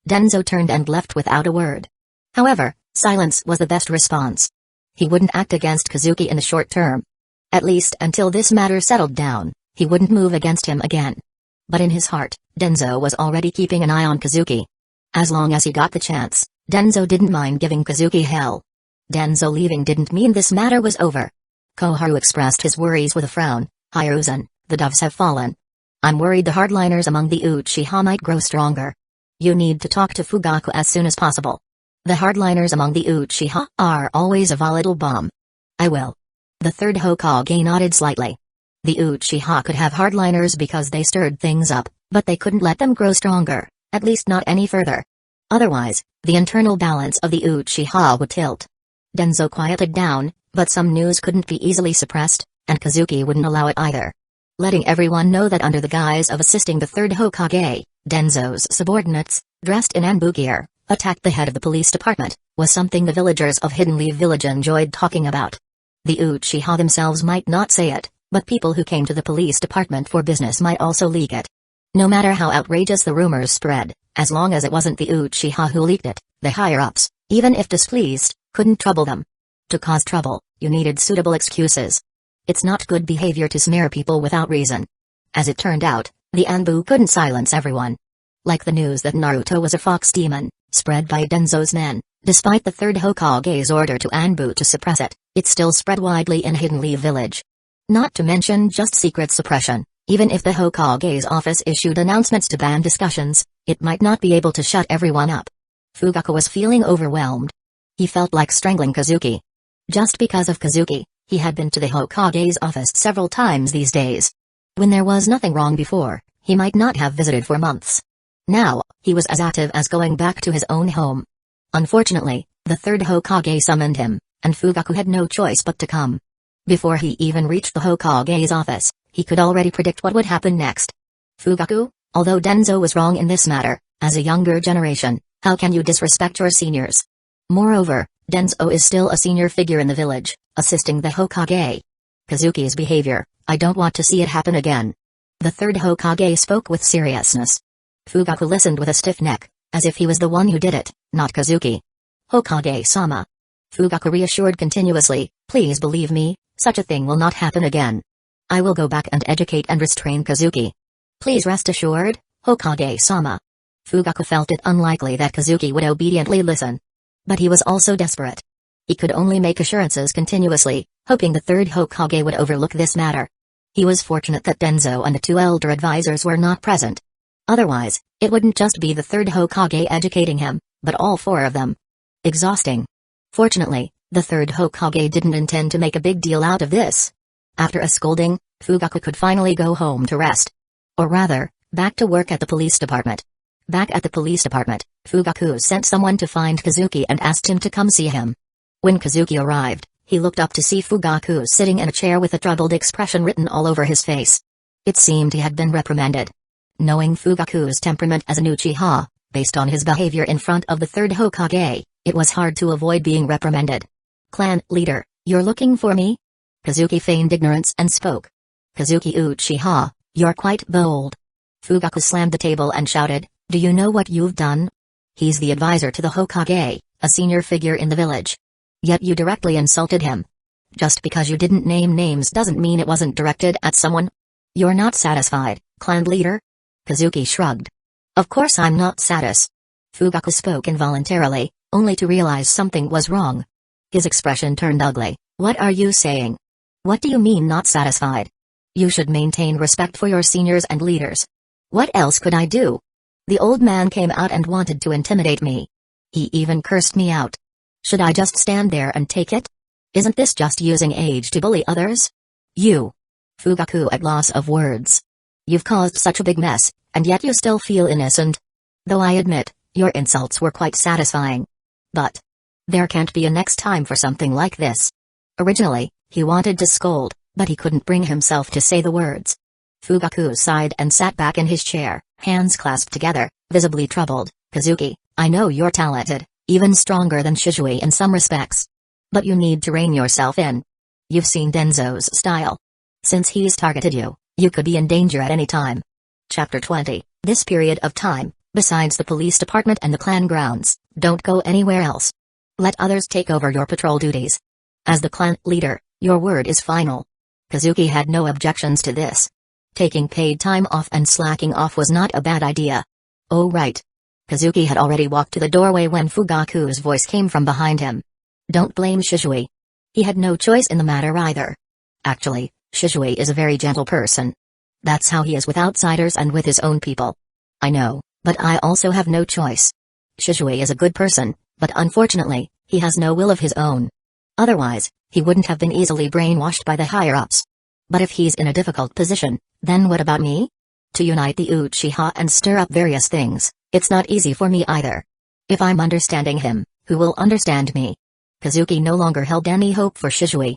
Denzo turned and left without a word. However, silence was the best response. He wouldn't act against Kazuki in the short term. At least until this matter settled down, he wouldn't move against him again. But in his heart, Denzo was already keeping an eye on Kazuki. As long as he got the chance, Denzo didn't mind giving Kazuki hell. Denzo leaving didn't mean this matter was over. Koharu expressed his worries with a frown. Hiruzen, the doves have fallen. I'm worried the hardliners among the Uchiha might grow stronger. You need to talk to Fugaku as soon as possible. The hardliners among the Uchiha are always a volatile bomb. I will. The third Hokage nodded slightly. The Uchiha could have hardliners because they stirred things up, but they couldn't let them grow stronger, at least not any further. Otherwise, the internal balance of the Uchiha would tilt. Denzo quieted down, but some news couldn't be easily suppressed, and Kazuki wouldn't allow it either. Letting everyone know that under the guise of assisting the third Hokage, Denzo's subordinates, dressed in Anbu gear, attacked the head of the police department, was something the villagers of Hidden Leaf Village enjoyed talking about. The Uchiha themselves might not say it, but people who came to the police department for business might also leak it. No matter how outrageous the rumors spread, As long as it wasn't the Uchiha who leaked it, the higher-ups, even if displeased, couldn't trouble them. To cause trouble, you needed suitable excuses. It's not good behavior to smear people without reason. As it turned out, the Anbu couldn't silence everyone. Like the news that Naruto was a fox demon, spread by Denzo's men, despite the third Hokage's order to Anbu to suppress it, it still spread widely in Hidden Leaf Village. Not to mention just secret suppression, even if the Hokage's office issued announcements to ban discussions, it might not be able to shut everyone up. Fugaku was feeling overwhelmed. He felt like strangling Kazuki. Just because of Kazuki, he had been to the Hokage's office several times these days. When there was nothing wrong before, he might not have visited for months. Now, he was as active as going back to his own home. Unfortunately, the third Hokage summoned him, and Fugaku had no choice but to come. Before he even reached the Hokage's office, he could already predict what would happen next. Fugaku, although Denzo was wrong in this matter, as a younger generation, how can you disrespect your seniors? Moreover, Denzo is still a senior figure in the village, assisting the Hokage. Kazuki's behavior, I don't want to see it happen again. The third Hokage spoke with seriousness. Fugaku listened with a stiff neck, as if he was the one who did it, not Kazuki. Hokage-sama. Fugaku reassured continuously, please believe me, such a thing will not happen again. I will go back and educate and restrain Kazuki. Please rest assured, Hokage-sama. Fugaku felt it unlikely that Kazuki would obediently listen. But he was also desperate. He could only make assurances continuously, hoping the third Hokage would overlook this matter. He was fortunate that Denzo and the two elder advisors were not present. Otherwise, it wouldn't just be the third Hokage educating him, but all four of them. Exhausting. Fortunately, the third Hokage didn't intend to make a big deal out of this. After a scolding, Fugaku could finally go home to rest. Or rather, back to work at the police department. Back at the police department, Fugaku sent someone to find Kazuki and asked him to come see him. When Kazuki arrived, he looked up to see Fugaku sitting in a chair with a troubled expression written all over his face. It seemed he had been reprimanded. Knowing Fugaku's temperament as an Uchiha, based on his behavior in front of the third Hokage, it was hard to avoid being reprimanded. Clan leader, you're looking for me? Kazuki feigned ignorance and spoke. Kazuki Uchiha, you're quite bold. Fugaku slammed the table and shouted, do you know what you've done? He's the advisor to the Hokage, a senior figure in the village. Yet you directly insulted him. Just because you didn't name names doesn't mean it wasn't directed at someone. You're not satisfied, clan leader? Kazuki shrugged. Of course I'm not satisfied. Fugaku spoke involuntarily, only to realize something was wrong. His expression turned ugly. What are you saying? What do you mean not satisfied? You should maintain respect for your seniors and leaders. What else could I do? The old man came out and wanted to intimidate me. He even cursed me out. Should I just stand there and take it? Isn't this just using age to bully others? You. Fugaku at loss of words. You've caused such a big mess, and yet you still feel innocent. Though I admit, your insults were quite satisfying. But there can't be a next time for something like this. Originally, he wanted to scold, but he couldn't bring himself to say the words. Fugaku sighed and sat back in his chair, hands clasped together, visibly troubled. Kazuki, I know you're talented, even stronger than Shizui in some respects. But you need to rein yourself in. You've seen Denzo's style. Since he's targeted you, you could be in danger at any time. Chapter 20. This period of time, besides the police department and the clan grounds, don't go anywhere else. Let others take over your patrol duties. As the clan leader, your word is final. Kazuki had no objections to this. Taking paid time off and slacking off was not a bad idea. Oh right. Kazuki had already walked to the doorway when Fugaku's voice came from behind him. Don't blame Shizui. He had no choice in the matter either. Actually, Shizui is a very gentle person. That's how he is with outsiders and with his own people. I know, but I also have no choice. Shizui is a good person, but unfortunately, he has no will of his own. Otherwise, he wouldn't have been easily brainwashed by the higher-ups. But if he's in a difficult position, then what about me? To unite the Uchiha and stir up various things, it's not easy for me either. If I'm understanding him, who will understand me? Kazuki no longer held any hope for Shizui.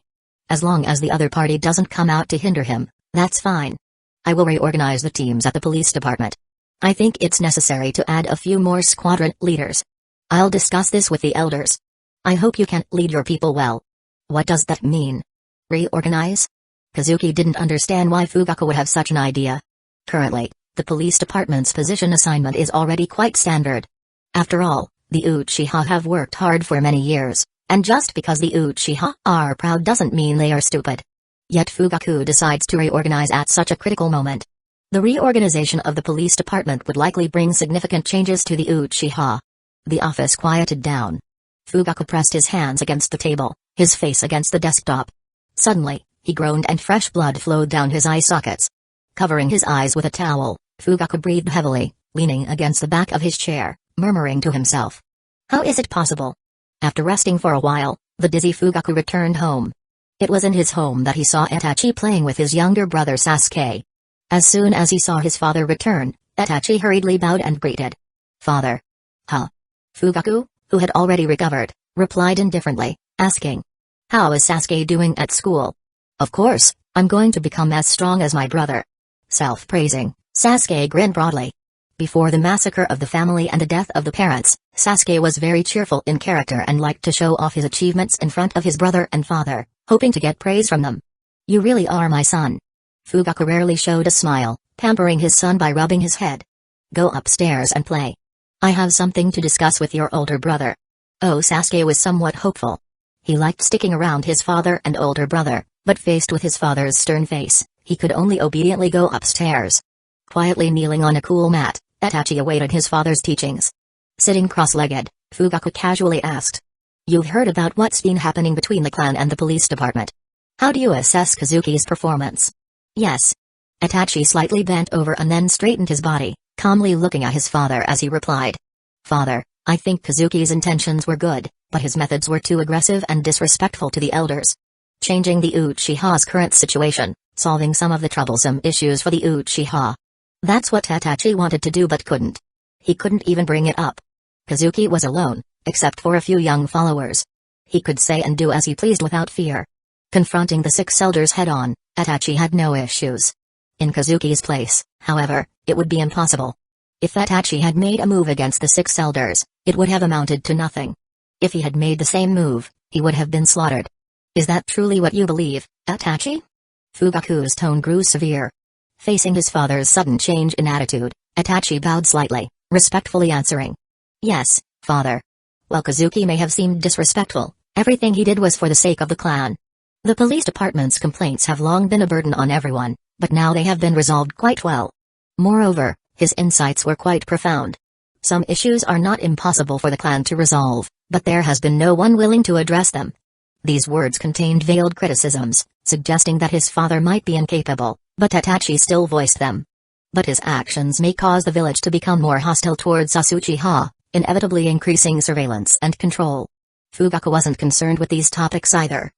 As long as the other party doesn't come out to hinder him, that's fine. I will reorganize the teams at the police department. I think it's necessary to add a few more squadron leaders. I'll discuss this with the elders. I hope you can lead your people well. What does that mean? Reorganize? Kazuki didn't understand why Fugaku would have such an idea. Currently, The police department's position assignment is already quite standard. After all, the Uchiha have worked hard for many years, and just because the Uchiha are proud doesn't mean they are stupid. Yet Fugaku decides to reorganize at such a critical moment. The reorganization of the police department would likely bring significant changes to the Uchiha. The office quieted down. Fugaku pressed his hands against the table, his face against the desktop. Suddenly, he groaned and fresh blood flowed down his eye sockets. Covering his eyes with a towel, Fugaku breathed heavily, leaning against the back of his chair, murmuring to himself. How is it possible? After resting for a while, the dizzy Fugaku returned home. It was in his home that he saw Itachi playing with his younger brother Sasuke. As soon as he saw his father return, Itachi hurriedly bowed and greeted. Father. Huh? Fugaku, who had already recovered, replied indifferently, asking. How is Sasuke doing at school? Of course, I'm going to become as strong as my brother. Self-praising, Sasuke grinned broadly. Before the massacre of the family and the death of the parents, Sasuke was very cheerful in character and liked to show off his achievements in front of his brother and father, hoping to get praise from them. You really are my son. Fugaku rarely showed a smile, pampering his son by rubbing his head. Go upstairs and play. I have something to discuss with your older brother. Oh, Sasuke was somewhat hopeful. He liked sticking around his father and older brother, but faced with his father's stern face, he could only obediently go upstairs. Quietly kneeling on a cool mat, Itachi awaited his father's teachings. Sitting cross-legged, Fugaku casually asked. You've heard about what's been happening between the clan and the police department. How do you assess Kazuki's performance? Yes. Itachi slightly bent over and then straightened his body, calmly looking at his father as he replied. Father, I think Kazuki's intentions were good, but his methods were too aggressive and disrespectful to the elders. Changing the Uchiha's current situation, solving some of the troublesome issues for the Uchiha. That's what Itachi wanted to do but couldn't. He couldn't even bring it up. Kazuki was alone, except for a few young followers. He could say and do as he pleased without fear. Confronting the 6 elders head-on, Itachi had no issues. In Kazuki's place, however, it would be impossible. If Itachi had made a move against the 6 elders, it would have amounted to nothing. If he had made the same move, he would have been slaughtered. Is that truly what you believe, Itachi? Fugaku's tone grew severe. Facing his father's sudden change in attitude, Itachi bowed slightly, respectfully answering. Yes, father. While Kazuki may have seemed disrespectful, everything he did was for the sake of the clan. The police department's complaints have long been a burden on everyone, but now they have been resolved quite well. Moreover, his insights were quite profound. Some issues are not impossible for the clan to resolve, but there has been no one willing to address them. These words contained veiled criticisms, suggesting that his father might be incapable, but Itachi still voiced them. But his actions may cause the village to become more hostile towards us Uchiha, inevitably increasing surveillance and control. Fugaku wasn't concerned with these topics either.